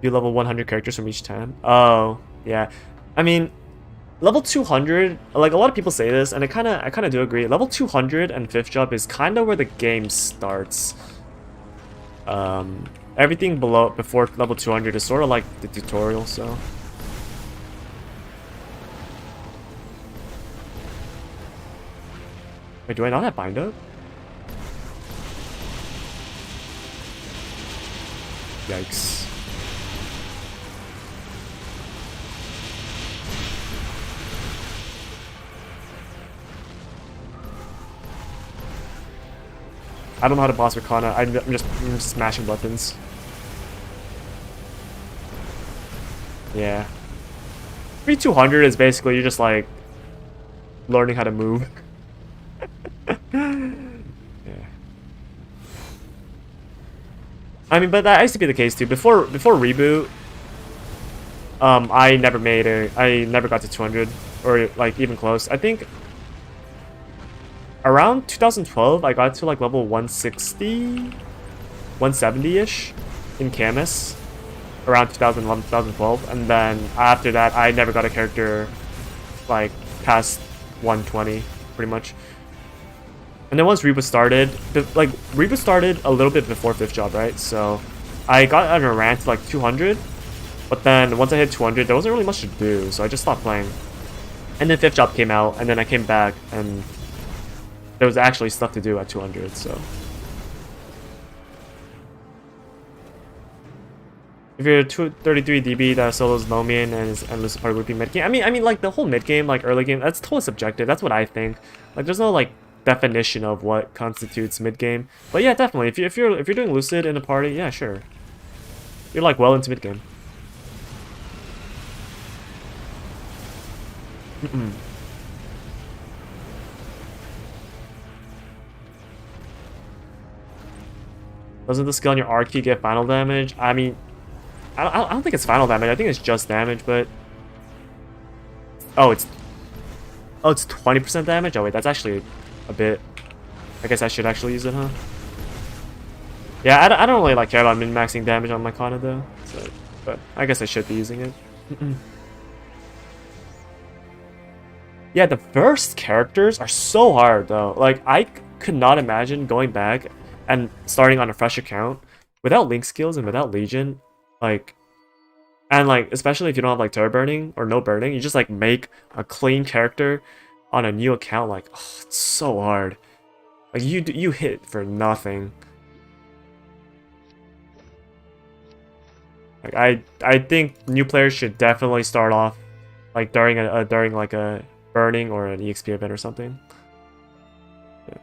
You level 100 characters from each time. Oh yeah, I mean, level 200. A lot of people say this, and I kind of do agree. Level 200 and 5th job is kind of where the game starts. Everything before level 200 is sort of like the tutorial. So. Wait, do I not have bind up? Yikes. I don't know how to boss Arcana. I'm just smashing buttons. Yeah. 3200 is basically you're just learning how to move. Yeah. I mean, but that used to be the case too. Before Reboot, I never got to 200 or even close. I think around 2012 I got to level 160, 170-ish in Camus. Around 2011, 2012, and then after that I never got a character past 120 pretty much. And then once Reboot started, Reboot started a little bit before 5th job, right? So I got on a rant to 200, but then once I hit 200 there wasn't really much to do, so I just stopped playing. And then 5th job came out, and then I came back and there was actually stuff to do at 200, so. If you're 233 DB that solos Damien and Lucid part would be mid game. I mean the whole mid game, early game, that's totally subjective. That's what I think. There's no definition of what constitutes mid game. But yeah, definitely. If you're doing Lucid in a party, yeah, sure. You're well into mid game. Doesn't the skill on your R key get final damage? I mean, I don't think it's final damage. I think it's just damage, but it's 20% damage. Oh wait, that's actually a bit. I guess I should actually use it, huh? Yeah, I don't really care about min-maxing damage on my Kana though. So, but I guess I should be using it. Yeah, the first characters are so hard though. I could not imagine going back and starting on a fresh account without link skills and without Legion. Especially if you don't have turret burning or no burning, you just make a clean character on a new account. It's so hard. You hit for nothing. I think new players should definitely start off during a burning or an EXP event or something. Yeah.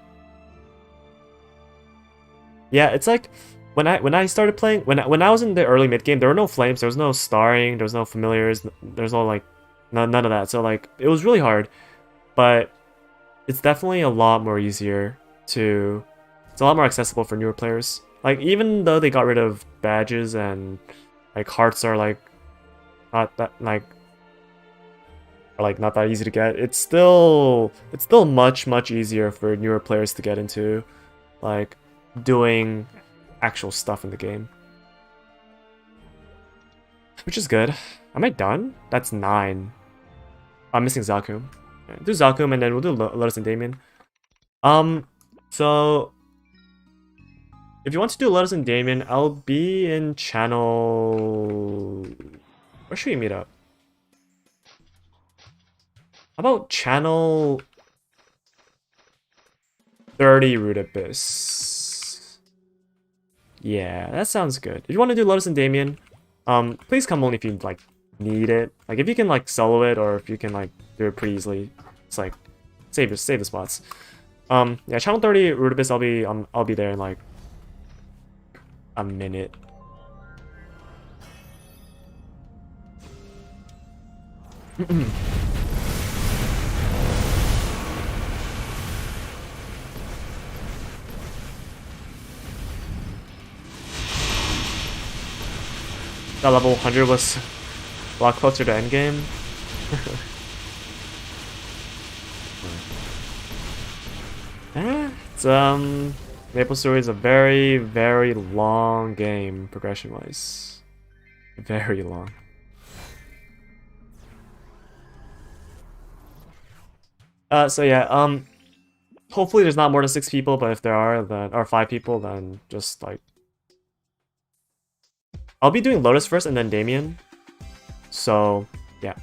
Yeah, it's like when I started playing when I was in the early mid game, there were no flames, there was no starring, there was no familiars, there's no like none of that. So like it was really hard, but it's definitely a lot more easier to. It's a lot more accessible for newer players. Like even though they got rid of badges and like hearts are like not that like are like not that easy to get, it's still much easier for newer players to get into like doing actual stuff in the game, which is good. Am I done? That's 9. I'm missing Zakum. Do Zakum and then we'll do Lotus and Damien. So if you want to do Lotus and Damien, I'll be in channel. Where should we meet up? How about channel 30 Root Abyss? Yeah, that sounds good. If you want to do Lotus and Damien, please come only if you like need it. Like if you can like solo it or if you can like do it pretty easily, it's like save the spots. Yeah, channel 30 Root Abyss, I'll be there in like a minute. That level 100 was a lot closer to endgame. It's MapleStory is a very long game progression wise. Very long. So yeah, hopefully there's not more than 6 people, but if there are, then or 5 people, then just like I'll be doing Lotus first and then Damien. So yeah.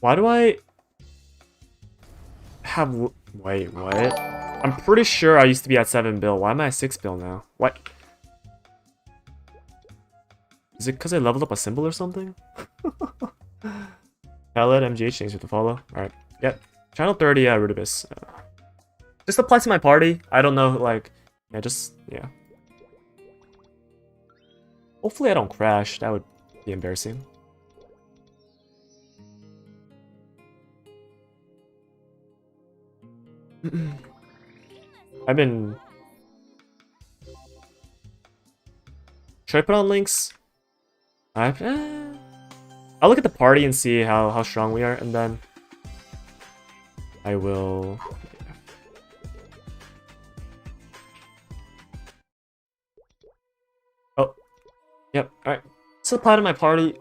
Why do I have... Wait, what? I'm pretty sure I used to be at 7 bill. Why am I at 6 bill now? What? Is it because I leveled up a symbol or something? Hello, MGH, thanks for the follow. Alright, yep. Channel 30, yeah, Root Abyss. Just apply to my party. I don't know, like... Yeah, just... Yeah. Hopefully I don't crash. That would be embarrassing. I've been... Should I put on links? I'll look at the party and see how strong we are, and then I will... Oh, yep, alright. So apply to my party.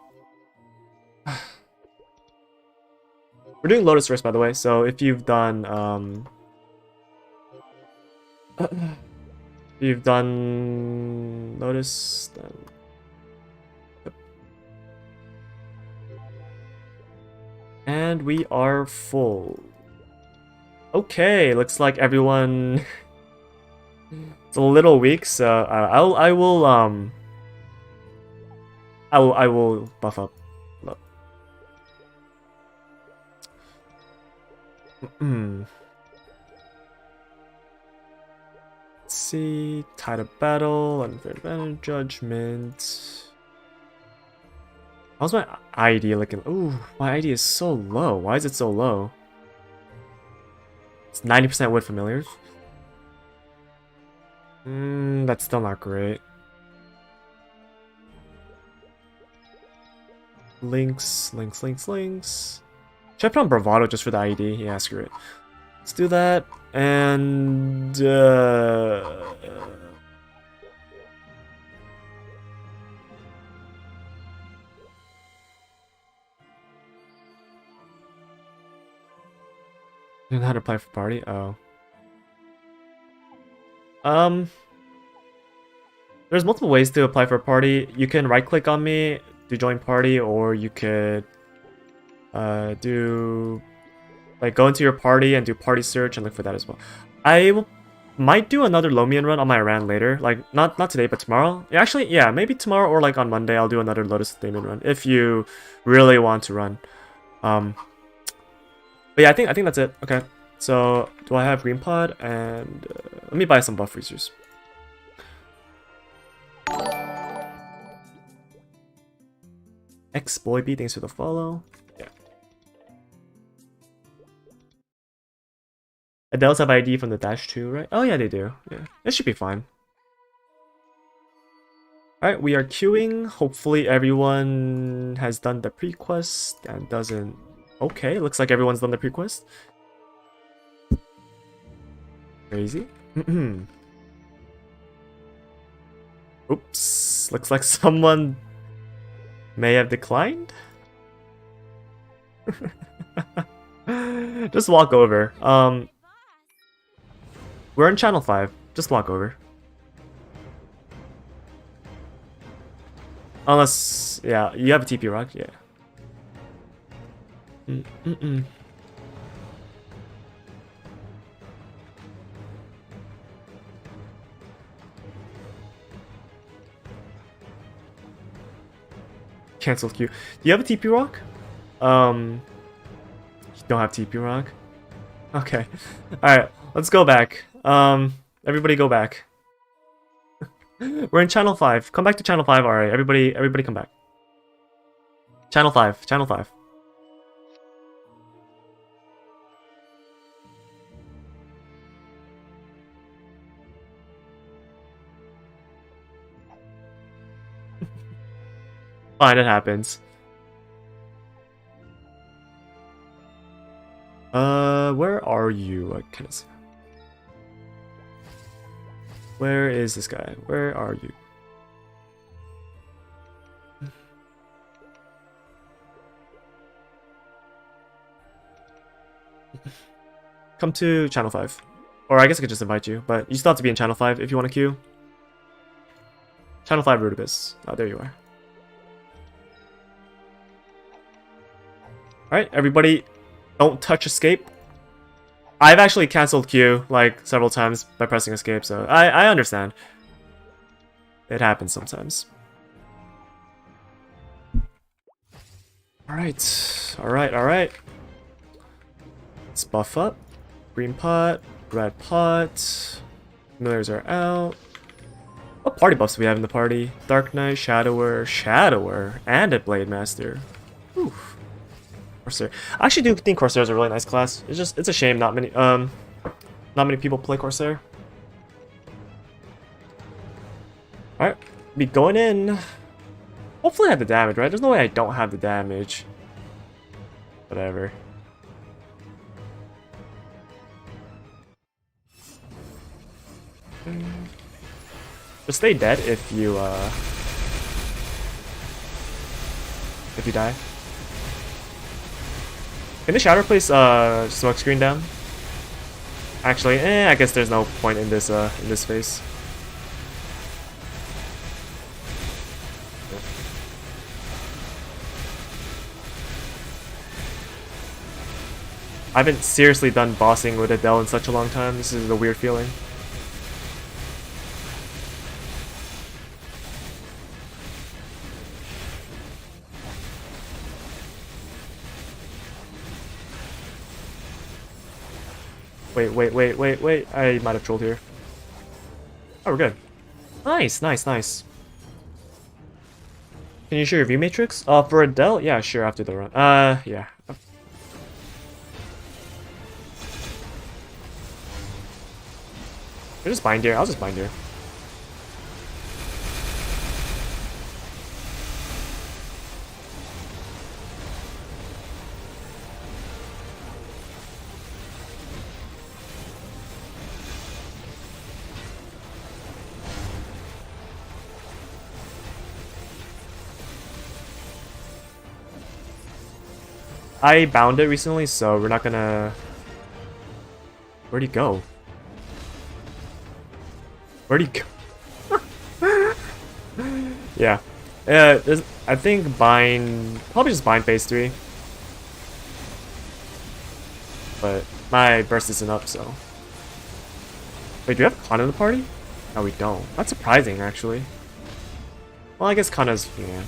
We're doing Lotus first, by the way, so if you've done, if you've done Lotus, then... Yep. And we are full. Okay, looks like everyone... It's a little weak, so I will buff up. Let's see, Tide of Battle, Unfair Advantage, Judgment. How's my ID looking? Ooh, my ID is so low. Why is it so low? It's 90% wood familiars. That's still not great. Links. Should I put on Bravado just for the ID? Yeah, screw it. Let's do that. And I don't know how to apply for party. Oh. There's multiple ways to apply for a party. You can right click on me to join party, or you could do like go into your party and do party search and look for that as well. I will Might do another Lomian run on my Iran later. Like, not today, but tomorrow. Yeah, actually, yeah, maybe tomorrow or like on Monday I'll do another Lotus Damien run if you really want to run. But yeah, I think that's it. Okay, so do I have green pod? And let me buy some buff freezers. X-Boyb, thanks for the follow. Yeah. Adele's have ID from the dash too, right? Oh yeah, they do. Yeah, it should be fine. Alright, we are queuing. Hopefully everyone has done the pre-quest and doesn't... Okay, looks like everyone's done the pre-quest. Crazy. Oops, looks like someone may have declined. Just walk over. We're in channel 5. Just walk over. Unless, yeah, you have a TP rock, yeah. Cancel queue. Do you have a TP rock? You don't have TP rock? Okay. Alright, let's go back. Everybody go back. We're in channel 5. Come back to channel 5, alright. Everybody come back. Channel 5, channel 5. Fine, it happens. Where are you? I kind of see. Where is this guy? Where are you? Come to channel 5. Or I guess I could just invite you, but you still have to be in channel 5 if you want to queue. Channel 5 Rudibus. Oh, there you are. Alright, everybody, don't touch escape. I've actually cancelled queue like several times by pressing escape, so I understand. It happens sometimes. Alright, alright. Let's buff up. Green pot, red pot. Familiars are out. What party buffs do we have in the party? Dark Knight, Shadower, and a Blade Master. Oof. Corsair. I actually do think Corsair is a really nice class. It's a shame not many people play Corsair. Alright, be going in. Hopefully I have the damage, right? There's no way I don't have the damage. Whatever. Just stay dead if you die. Can the Shadow place Smokescreen down? Actually, I guess there's no point in this phase. I haven't seriously done bossing with Adele in such a long time. This is a weird feeling. Wait. I might have trolled here. Oh, we're good. Nice. Can you share your view matrix? For Adele? Yeah, sure, after the run. Yeah. I'll just bind here. I bound it recently, so we're not gonna... Where'd he go? Yeah. I think bind... Probably just bind phase 3. But my burst isn't up, so... Wait, do we have Kana in the party? No, we don't. That's surprising, actually. Well, I guess Kana's, yeah.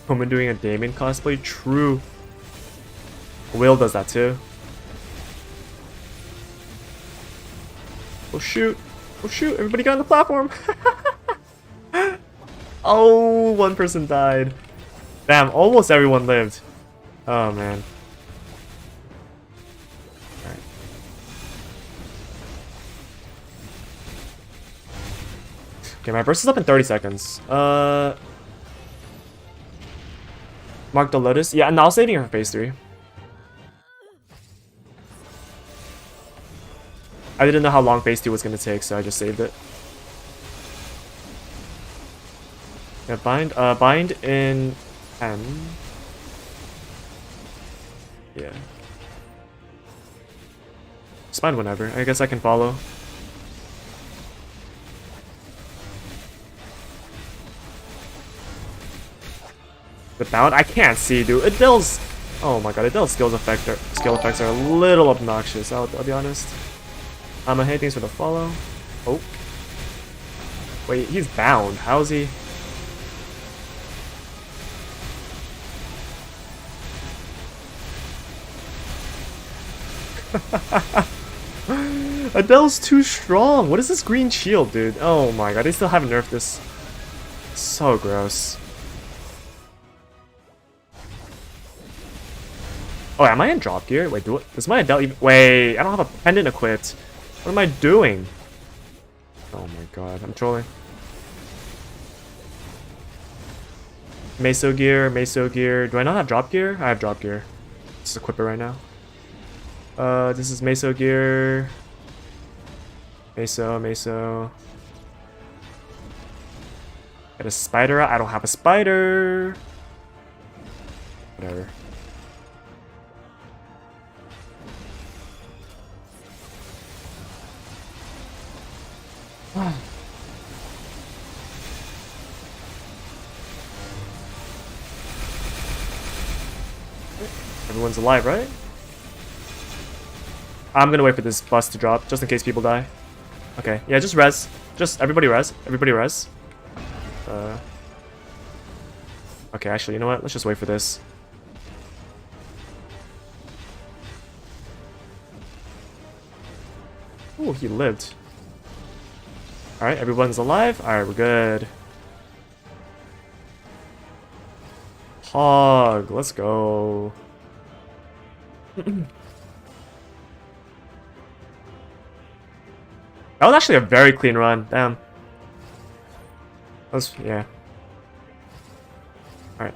Woman doing a Damien cosplay? True. Will does that too. Oh shoot. Oh shoot, everybody got on the platform. Oh, one person died. Damn, almost everyone lived. Oh man. Alright. Okay, my burst is up in 30 seconds. Mark the Lotus. Yeah, and I'll saving her for phase 3. I didn't know how long phase 2 was gonna take, so I just saved it. Yeah, bind in 10. Yeah. Just bind whenever. I guess I can follow. The bound? I can't see, dude. Adele's... Oh my god, Adele's skill effects are a little obnoxious, I'll be honest. Hey, thanks for the follow. Oh. Wait, he's bound. How is he? Adele's too strong. What is this green shield, dude? Oh my god, they still haven't nerfed this. So gross. Oh, am I in drop gear? Wait, does my Adele even... Wait, I don't have a pendant equipped. What am I doing? Oh my god, I'm trolling. Meso gear, Meso gear. Do I not have drop gear? I have drop gear. Just equip it right now. This is Meso gear. Meso. Got a spider. I don't have a spider. Whatever. Everyone's alive, right? I'm gonna wait for this bus to drop, just in case people die. Okay, yeah, just res. Just everybody res. Everybody res. Okay, actually, you know what? Let's just wait for this. Oh, he lived. Alright, everyone's alive. Alright, we're good. Hog, let's go. That was actually a very clean run. Damn. That was, yeah. Alright.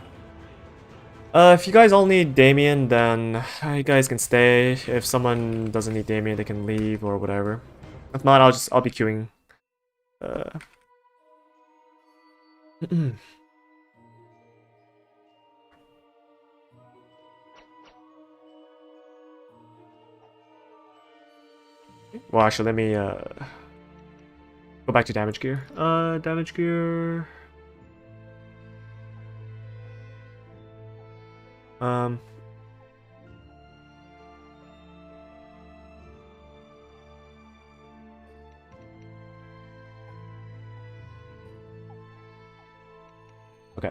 If you guys all need Damien, then you guys can stay. If someone doesn't need Damien, they can leave or whatever. If not, I'll be queuing. Well, actually, let me go back to damage gear. Damage gear. Okay.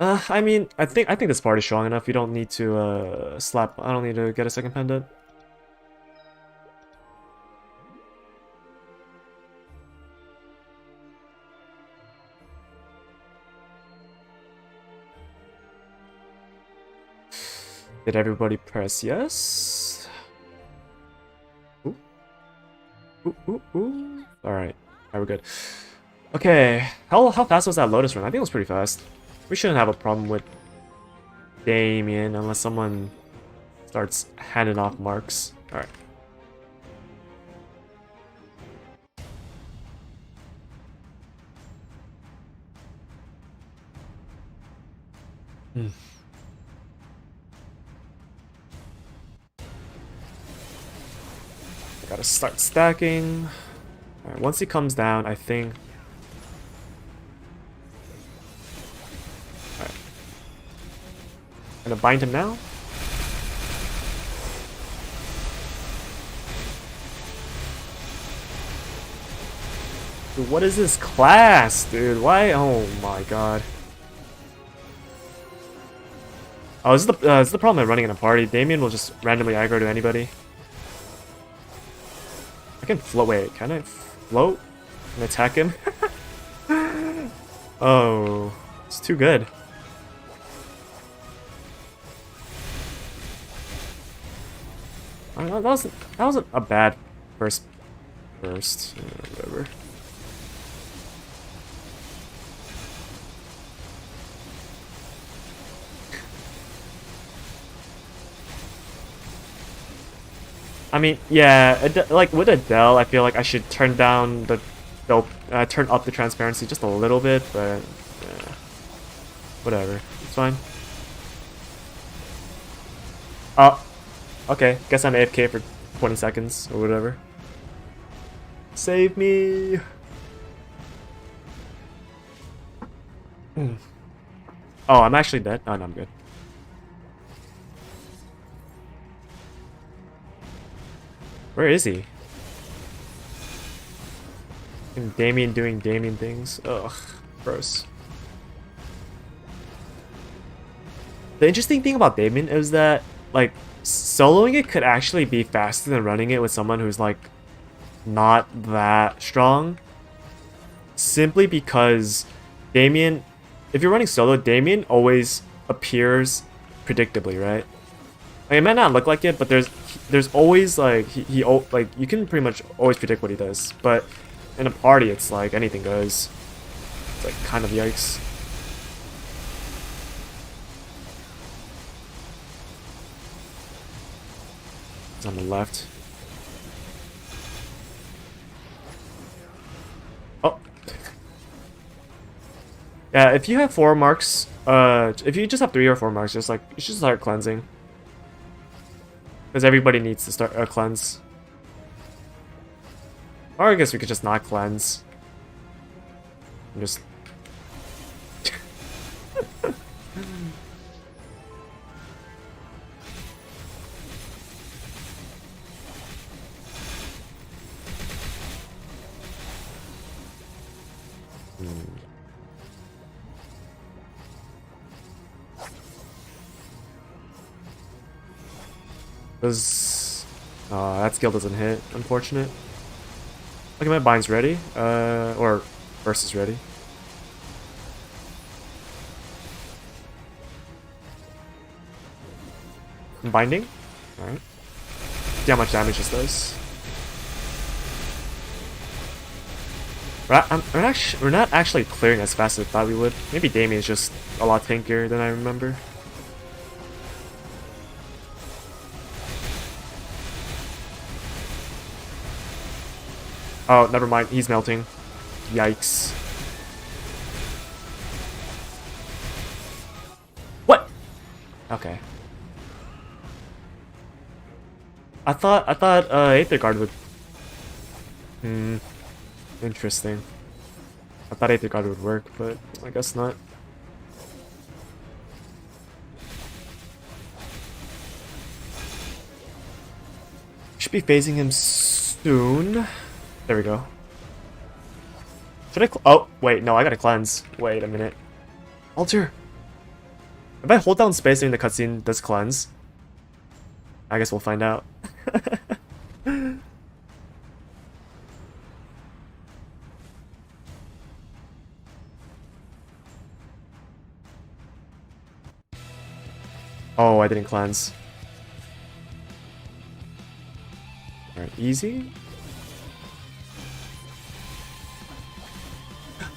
I mean, I think this party's strong enough. You don't need to slap. I don't need to get a second pendant. Did everybody press yes? Ooh. Ooh. Alright. Alright, we're good. Okay. How fast was that Lotus run? I think it was pretty fast. We shouldn't have a problem with Damien unless someone starts handing off marks. Alright. Gotta start stacking. Alright, once he comes down, I think... Alright. Gonna bind him now. Dude, what is this class, dude? Why? Oh my god. Oh, this is the problem of running in a party. Damien will just randomly aggro to anybody. I can float. Wait, can I float and attack him? Oh, it's too good. That wasn't a bad first burst. Whatever. I mean, yeah, like with Adele, I feel like I should turn down the turn up the transparency just a little bit, but yeah, whatever, it's fine. Oh, okay, guess I'm AFK for 20 seconds or whatever. Save me. Oh, I'm actually dead. Oh, no, I'm good. Where is he? And Damien doing Damien things. Ugh, gross. The interesting thing about Damien is that, like, soloing it could actually be faster than running it with someone who's, like, not that strong. Simply because Damien, if you're running solo, Damien always appears predictably, right? Like, it might not look like it, but there's always like he like you can pretty much always predict what he does. But in a party, it's like anything goes. It's like kind of yikes. It's on the left. Oh. Yeah, if you have 4 marks, if you just have 3 or 4 marks, just like you should start cleansing. Because everybody needs to start cleanse. Or I guess we could just not cleanse. And just... that skill doesn't hit, unfortunate. Look at my bind's ready, or burst is ready. I'm binding, alright. See how much damage this does. We're not actually clearing as fast as I thought we would. Maybe Damien's just a lot tankier than I remember. Oh, never mind. He's melting. Yikes. What? Okay. I thought Aether Guard would... Interesting. I thought Aether Guard would work, but I guess not. Should be phasing him soon. There we go. Should I oh, wait, no, I gotta cleanse. Wait a minute. Alter! If I hold down space during the cutscene, does cleanse? I guess we'll find out. Oh, I didn't cleanse. Alright, easy.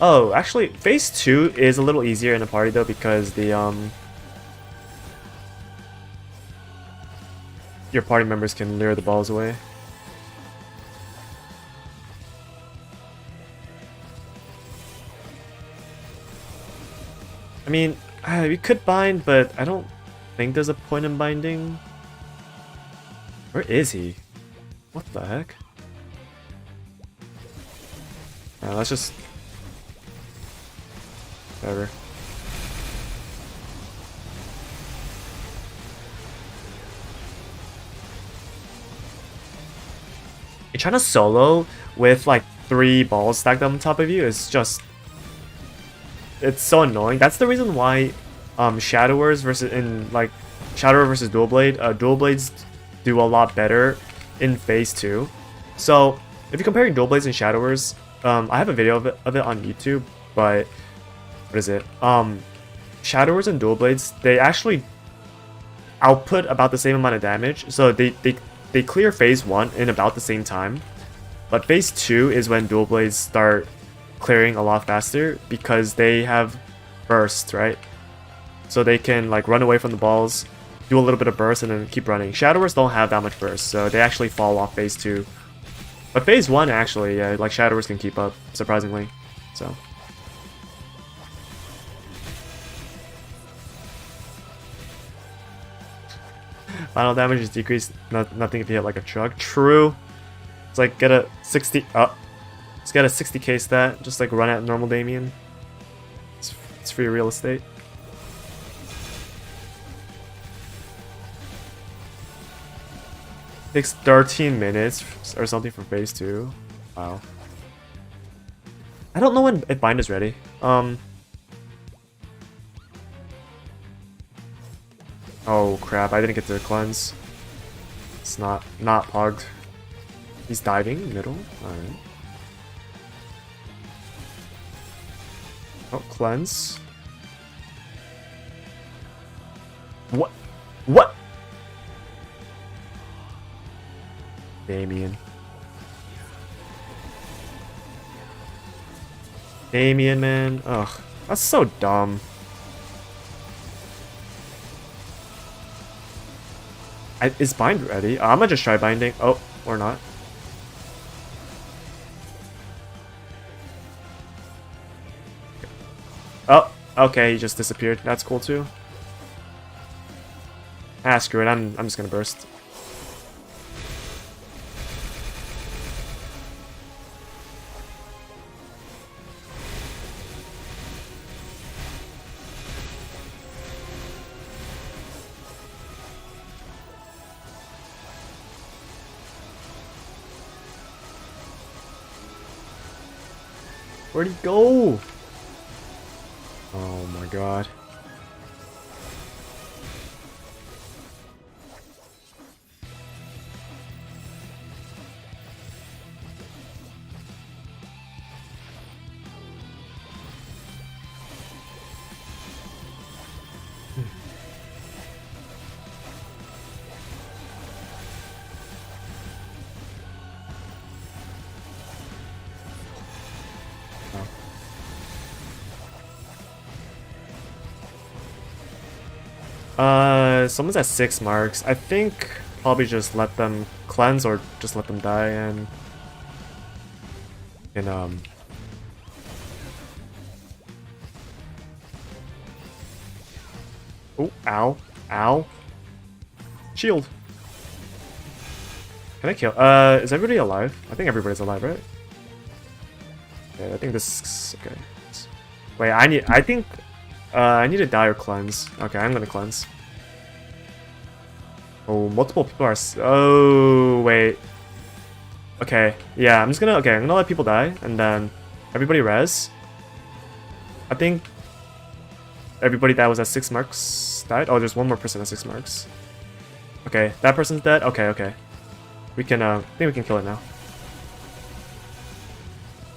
Oh, actually, phase 2 is a little easier in a party though because the your party members can lure the balls away. I mean, we could bind, but I don't think there's a point in binding. Where is he? What the heck? Let's just... whatever. trying to solo with like 3 balls stacked on top of you is just, it's so annoying. That's the reason why Shadowers versus Shadower versus Dual Blade, Dual Blades do a lot better in phase 2. So if you're comparing Dual Blades and Shadowers, I have a video of it on YouTube, but what is it? Shadowers and Dual Blades, they actually output about the same amount of damage. So they clear phase 1 in about the same time. But phase 2 is when Dual Blades start clearing a lot faster because they have burst, right? So they can like run away from the balls, do a little bit of burst, and then keep running. Shadowers don't have that much burst, so they actually fall off phase 2. But phase 1 actually, yeah, like Shadowers can keep up, surprisingly. So final damage is decreased, nothing if you hit like a truck. True. It's like get a 60 let's get a 60k stat, just like run at normal Damien. It's free real estate. Takes 13 minutes or something for phase 2. Wow. I don't know when if bind is ready. Oh crap, I didn't get to cleanse. It's not pogged. He's diving middle. Alright. Oh, cleanse. What? What? Damien. Damien, man. Ugh. That's so dumb. Is bind ready? I'm gonna just try binding. Oh, or not. Oh, okay, he just disappeared. That's cool too. Ah, screw it. I'm just gonna burst. Where'd he go? Oh my god. Someone's at 6 marks. I think probably just let them cleanse or just let them die and oh, ow. Ow. Shield. Can I kill? Is everybody alive? I think everybody's alive, right? Okay, I think this okay. Wait, I need to die or cleanse. Okay, I'm gonna cleanse. Oh, multiple people are. Oh, wait. Okay, yeah, I'm gonna let people die, and then everybody res. I think everybody that was at 6 marks died. Oh, there's one more person at 6 marks. Okay, that person's dead. Okay. We can, I think we can kill it now.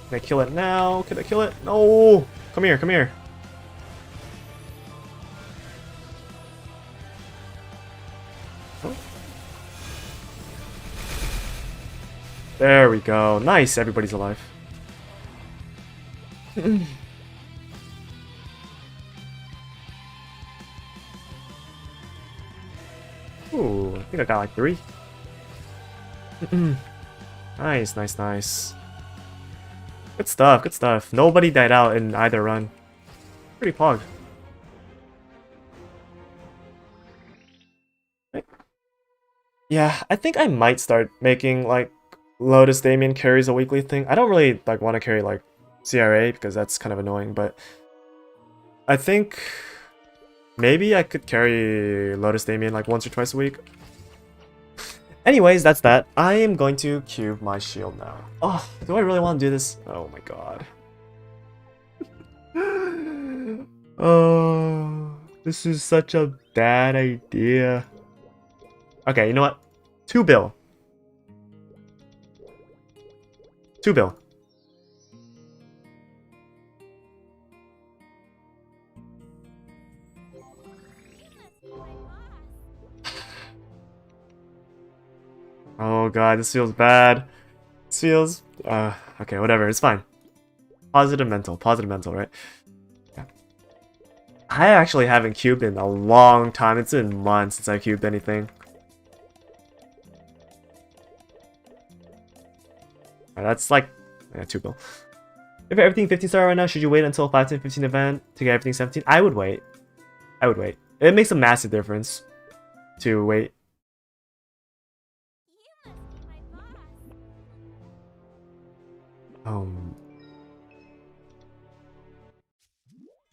Can I kill it now? Can I kill it? No! Come here. There we go. Nice, everybody's alive. Ooh, I think I got like 3. Nice. Good stuff. Nobody died out in either run. Pretty pog. Yeah, I think I might start making like Lotus Damien carries a weekly thing. I don't really like want to carry like CRA because that's kind of annoying, but I think maybe I could carry Lotus Damien like once or twice a week. Anyways, that's that. I am going to cube my shield now. Oh, do I really want to do this? Oh my god. Oh, this is such a bad idea. Okay, you know what? 2 bill. 2 bill. Oh god, this feels bad. This feels... okay, whatever, it's fine. Positive mental, right? Yeah. I actually haven't cubed in a long time. It's been months since I cubed anything. That's like... yeah, 2 bill. If you're everything 15 star right now, should you wait until 5, 10, 15 event to get everything 17? I would wait. I would wait. It makes a massive difference to wait.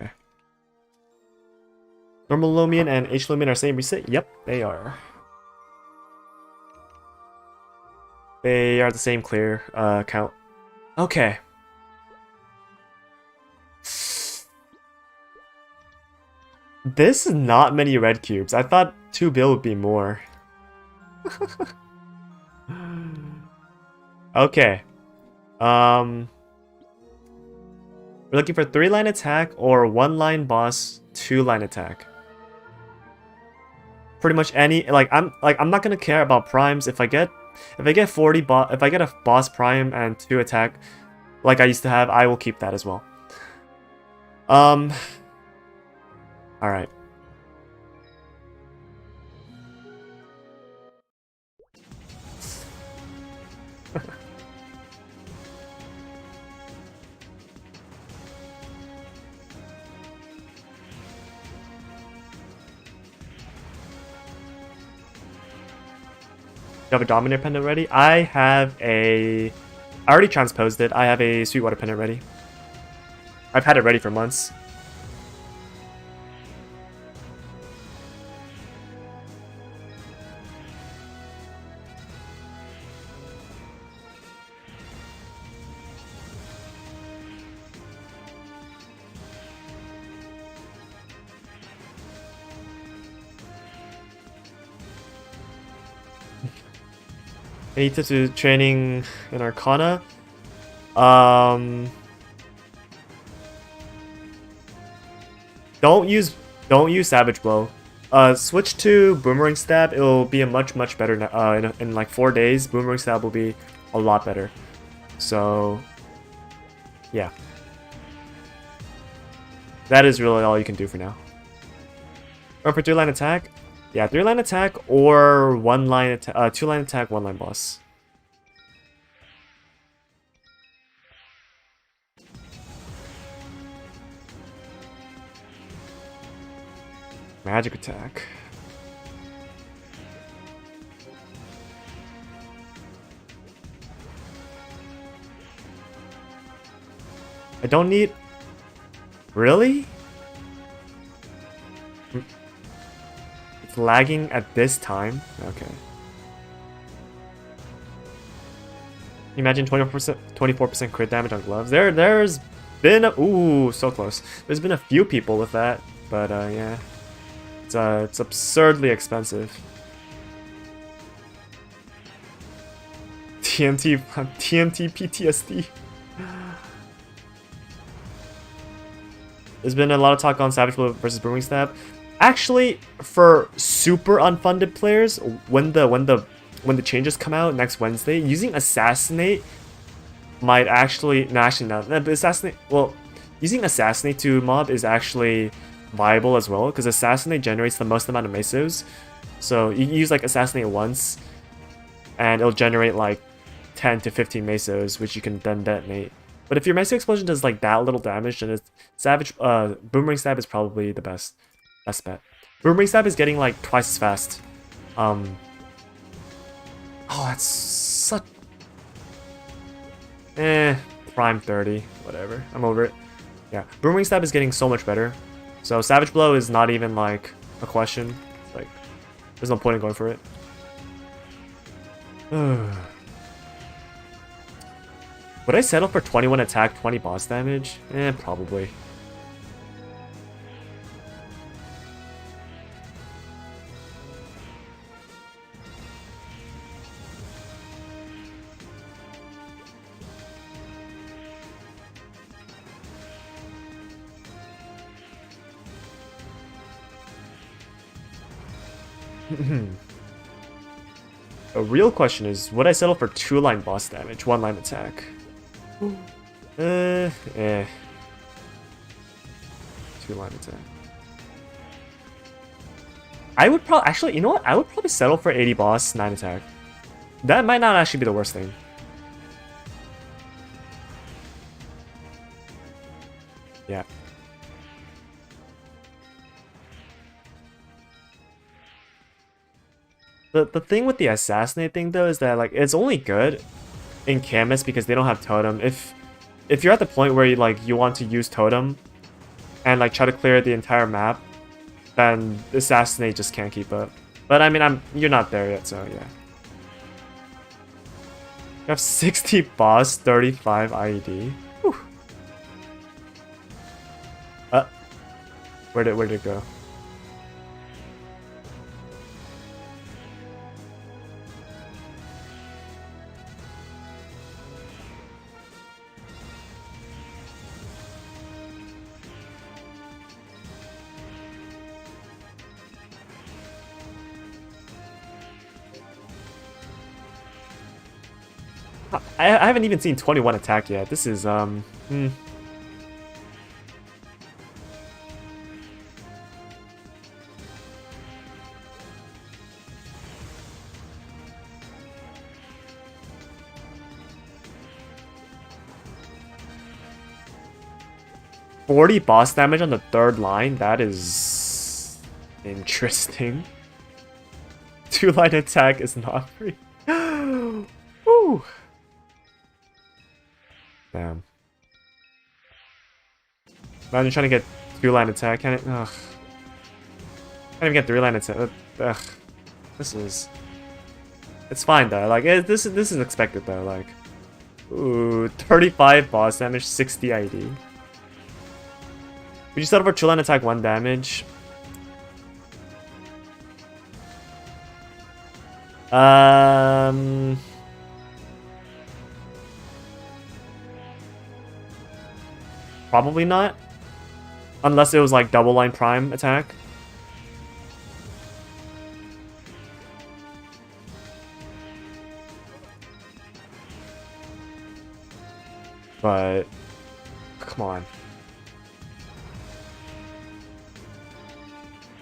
Okay. Normal Lumion and H Lumion are same reset? Yep, they are. They are the same clear count. Okay. This is not many red cubes. I thought 2 bill would be more. Okay. We're looking for 3-line attack or 1-line boss, 2-line attack. Pretty much any I'm not gonna care about primes. If I get 40 if I get a boss prime and 2 attack like I used to have, I will keep that as well. Alright. You have a Dominator pendant ready? I already transposed it. I have a Sweetwater pendant ready. I've had it ready for months. Any tips to training in Arcana? Don't use Savage Blow. Switch to Boomerang Stab. It'll be a much better. In like 4 days, Boomerang Stab will be a lot better. So, yeah, that is really all you can do for now. Or for 3-line attack. Yeah, 3-line attack or 1-line attack, 2-line attack, 1-line boss. Magic attack. I don't need... Really? Lagging at this time? Okay. Imagine 24% crit damage on gloves. There's been ooh, so close. There's been a few people with that, but yeah. It's absurdly expensive. TNT PTSD. There's been a lot of talk on Savage Blow versus Boomerang Stab. Actually, for super unfunded players, when the changes come out next Wednesday, using Assassinate might actually Assassinate. Well, using Assassinate to mob is actually viable as well because Assassinate generates the most amount of mesos. So you use like Assassinate once, and it'll generate like 10 to 15 mesos, which you can then detonate. But if your meso explosion does like that little damage, then it's Boomerang Stab is probably the best bet. Boomerang Stab is getting like twice as fast. Oh, that's such... Prime 30, whatever. I'm over it. Yeah, Boomerang Stab is getting so much better. So Savage Blow is not even like a question. Like, there's no point in going for it. Would I settle for 21 attack, 20 boss damage? Probably. A real question is, would I settle for 2-line boss damage, 1-line attack? 2-line attack. I would probably, actually, you know what? I would probably settle for 80 boss, 9 attack. That might not actually be the worst thing. Yeah. The thing with the assassinate thing though is that like it's only good in Camus because they don't have totem. If you're at the point where you want to use totem and like try to clear the entire map, then assassinate just can't keep up. But I mean you're not there yet, so yeah. You have 60 boss, 35 IED. Whew. Where did it go? I haven't even seen 21 attack yet. This is 40 boss damage on the 3rd line. That is interesting. 2-line attack is not free. Ooh. Damn. Imagine trying to get 2-line attack. Can it? Ugh. Can't even get 3-line attack. Ugh. This is. It's fine though. Like this is expected though. Like, ooh, 35 boss damage, 60 ID. Would you settle for 2-line attack, 1 damage? Probably not. Unless it was like double line prime attack. But come on.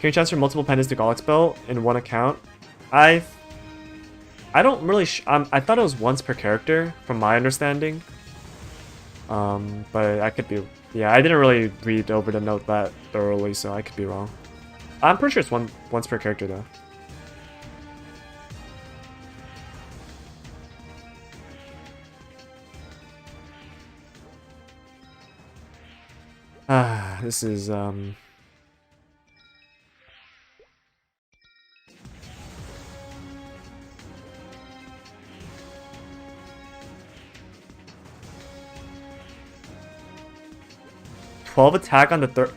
Can you transfer multiple Pendants to Golic spell in one account? I don't really. I thought it was once per character, from my understanding. But I could be. Yeah, I didn't really read over the note that thoroughly, so I could be wrong. I'm pretty sure it's once per character though. This is 12 attack on the 3rd.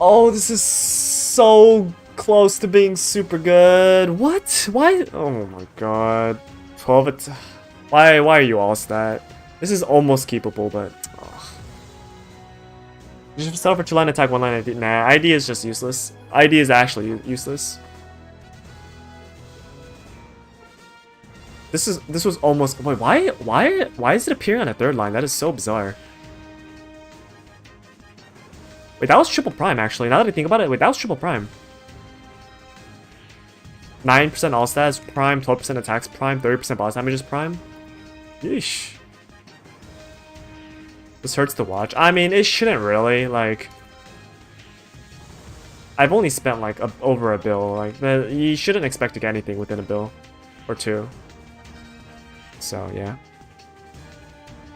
Oh, this is so close to being super good. What? Why? Oh my god. 12 attack. Why are you all stat? This is almost keepable, but you should settle for 2-line attack, 1-line ID. Nah, ID is just useless. ID is actually useless. This was almost. Wait, why is it appearing on a 3rd line? That is so bizarre. Wait, that was triple prime actually. Now that I think about it, wait, that was triple prime. 9% all stats prime, 12% attacks prime, 30% boss damage is prime. Yeesh. This hurts to watch. I mean, it shouldn't really. Like, I've only spent like over a bill. Like, you shouldn't expect to get anything within a bill or 2. So yeah.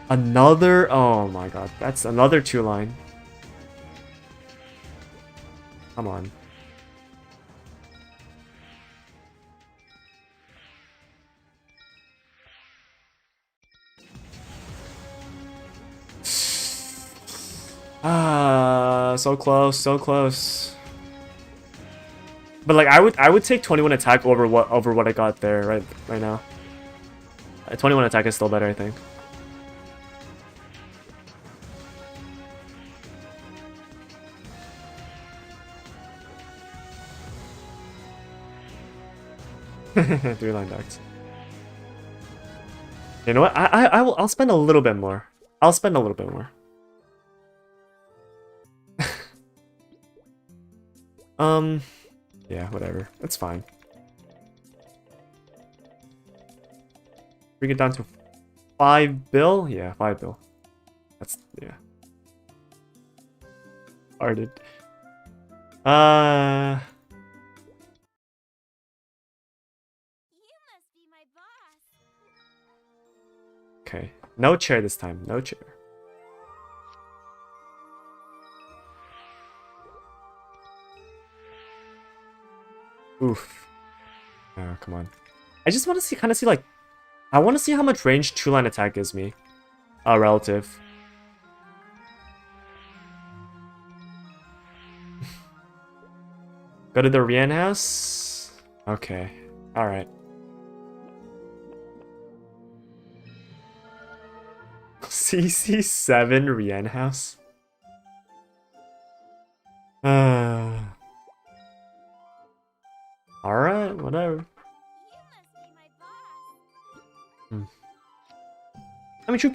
Another. Oh my god, that's another 2-line. Come on. Ah, so close, so close. But like I would take 21 attack over what I got there right now. 21 attack is still better, I think. Three line ducks. You know what? I'll spend a little bit more. I'll spend a little bit more. Yeah, whatever. That's fine. Bring it down to 5 bill? Yeah, 5 bill. That's, yeah. Hearted. Okay. No chair this time. No chair. Oof. Oh, come on. I just want to kind of see like, I want to see how much range 2-line attack gives me. Relative. Go to the Rian house? Okay. Alright. CC7 Rian house? Alright, whatever. I mean, truth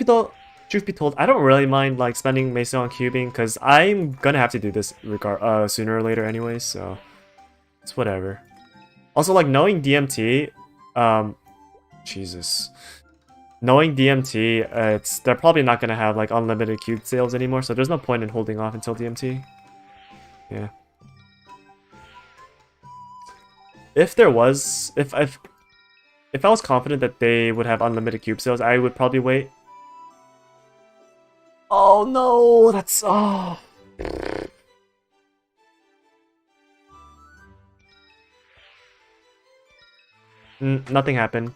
be told, I don't really mind like spending Mason on cubing because I'm gonna have to do this sooner or later anyway, so it's whatever. Also, like knowing DMT, Jesus, knowing DMT, they're probably not gonna have like unlimited cube sales anymore, so there's no point in holding off until DMT. Yeah. If there was, if I was confident that they would have unlimited cube sales, I would probably wait. Oh no, that's nothing happened.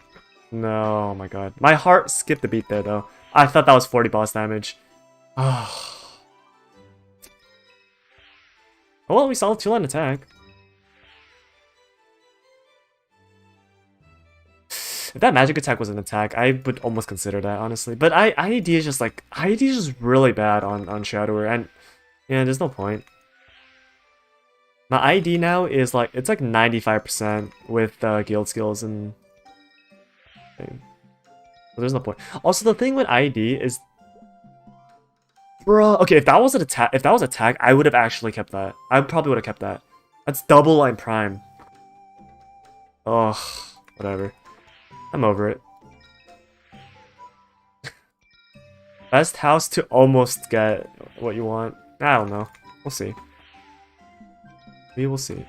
No, oh my god. My heart skipped a beat there though. I thought that was 40 boss damage. Oh, well, we saw a 2-line attack. If that magic attack was an attack, I would almost consider that, honestly. But IED is just like, IED is just really bad on Shadower, and yeah, there's no point. My IED now is like, it's like 95% with guild skills and thing. So there's no point. Also, the thing with IED is, bruh, okay, if that was an attack, I would have actually kept that. I probably would have kept that. That's double line prime. Ugh, whatever. I'm over it. Best house to almost get what you want. I don't know. We'll see. We will see.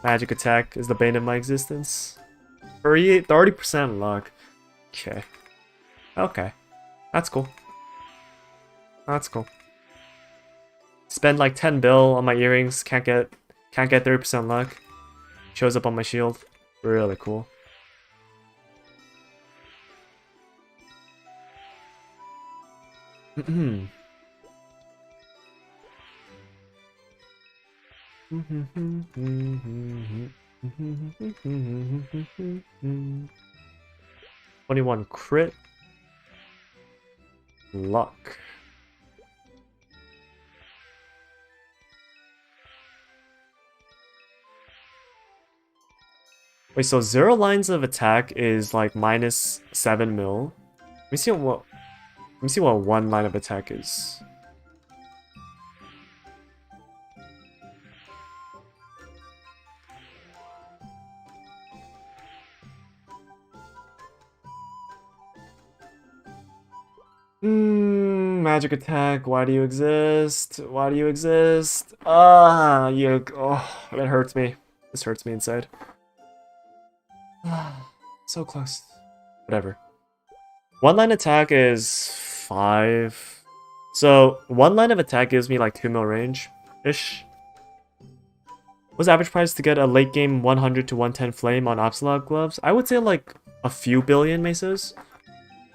Magic attack is the bane of my existence. 30% luck. Okay. Okay. That's cool. That's cool. Spend like 10 bill on my earrings, can't get 30% luck. Shows up on my shield. Really cool. "21 crit luck." Wait, so 0 lines of attack is like minus 7 mil. Let me see what 1 line of attack is. Magic attack, why do you exist? Why do you exist? Oh, that hurts me. This hurts me inside. So close. Whatever. 1 line attack is 5. So 1 line of attack gives me like 2 mil range ish. What's the average price to get a late game 100 to 110 flame on Absolab gloves? I would say like a few billion mesos.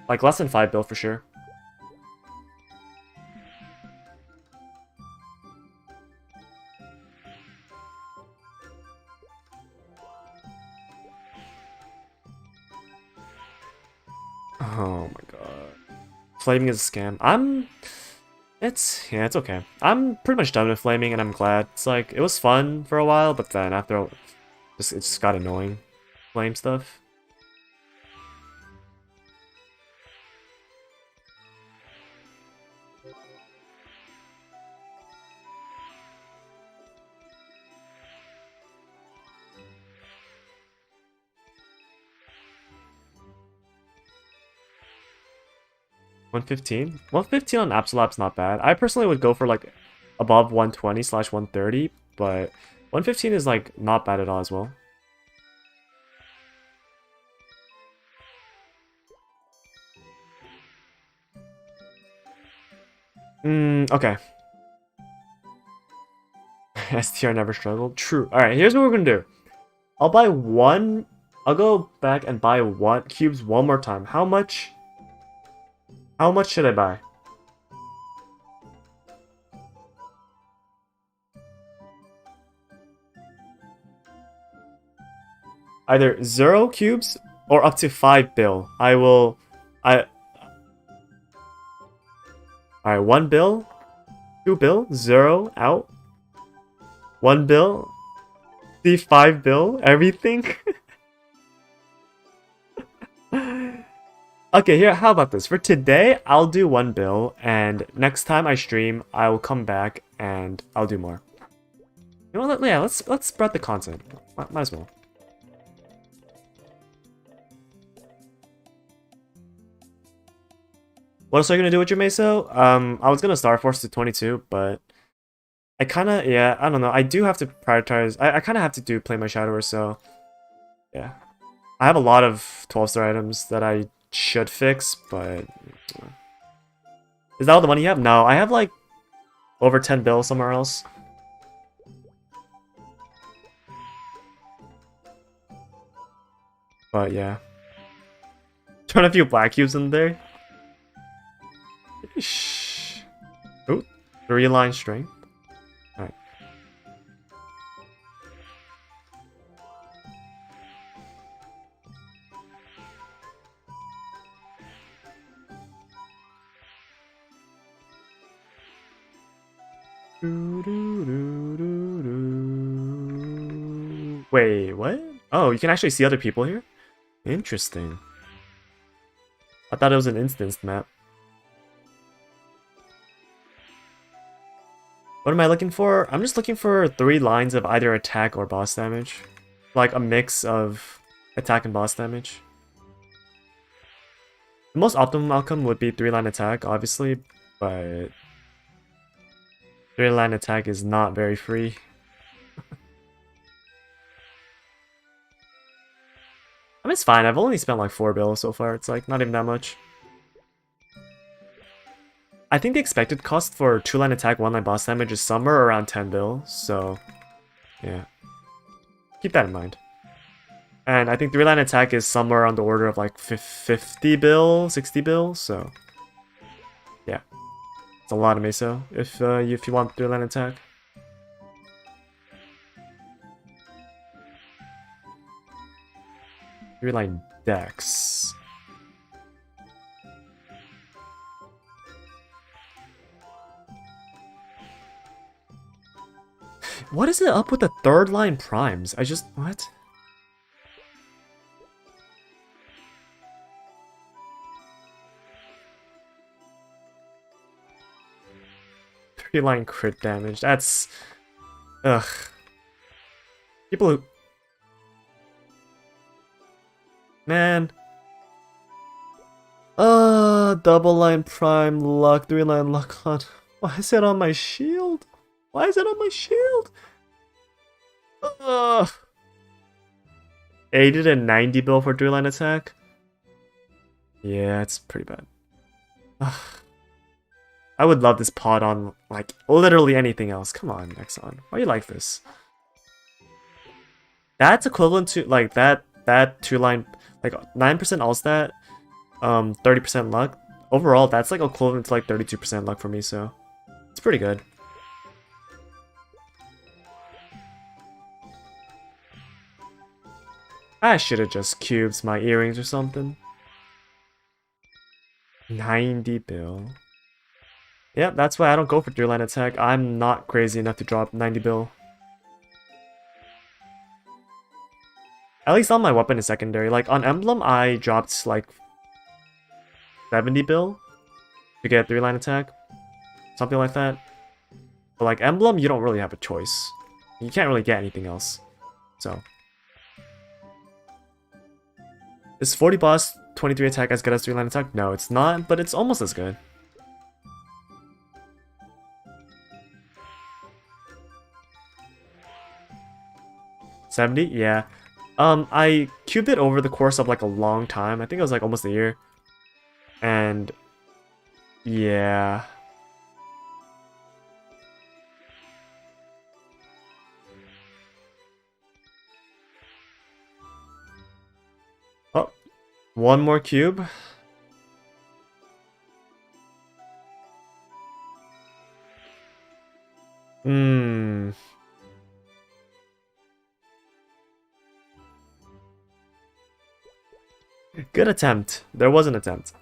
Like less than 5 bill for sure. Oh my god. Flaming is a scam. It's okay. I'm pretty much done with flaming and I'm glad. It's like, it was fun for a while, but then after, it just got annoying. Flame stuff. $115? 115 on Absolab's not bad. I personally would go for like above 120/130, but 115 is like not bad at all as well. Okay. STR never struggled. True. Alright, here's what we're gonna do. I'll go back and buy cubes one more time. How much should I buy? Either 0 cubes or up to 5 bill. Alright, 1 bill, 2 bill, 0, out. 1 bill, see 5 bill, everything. Okay, here, how about this? For today, I'll do 1 bill, and next time I stream, I will come back and I'll do more. You know what? Yeah, let's spread the content. Might as well. What else are you gonna do with your Meso? I was gonna Star Force to 22, but I kinda, yeah, I don't know. I do have to prioritize. I kinda have to play my Shadower, so yeah. I have a lot of 12-star items that I should fix, but is that all the money you have? No, I have like over 10 bill somewhere else. But yeah. Turn a few black cubes in there. Shh. Ooh, 3-line strength. Alright. Wait, what? Oh, you can actually see other people here? Interesting. I thought it was an instanced map. What am I looking for? I'm just looking for 3 lines of either attack or boss damage. Like a mix of attack and boss damage. The most optimum outcome would be 3-line attack, obviously, but 3-line attack is not very free. I mean, it's fine. I've only spent like 4 bill so far. It's like not even that much. I think the expected cost for 2-line attack, 1-line boss damage is somewhere around 10 bill, so yeah. Keep that in mind. And I think 3-line attack is somewhere on the order of like 50 bill, 60 bill, so yeah. It's a lot of meso if you want 3-line attack. Three-line dex. What is it up with the 3rd-line primes? What? Three-line crit damage, that's... Ugh. People who... Man. Double-line prime luck, 3-line luck on... Why is it on my shield? Why is it on my shield? Ugh. 80 to 90 bill for 3-line attack? Yeah, it's pretty bad. Ugh. I would love this pod on, like, literally anything else. Come on, Exxon. Why are you like this? That's equivalent to like that 2-line, like 9% all stat, 30% luck. Overall, that's like equivalent to like 32% luck for me, so it's pretty good. I should have just cubed my earrings or something. 90 bill. Yep, that's why I don't go for 3-line attack. I'm not crazy enough to drop 90 bill. At least on my weapon is secondary. Like on Emblem, I dropped like 70 bill to get 3-line attack. Something like that. But like Emblem, you don't really have a choice. You can't really get anything else. So. Is 40 boss 23 attack as good as 3-line attack? No, it's not, but it's almost as good. $70? Yeah. I cubed it over the course of like a long time. I think it was like almost a year. And yeah. Oh, one more cube. Good attempt. There was an attempt.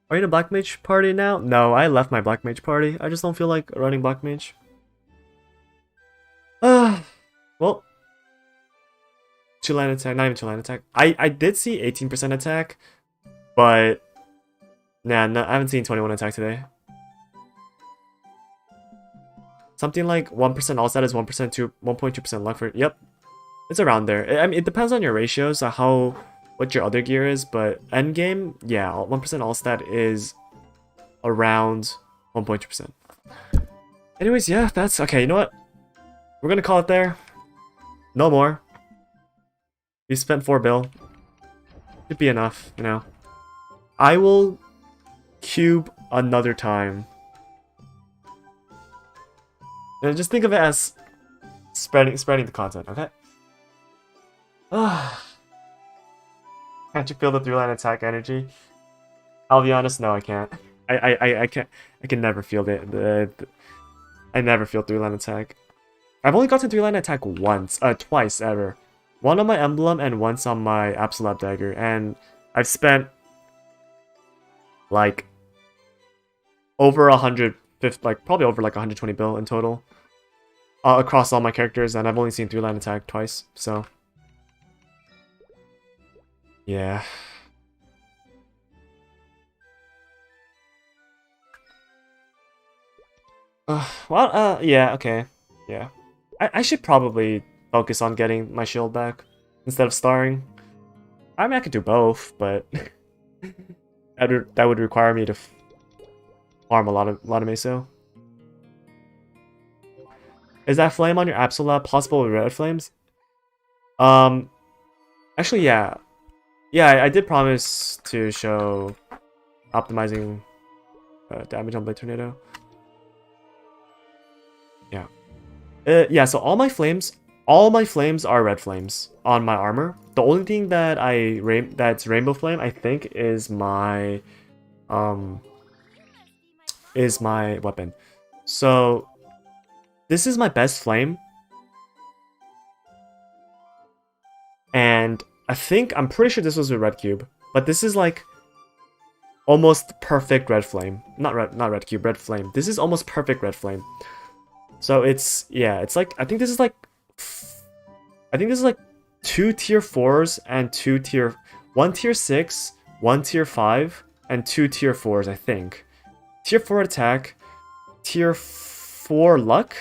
Are you in a Black Mage party now? No, I left my Black Mage party. I just don't feel like running Black Mage. Well. 2-line attack, not even 2-line attack. I did see 18% attack, but nah, no, I haven't seen 21 attack today. Something like 1% all stat is 1% to 1.2% luck for. Yep, it's around there. I mean, it depends on your ratios, what your other gear is, but endgame, yeah, 1% all stat is around 1.2%. Anyways, yeah, that's okay. You know what? We're gonna call it there. No more. We spent 4 bill. Should be enough, you know. I will cube another time. And just think of it as spreading the content, okay? Can't you feel the 3-line attack energy? I'll be honest, no, I can't. I can't. I can never feel I never feel 3-line attack. I've only gotten 3-line attack twice ever. One on my emblem and once on my Absolab dagger, and I've spent like over 150, like probably over like 120 bill in total across all my characters, and I've only seen 3-line attack twice. So yeah. Well, yeah, okay, yeah. I should probably focus on getting my shield back instead of starring. I mean, I could do both, but that would require me to farm a lot of meso. Is that flame on your Absolab possible with red flames? Actually, yeah. Yeah, I did promise to show optimizing damage on Blade Tornado. Yeah. Yeah, so all my flames are red flames on my armor. The only thing that that's rainbow flame, I think, is my weapon. So this is my best flame. And I'm pretty sure this was a red cube, but this is like almost perfect red flame. Not red cube, red flame. This is almost perfect red flame. So it's like I think this is like 2 tier 4s and 1 tier 6, 1 tier 5, and 2 tier 4s, I think. Tier 4 attack, tier 4 luck,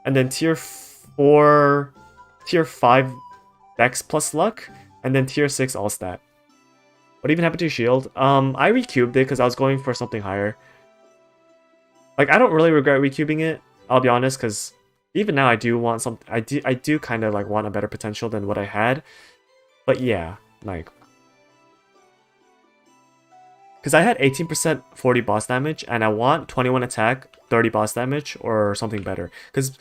and then tier 5 dex plus luck, and then tier 6 all stat. What even happened to your shield? I recubed it because I was going for something higher. Like, I don't really regret recubing it, I'll be honest, because even now I do want something. I do kind of like want a better potential than what I had. But yeah, like, because I had 18% 40 boss damage and I want 21 attack, 30 boss damage or something better. Because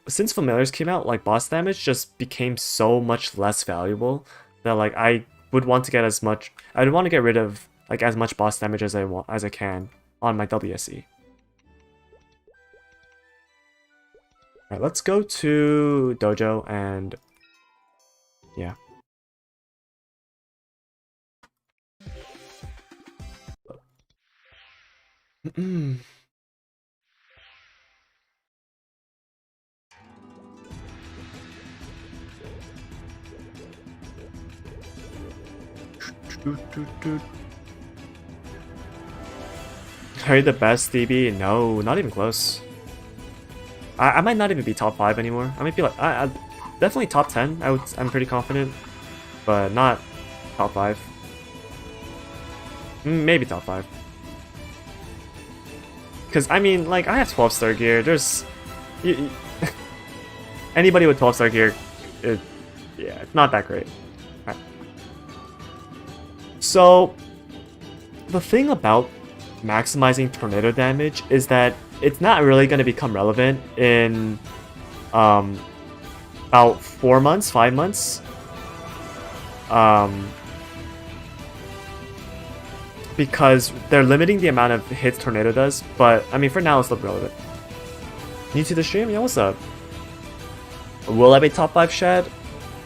since familiars came out, like boss damage just became so much less valuable that like I would want to get as much. I'd want to get rid of like as much boss damage as I can on my WSE. Alright, let's go to Dojo and yeah. Are you the best DB? No, not even close. I might not even be top 5 anymore. I might be like I definitely top 10. I'm pretty confident, but not top 5. Maybe top 5. Because I mean, like I have 12-star gear. There's anybody with 12-star gear, yeah, it's not that great. Right. So the thing about maximizing tornado damage is that it's not really going to become relevant in about 4 months, 5 months. Because they're limiting the amount of hits Tornado does, but I mean for now it's still relevant. New to the stream? Yeah, what's up? Will I be top 5 Shad? If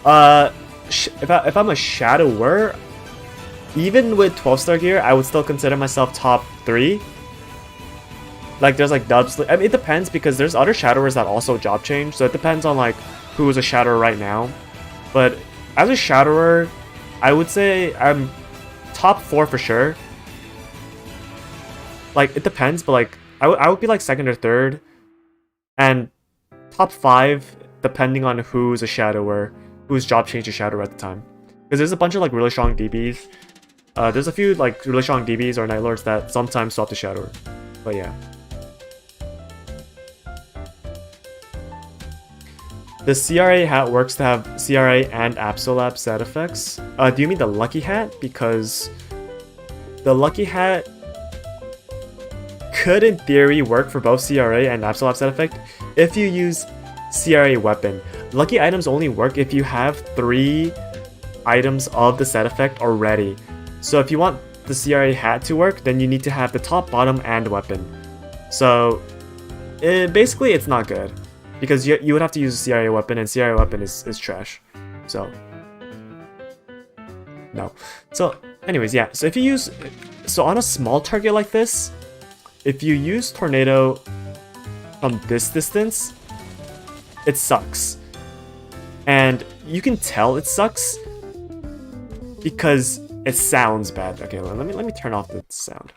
I'm a Shadower, even with 12-star gear, I would still consider myself top 3. Like there's like dubs. I mean, it depends because there's other Shadowers that also job change, so it depends on like who is a Shadower right now. But as a Shadower, I would say I'm top 4 for sure. Like it depends, but like I would be like 2nd or 3rd, and top 5 depending on who's a Shadower, who's job changed to Shadower at the time. Because there's a bunch of like really strong DBs. There's a few like really strong DBs or Night Lords that sometimes swap to Shadower. But yeah. The CRA hat works to have CRA and Absolab set effects. Do you mean the Lucky Hat? Because the Lucky Hat could in theory work for both CRA and Absolab set effect if you use CRA weapon. Lucky items only work if you have 3 items of the set effect already. So if you want the CRA hat to work, then you need to have the top, bottom, and weapon. So basically it's not good. Because you would have to use a CRA weapon, and CRA weapon is trash. So no. So anyways, yeah. So if you use on a small target like this, if you use Tornado from this distance, it sucks. And you can tell it sucks because it sounds bad. Okay, let me turn off the sound.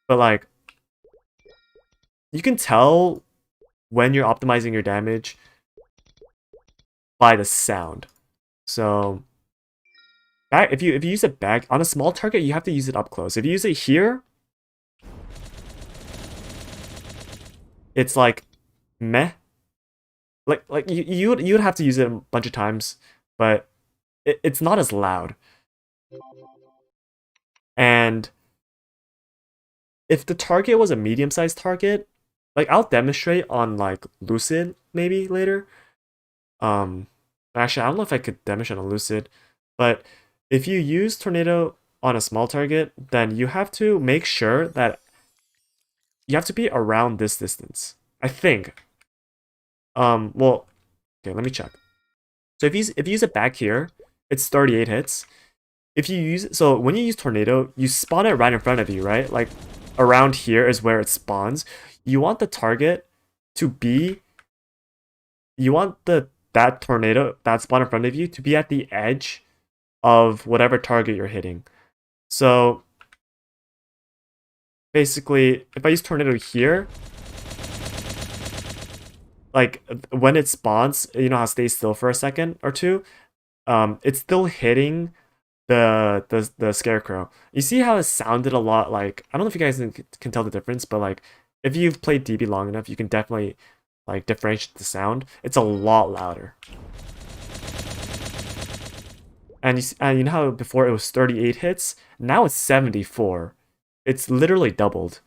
But like you can tell when you're optimizing your damage by the sound. So if you use it back on a small target, you have to use it up close. If you use it here, it's like meh. Like you would have to use it a bunch of times, but it's not as loud. And if the target was a medium-sized target, like I'll demonstrate on like Lucid maybe later. Actually I don't know if I could demonstrate on Lucid, but if you use Tornado on a small target, then you have to make sure that you have to be around this distance. I think. Well, okay, let me check. So if you use it back here, it's 38 hits. If you use so when you use Tornado, you spawn it right in front of you, right? Like around here is where it spawns. You want the target to be, you want that tornado, that spawn in front of you, to be at the edge of whatever target you're hitting. So basically, if I use Tornado here, like when it spawns, you know how it stays still for a second or two, it's still hitting the Scarecrow. You see how it sounded a lot like, I don't know if you guys can tell the difference, but like if you've played DB long enough, you can definitely like differentiate the sound. It's a lot louder. And you know how before it was 38 hits? Now it's 74. It's literally doubled.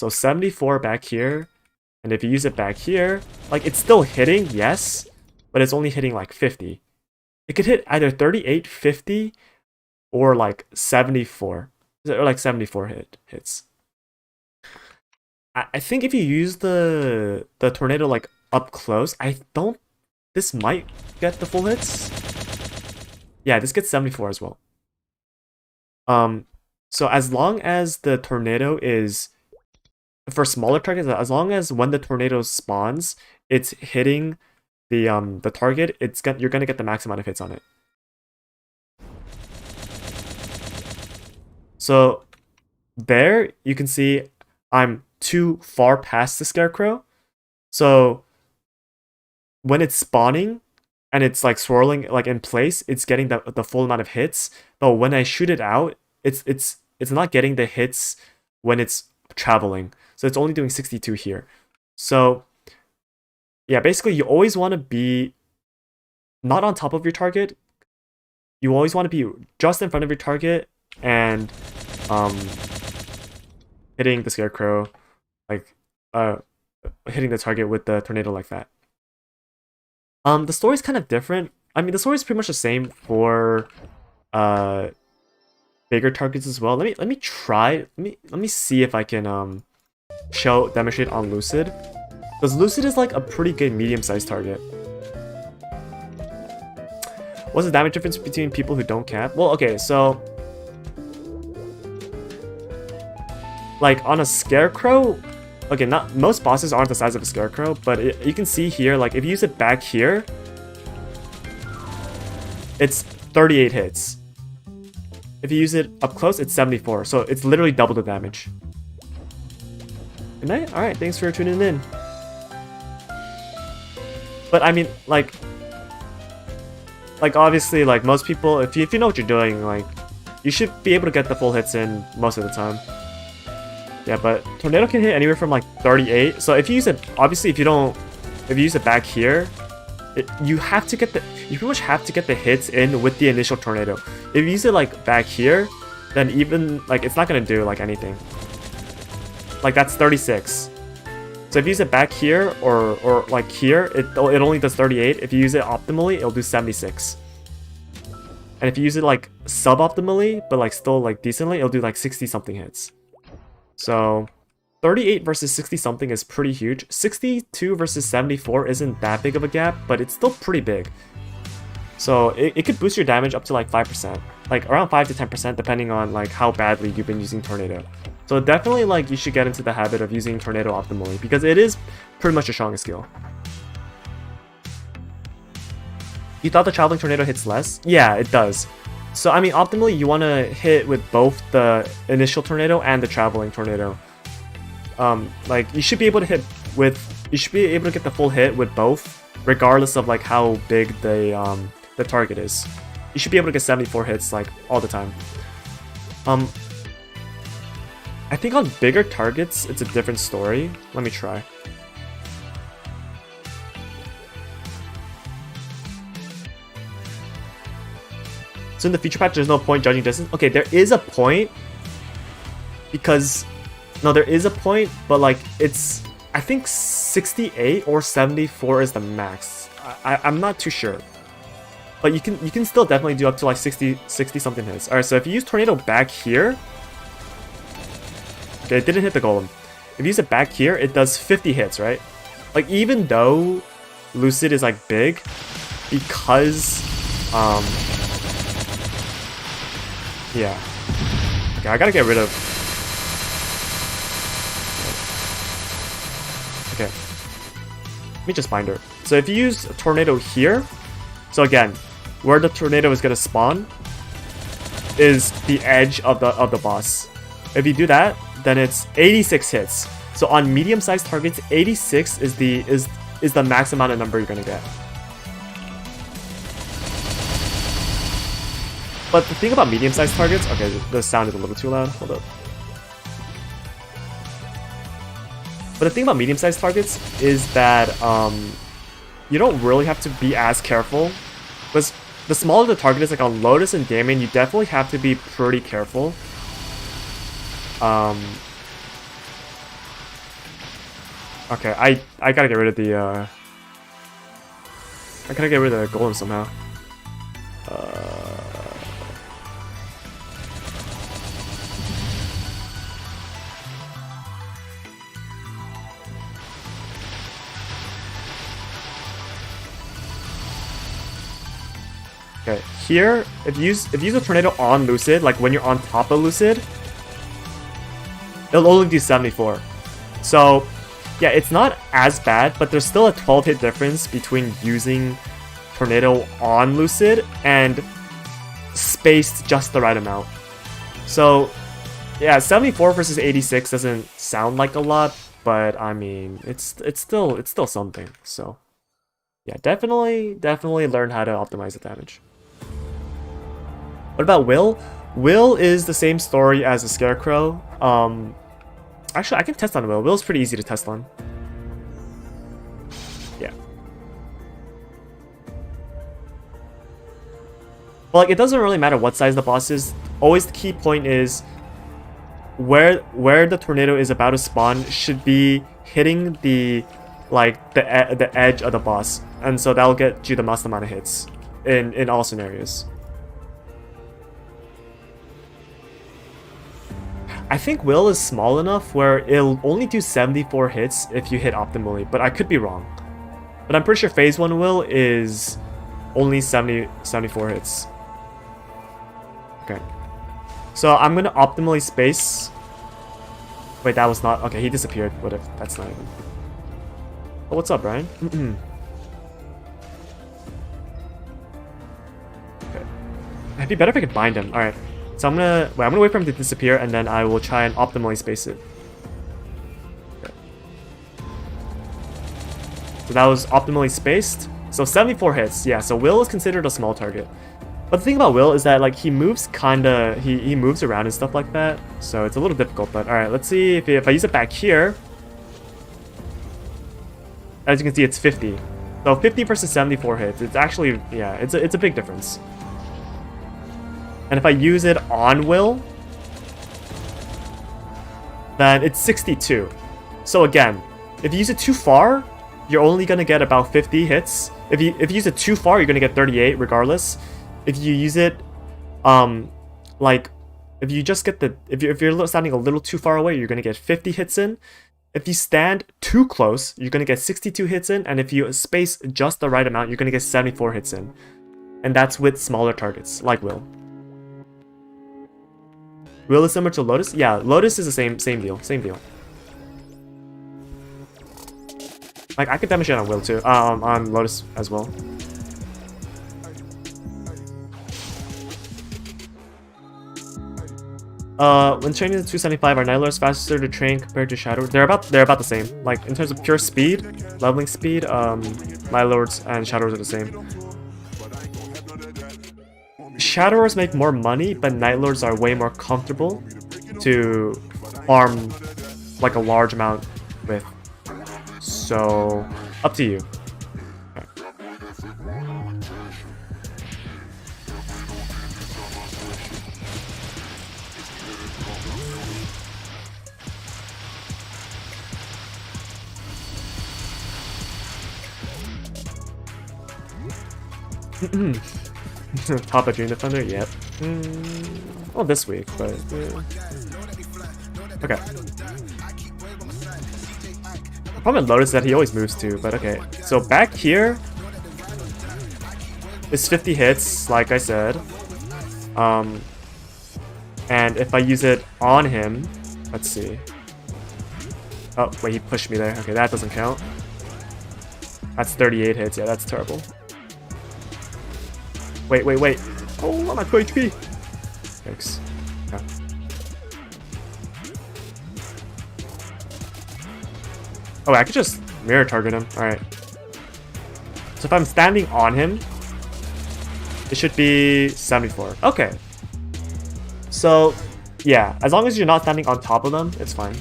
So 74 back here. And if you use it back here, like it's still hitting, yes, but it's only hitting like 50. It could hit either 38, 50, or like 74. Or like 74 hits. I think if you use the tornado like up close, this might get the full hits. Yeah, this gets 74 as well. So as long as the tornado is, for smaller targets, as long as when the tornado spawns, it's hitting the target, you're gonna get the max amount of hits on it. So there you can see I'm too far past the scarecrow. So when it's spawning and it's like swirling like in place, it's getting the full amount of hits. But when I shoot it out, it's not getting the hits when it's traveling. So it's only doing 62 here. So yeah, basically you always want to be not on top of your target. You always want to be just in front of your target and hitting the scarecrow, like hitting the target with the tornado like that. The story's kind of different. I mean, the story's pretty much the same for bigger targets as well. Let me try. Let me see if I can demonstrate on Lucid, because Lucid is like a pretty good medium-sized target. What's the damage difference between people who don't cap? Well, okay, so like on a scarecrow, okay, not most bosses aren't the size of a scarecrow, but you can see here, like if you use it back here, it's 38 hits. If you use it up close, it's 74. So it's literally double the damage. Good night. All right, thanks for tuning in. But I mean, like obviously, like most people, if you know what you're doing, like you should be able to get the full hits in most of the time. Yeah, but tornado can hit anywhere from like 38. So if you use it, obviously, if you use it back here, you pretty much have to get the hits in with the initial tornado. If you use it like back here, then even like it's not gonna do like anything. Like that's 36. So if you use it back here or like here, it only does 38. If you use it optimally, it'll do 76. And if you use it like suboptimally, but like still like decently, it'll do like 60 something hits. So 38 versus 60 something is pretty huge. 62 versus 74 isn't that big of a gap, but it's still pretty big. So it could boost your damage up to like 5%, like around 5 to 10% depending on like how badly you've been using Tornado. So definitely like you should get into the habit of using Tornado optimally, because it is pretty much your strongest skill. You thought the Traveling Tornado hits less? Yeah, it does. So I mean, optimally you want to hit with both the initial Tornado and the Traveling Tornado. Like you should be able to hit with, you should be able to get the full hit with both, regardless of like how big the target is. You should be able to get 74 hits like all the time. I think on bigger targets it's a different story. Let me try. So in the feature patch, there's no point judging distance. Okay, there is a point, because no, there is a point, but like it's, I think 68 or 74 is the max. I'm not too sure, but you can still definitely do up to like 60 something hits. All right, so if you use Tornado back here, okay, it didn't hit the golem. If you use it back here, it does 50 hits, right? Like even though Lucid is like big, because yeah. Okay, I gotta get rid of. Okay. Let me just find her. So if you use a Tornado here, so again, where the Tornado is gonna spawn is the edge of the boss. If you do that, then it's 86 hits. So on medium-sized targets, 86 is the max amount of number you're gonna get. But the thing about medium-sized targets, okay, the sound is a little too loud, hold up. But the thing about medium-sized targets is that you don't really have to be as careful. Because the smaller the target is, like on Lotus and Damien, you definitely have to be pretty careful. Okay, I gotta get rid of the I gotta get rid of the golem somehow. Okay, here, if you use a tornado on Lucid, like when you're on top of Lucid, it'll only do 74. So, yeah, it's not as bad, but there's still a 12 hit difference between using tornado on Lucid and spaced just the right amount. So, yeah, 74 versus 86 doesn't sound like a lot, but I mean, it's still something. So, yeah, definitely learn how to optimize the damage. What about Will? Will is the same story as the Scarecrow. Actually, I can test on Will. Will's pretty easy to test on. Yeah. But like, it doesn't really matter what size the boss is. Always the key point is where the tornado is about to spawn should be hitting the edge of the boss, and so that'll get you the most amount of hits in all scenarios. I think Will is small enough where it'll only do 74 hits if you hit optimally, but I could be wrong. But I'm pretty sure Phase 1 Will is only 74 hits. Okay. So I'm gonna optimally space. Wait, that was not... Okay, he disappeared. What if... That's not even... Oh, what's up, Brian? Okay. It'd be better if I could bind him. Alright. So I'm gonna wait for him to disappear, and then I will try and optimally space it. Okay. So that was optimally spaced. So 74 hits. Yeah, so Will is considered a small target. But the thing about Will is that like he moves kinda he moves around and stuff like that. So it's a little difficult, but alright, let's see if I use it back here. As you can see, it's 50. So 50 versus 74 hits. It's actually, yeah, it's a big difference. And if I use it on Will, then it's 62. So again, if you use it too far, you're only gonna get about 50 hits. If you use it too far, you're gonna get 38 regardless. If you use it, like, if you just get the, if you're standing a little too far away, you're gonna get 50 hits in. If you stand too close, you're gonna get 62 hits in. And if you space just the right amount, you're gonna get 74 hits in. And that's with smaller targets, like Will. Will is similar to Lotus? Yeah, Lotus is the same deal. Like, I could demonstrate on Will too. On Lotus as well. When training the 275, are Night Lords faster to train compared to Shadow? They're about the same. Like, in terms of pure speed, leveling speed, Night Lords and Shadows are the same. Shadowers make more money, but Night Lords are way more comfortable to farm like a large amount with. So, up to you. Okay. Top of Dream Defender? Yep. Well, this week, but... Okay. The problem with Lotus is that he always moves too, but okay. So back here is 50 hits, like I said. And if I use it on him... Let's see. Oh, wait, he pushed me there. Okay, that doesn't count. That's 38 hits. Yeah, that's terrible. Wait. Oh, I'm at 2 HP. Yikes. Okay. Oh, I could just mirror target him. Alright. So if I'm standing on him, it should be 74. Okay. So, yeah. As long as you're not standing on top of them, it's fine.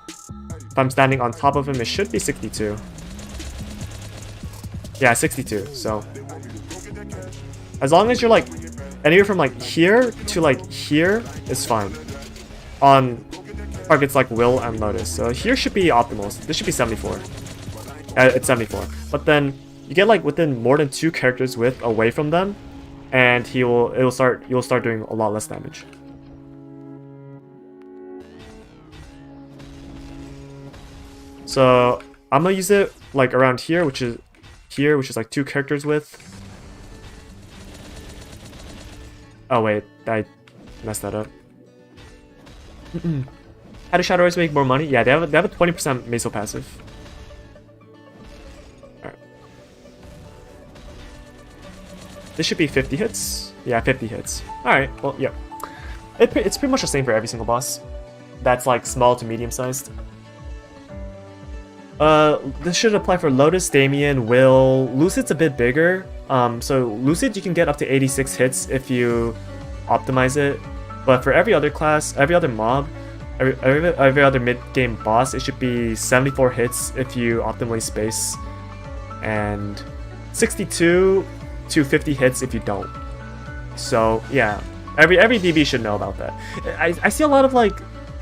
If I'm standing on top of him, it should be 62. Yeah, 62. So... As long as you're like anywhere from like here to like here is fine. On targets like Will and Lotus. So here should be optimal. This should be 74. It's 74. But then you get like within more than 2 characters width away from them, and you'll start doing a lot less damage. So I'm gonna use it like around here, which is like 2 characters width. Oh wait, I messed that up. How do Shadow Rays make more money? Yeah, they have a 20% Meso passive. Alright. This should be 50 hits. Yeah, 50 hits. Alright, well, yeah. It's pretty much the same for every single boss. That's like small to medium sized. This should apply for Lotus, Damien, Will. Lucid's a bit bigger. So Lucid you can get up to 86 hits if you optimize it. But for every other class, every other mob, every other mid-game boss, it should be 74 hits if you optimally space, and 62 to 50 hits if you don't. So yeah, every DB should know about that. I see a lot of like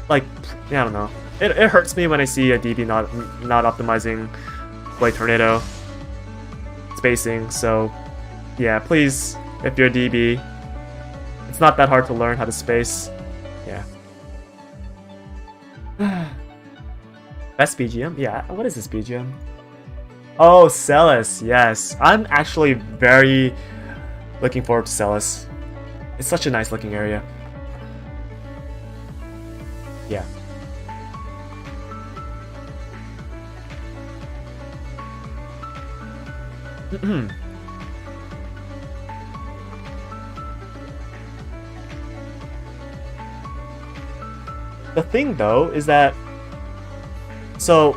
I don't know. It hurts me when I see a DB not optimizing Blade Tornado spacing. So yeah, please, if you're a DB, it's not that hard to learn how to space. Yeah. Best BGM? Yeah, what is this BGM? Oh, Sellas, yes. I'm actually very looking forward to Sellas. It's such a nice looking area. Yeah. The thing though is that, so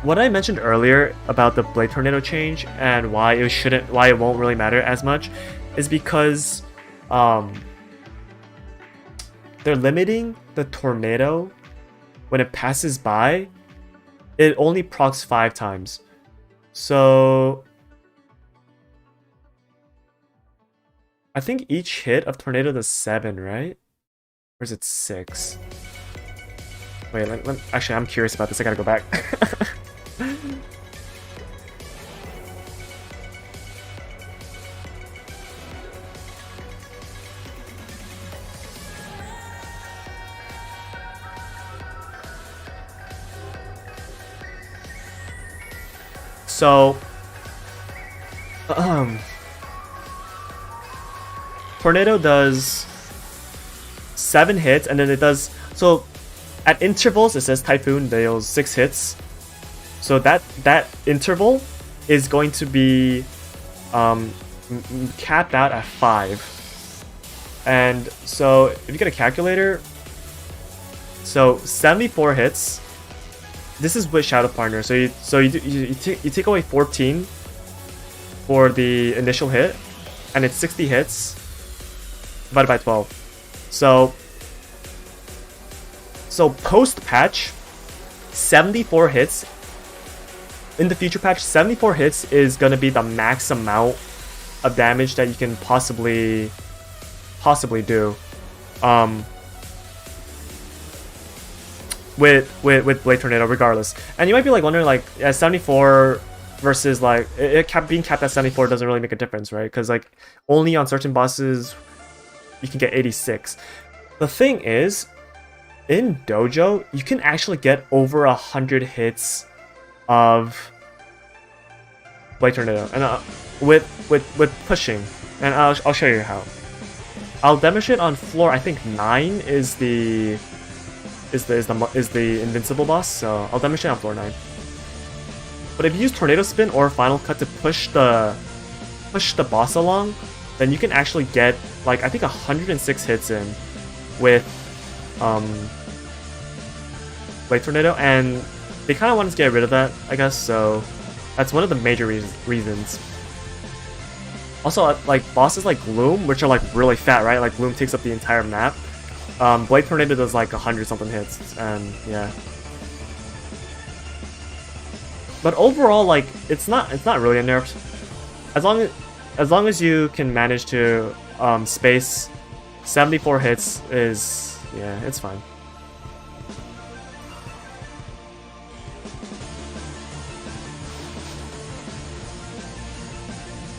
what I mentioned earlier about the Blade Tornado change and why it won't really matter as much is because they're limiting the tornado when it passes by. It only procs 5 times. So I think each hit of tornado does 7, right? Or is it 6? Wait, actually, I'm curious about this. I gotta go back. So, Tornado does 7 hits, and then it does, so at intervals it says Typhoon deals 6 hits. So that interval is going to be capped out at 5. And so if you get a calculator, so 74 hits. This is with Shadow Partner. So you take away 14 for the initial hit, and it's 60 hits divided by 12. So post patch, 74 hits. In the future patch, 74 hits is gonna be the max amount of damage that you can possibly do. With Blade Tornado, regardless. And you might be like wondering, like, 74 versus like being capped at 74 doesn't really make a difference, right? Because like only on certain bosses you can get 86. The thing is, in Dojo you can actually get over 100 hits of Blade Tornado, and with pushing, and I'll show you how. I'll demonstrate on floor, I think 9 is the invincible boss, so I'll demonstrate on floor 9. But if you use Tornado Spin or Final Cut to push the boss along, then you can actually get like I think 106 hits in with Blade Tornado, and they kind of wanted to get rid of that, I guess, so that's one of the major reasons. Also, like bosses like Gloom, which are like really fat, right? Like Gloom takes up the entire map. Blade Tornado does like 100 something hits, and yeah. But overall, like it's not really a nerf. As long as you can manage to space 74 hits is, yeah, it's fine.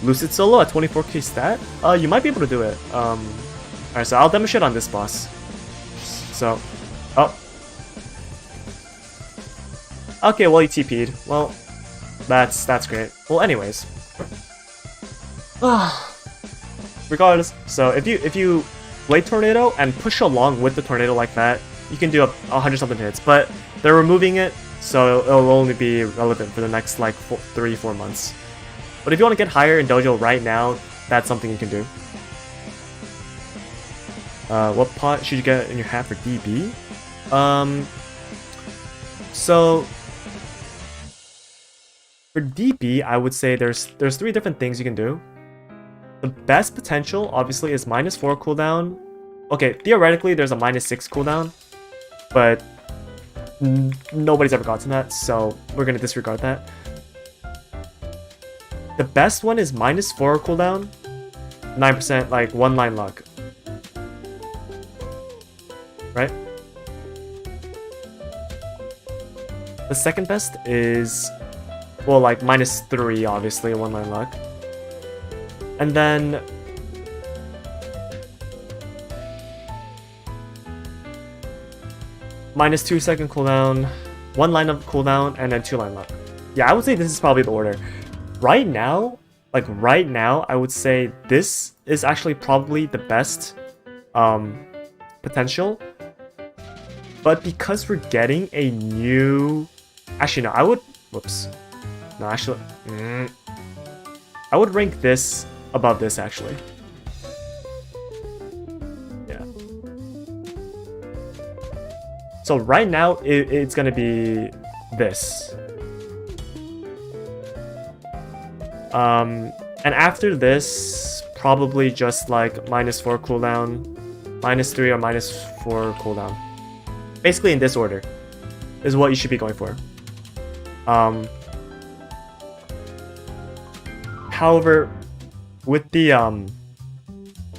Lucid solo at 24k stat? You might be able to do it. Alright, so I'll demonstrate on this boss. So, oh. Okay, well, he TP'd. Well, that's great. Well, anyways. Regardless, so if you Blade Tornado and push along with the tornado like that, you can do 100 something hits, but they're removing it, so it'll only be relevant for the next like 3-4 months. But if you want to get higher in Dojo right now, that's something you can do. What pot should you get in your hat for DB? So for DB, I would say there's 3 different things you can do. The best potential, obviously, is -4 cooldown. Okay, theoretically, there's a -6 cooldown, but nobody's ever gotten that, so we're gonna disregard that. The best one is -4 cooldown, 9%, like 1 line luck. Right? The second best is, well, like -3, obviously, 1 line luck. And then -2 second cooldown, 1 line of cooldown, and then 2 line luck. Yeah, I would say this is probably the order. Right now, I would say this is actually probably the best potential. But because we're getting a new... Actually, no, I would... Whoops. No, actually... I would rank this above this, actually. Yeah. So right now, it's gonna be this. And after this, probably just like -4 cooldown, -3 or -4 cooldown. Basically in this order is what you should be going for. However, with the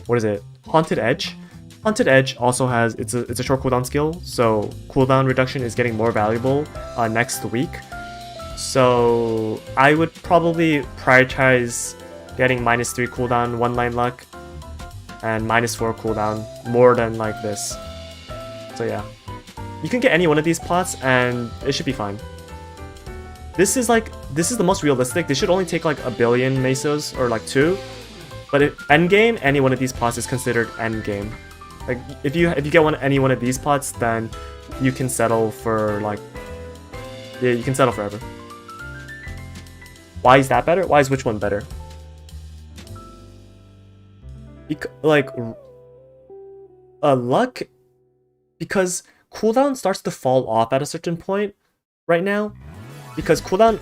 what is it? Haunted Edge. Haunted Edge also has it's a short cooldown skill, so cooldown reduction is getting more valuable next week. So I would probably prioritize getting -3 cooldown, 1 line luck, and -4 cooldown more than like this. So yeah, you can get any one of these pots and it should be fine. This is the most realistic. This should only take like 1 billion mesos or like 2. But endgame, any one of these pots is considered endgame. Like if you get any one of these pots, then you can settle for like, yeah, you can settle forever. Why is that better? Why is which one better? Luck, because cooldown starts to fall off at a certain point right now. Because cooldown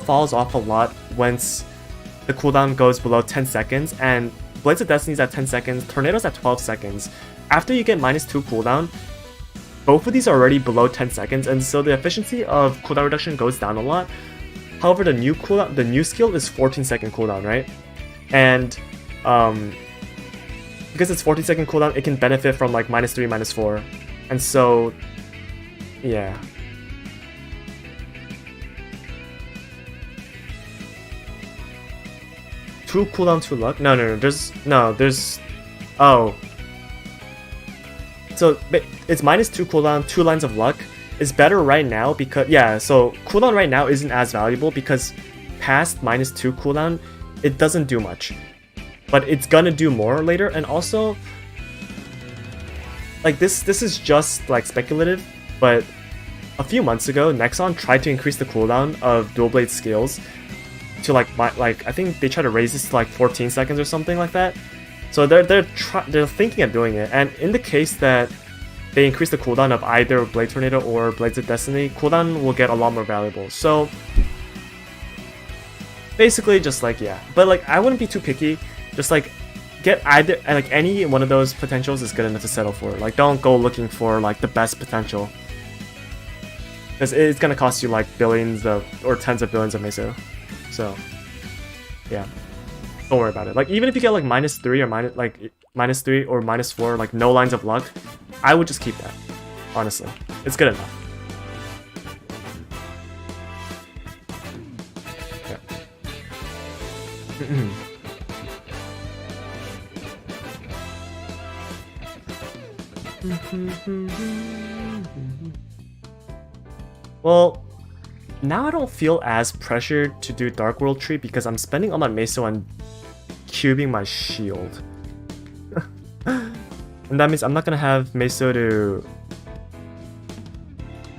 falls off a lot once the cooldown goes below 10 seconds, and Blades of Destiny's at 10 seconds, Tornado's at 12 seconds. After you get -2 cooldown, both of these are already below 10 seconds, and so the efficiency of cooldown reduction goes down a lot. However, the new skill is 14-second cooldown, right? And because it's 14-second cooldown, it can benefit from like -3, -4, and so yeah. 2 cooldown, 2 luck? No, there's... Oh. So, it's -2 cooldown, 2 lines of luck. Is better right now because... Yeah, so cooldown right now isn't as valuable because past -2 cooldown, it doesn't do much. But it's gonna do more later, and also... Like, this is just, like, speculative, but a few months ago, Nexon tried to increase the cooldown of dual blade skills to like I think they try to raise this to like 14 seconds or something like that. So they're thinking of doing it, and in the case that they increase the cooldown of either Blade Tornado or Blades of Destiny, cooldown will get a lot more valuable. So basically, just like, yeah, but like I wouldn't be too picky. Just like get either, like any one of those potentials is good enough to settle for. Like don't go looking for like the best potential, because it's gonna cost you like billions of or tens of billions of meso. So, yeah, don't worry about it. Like, even if you get like -3 or -3 or -4, like no lines of luck, I would just keep that. Honestly, it's good enough. Yeah. Well, now I don't feel as pressured to do Dark World Tree because I'm spending all my meso on cubing my shield. And that means I'm not gonna have meso to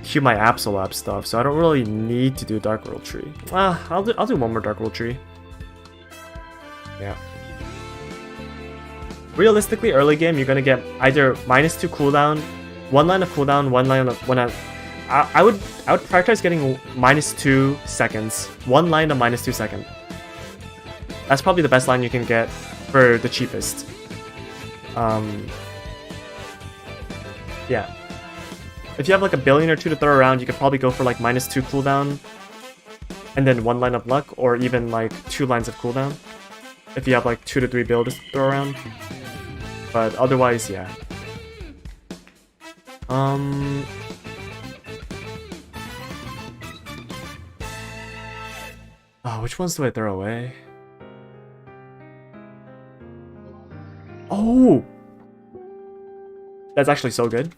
cube my Absolab stuff, so I don't really need to do Dark World Tree. I'll do one more Dark World Tree. Yeah. Realistically, early game you're gonna get either -2 cooldown, 1 line of cooldown, 1 line of I would prioritize getting -2 seconds, 1 line of -2 second. That's probably the best line you can get for the cheapest. Yeah. If you have like a billion or two to throw around, you could probably go for like -2 cooldown, and then 1 line of luck, or even like 2 lines of cooldown. If you have like 2 to 3 builds to throw around. But otherwise, yeah. Oh, which ones do I throw away? Oh! That's actually so good.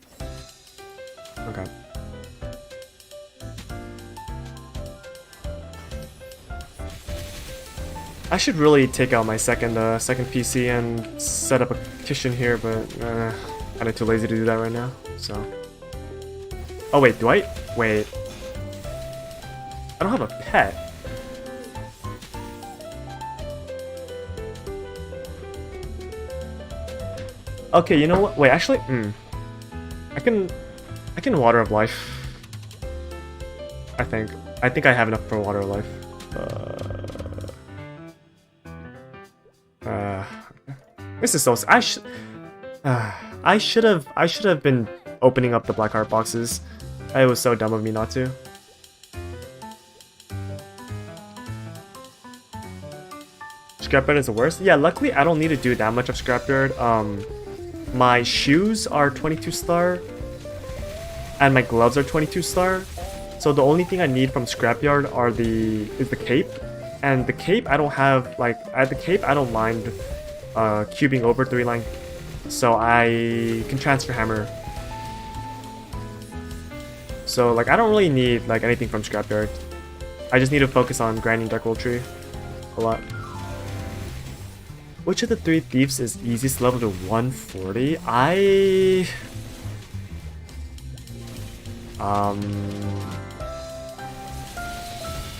Okay. I should really take out my second PC and set up a kitchen here, but kinda too lazy to do that right now, so... Oh wait, do I? Wait. I don't have a pet. Okay, you know what? Wait, actually, I can Water of Life. I think I have enough for Water of Life. This is so. I should have been opening up the black heart boxes. It was so dumb of me not to. Scrapyard is the worst. Yeah, luckily I don't need to do that much of Scrapyard. My shoes are 22 star, and my gloves are 22 star. So the only thing I need from Scrapyard is the cape, and the cape I don't have like at the cape I don't mind cubing over 3 line, so I can transfer hammer. So like I don't really need like anything from Scrapyard. I just need to focus on grinding Dark World Tree a lot. Which of the 3 thieves is easiest level to 140? I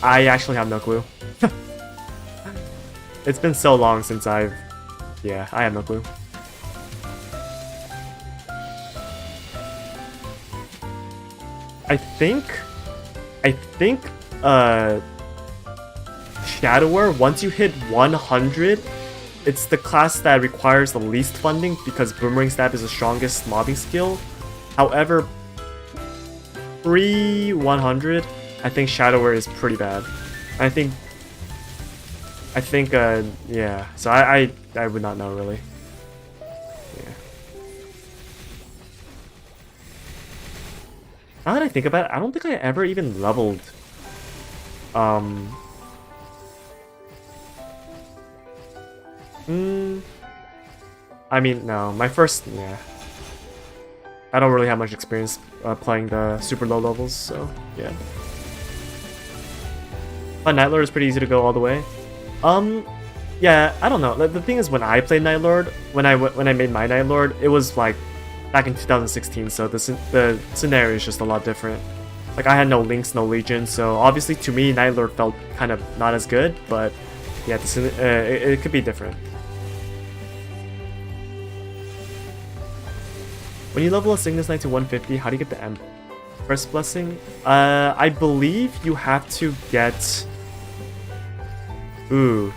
actually have no clue. It's been so long since I have no clue. I think Shadower, once you hit 100, it's the class that requires the least funding because Boomerang Stab is the strongest mobbing skill. However, pre-100, I think Shadower is pretty bad. I think yeah. So I would not know really. Yeah. Now that I think about it, I don't think I ever even leveled. I mean, no. My first, yeah. I don't really have much experience playing the super low levels, so yeah. But Night Lord is pretty easy to go all the way. Yeah, I don't know. The thing is, when I played Night Lord, when I made my Night Lord, it was like back in 2016, so the scenario is just a lot different. Like I had no links, no legion, so obviously to me Night Lord felt kind of not as good, but yeah, it could be different. When you level a Cygnus Knight to 150, how do you get the Empress Blessing? I believe you have to get... Ooh.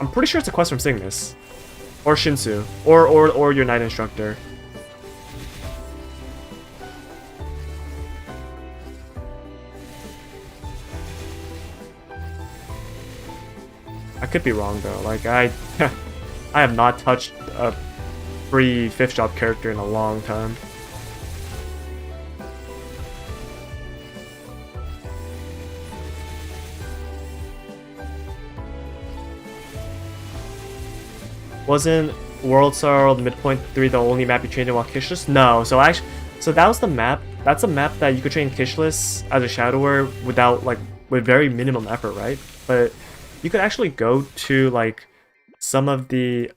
I'm pretty sure it's a quest from Cygnus. Or Shinsu. Or your Knight Instructor. I could be wrong though. Like I have not touched a free 5th job character in a long time. Wasn't World Star Midpoint 3 the only map you trained in while Kishless? No, so actually, so that was the map. That's a map that you could train Kishless as a Shadower without, like, with very minimum effort, right? But you could actually go to, like, some of the,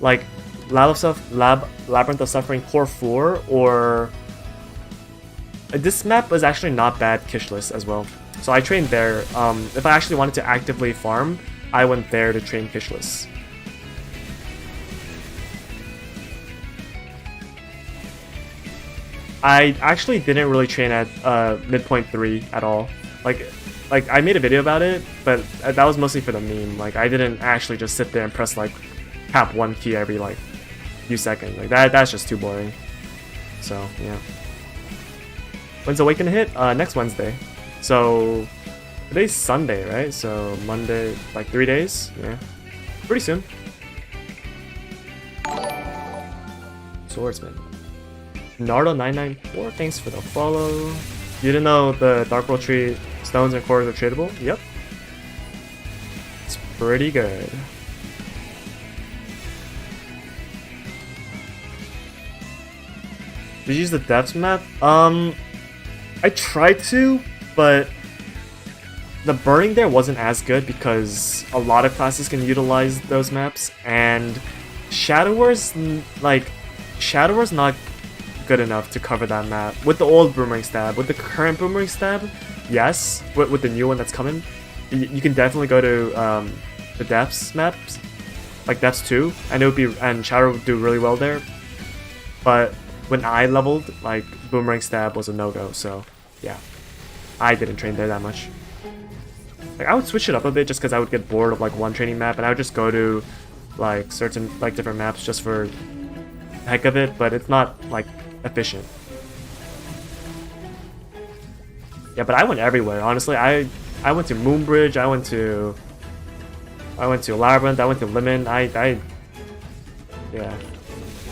like, Labyrinth of Suffering Core 4, or... This map was actually not bad Kishless as well. So I trained there. If I actually wanted to actively farm, I went there to train Kishless. I actually didn't really train at midpoint 3 at all. Like I made a video about it, but that was mostly for the meme. Like I didn't actually just sit there and press like tap 1 key every like few seconds. Like that's just too boring. So yeah. When's Awaken hit? Next Wednesday. So today's Sunday, right? So Monday, like 3 days. Yeah, pretty soon. Swordsman. Nardo994, thanks for the follow. You didn't know the Dark World Tree stones and cores are tradable? Yep. It's pretty good. Did you use the depths map? I tried to, but the burning there wasn't as good because a lot of classes can utilize those maps, and Shadower's not good enough to cover that map. With the old Boomerang Stab, with the current Boomerang Stab, yes. With the new one that's coming, you can definitely go to the depths maps, like depths 2, and Shadow would do really well there. But when I leveled, like Boomerang Stab was a no-go, so yeah, I didn't train there that much. Like I would switch it up a bit just because I would get bored of like one training map, and I would just go to like certain like different maps just for the heck of it, but it's not like efficient. Yeah, but I went everywhere, honestly. I went to Moonbridge, I went to Labyrinth, I went to Lemon, yeah.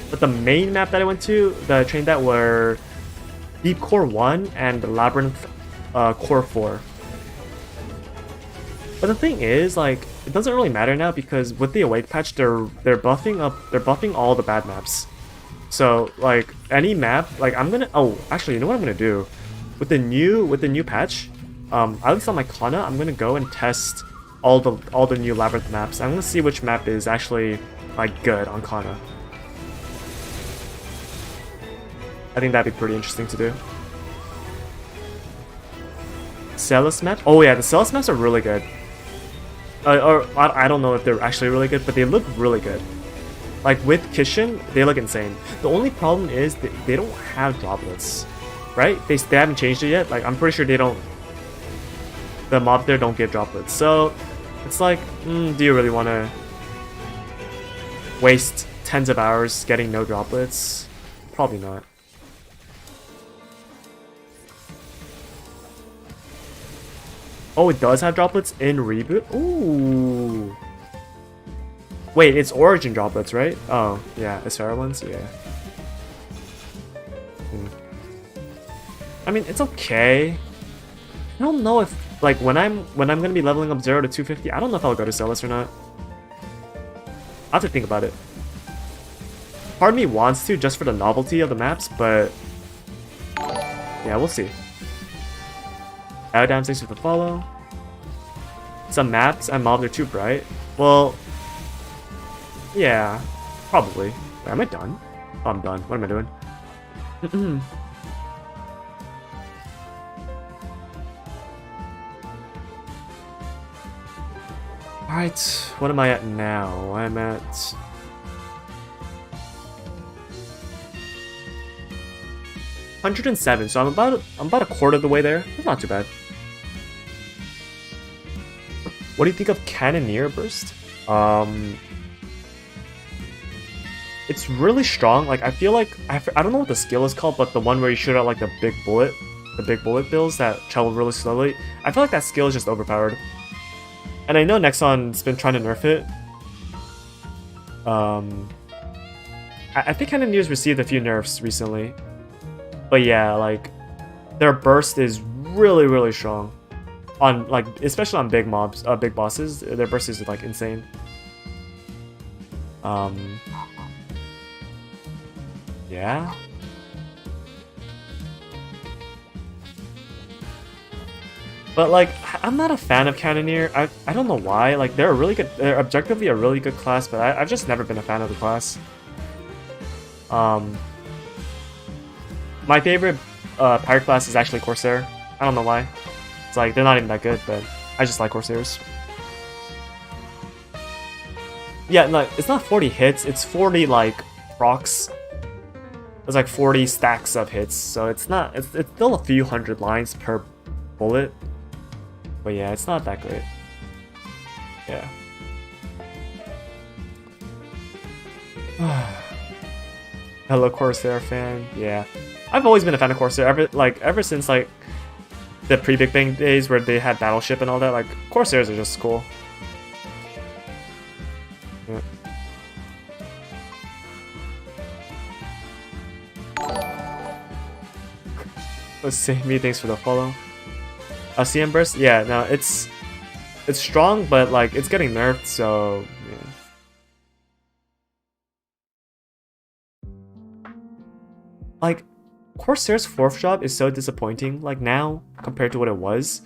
But the main map that I went to, the train that were Deep Core 1 and Labyrinth Core 4. But the thing is, like, it doesn't really matter now because with the Awake patch, they're buffing all the bad maps. So like any map, like actually, you know what I'm gonna do? With the new patch, at least on my Kana, I'm gonna go and test all the new Labyrinth maps. I'm gonna see which map is actually like good on Kana. I think that'd be pretty interesting to do. Sellas maps? Oh yeah, the Sellas maps are really good. Or I don't know if they're actually really good, but they look really good. Like with Kishin, they look insane. The only problem is they don't have droplets, right? They haven't changed it yet. Like I'm pretty sure they don't. The mob there don't give droplets, so it's like, do you really want to waste tens of hours getting no droplets? Probably not. Oh, it does have droplets in Reboot? Ooh. Wait, it's Origin droplets, right? Oh, yeah, Asera ones? Yeah. I mean, it's okay. I don't know if, like, when I'm gonna be leveling up 0 to 250, I don't know if I'll go to Sellas or not. I'll have to think about it. Part of me wants to, just for the novelty of the maps, but yeah, we'll see. Damn, thanks for the follow. Some maps and mobs are too bright. Well, yeah, probably. Wait, am I done? Oh, I'm done. What am I doing? Alright, what am I at now? I'm at... $107, so I'm about a quarter of the way there. That's not too bad. What do you think of Cannoneer Burst? It's really strong. Like I feel like I don't know what the skill is called, but the one where you shoot out like the big bullet bills that travel really slowly. I feel like that skill is just overpowered. And I know Nexon's been trying to nerf it. I think Cannoneers received a few nerfs recently. But yeah, like their burst is really, really strong. On like especially on big mobs, big bosses, their burst is like insane. Yeah. But like, I'm not a fan of Cannoneer. I don't know why. Like, they're objectively a really good class, but I've just never been a fan of the class. My favorite pirate class is actually Corsair. I don't know why. It's like, they're not even that good, but I just like Corsairs. Yeah, no, it's not 40 hits, it's 40 like procs. There's like 40 stacks of hits, so it's still a few hundred lines per bullet. But yeah, it's not that great. Yeah. Hello Corsair fan. Yeah. I've always been a fan of Corsair ever since like the pre-Big Bang days where they had Battleship and all that. Like Corsairs are just cool. Yeah. Let's see. Me, thanks for the follow. CM burst, yeah, no, it's strong, but like it's getting nerfed, so yeah. Like Corsair's 4th job is so disappointing, like now compared to what it was.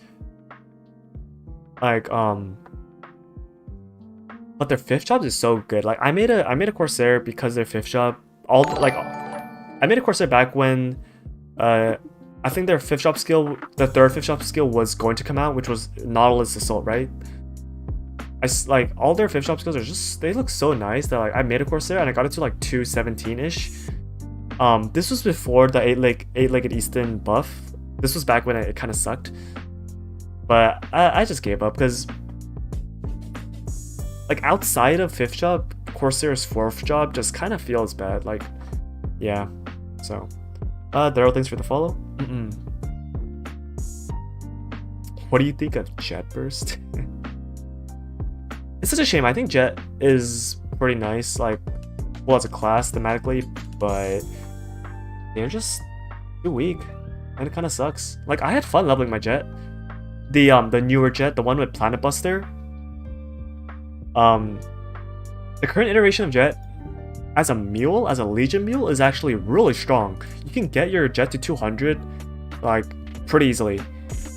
Like but their 5th job is so good. Like I made a Corsair because their 5th job I made a Corsair back when I think their 5th job skill, the 3rd 5th job skill was going to come out, which was Nautilus Assault, right? Like all their 5th job skills are they look so nice that like I made a Corsair and I got it to like 217-ish. This was before the 8-legged Easton buff. This was back when it kind of sucked. But I just gave up because like outside of 5th job, Corsair's 4th job just kind of feels bad. Like, yeah, so. Daryl, thanks for the follow. What do you think of Jet Burst? It's such a shame. I think Jet is pretty nice, like, well, as a class thematically, but they're just too weak, and it kind of sucks. Like, I had fun leveling my Jet. The newer Jet, the one with Planet Buster. The current iteration of Jet, as a mule, as a Legion mule, is actually really strong. You can get your Jet to 200, like, pretty easily.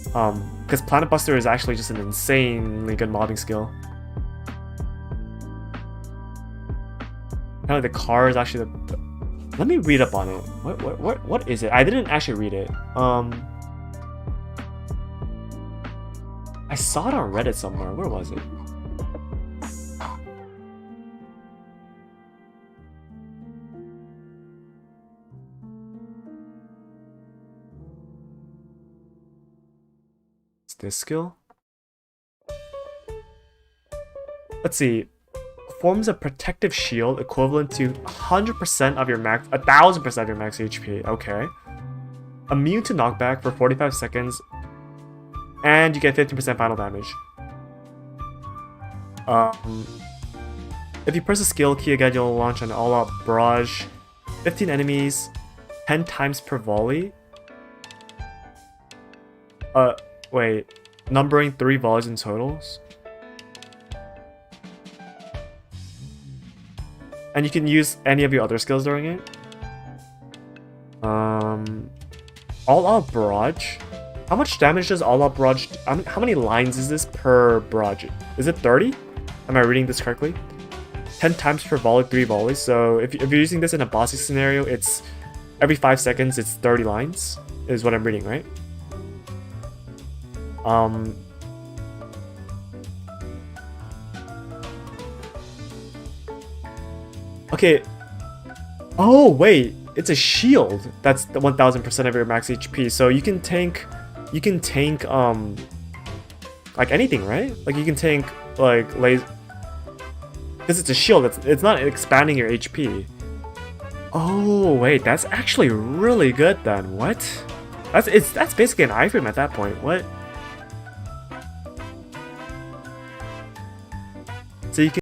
Because Planet Buster is actually just an insanely good mobbing skill. Apparently the car is actually the... Let me read up on it. What is it? I didn't actually read it. I saw it on Reddit somewhere. Where was it? This skill? Let's see. Forms a protective shield equivalent to 100% of your max, 1000% of your max HP. Okay. Immune to knockback for 45 seconds, and you get 15% final damage. If you press the skill key again, you'll launch an all-out barrage, 15 enemies, 10 times per volley. Wait, numbering 3 volleys in totals. And you can use any of your other skills during it. All-out barrage. How much damage does all-out barrage? How many lines is this per barrage? Is it 30? Am I reading this correctly? 10 times per volley, 3 volleys. So if you're using this in a bossy scenario, it's every 5 seconds. It's 30 lines. Is what I'm reading, right? Okay. Oh wait, it's a shield. That's the 1000% of your max HP. So you can tank like anything, right? Like you can tank like laser, because it's a shield. It's not expanding your HP. Oh wait, that's actually really good then. What? That's basically an iframe at that point. What?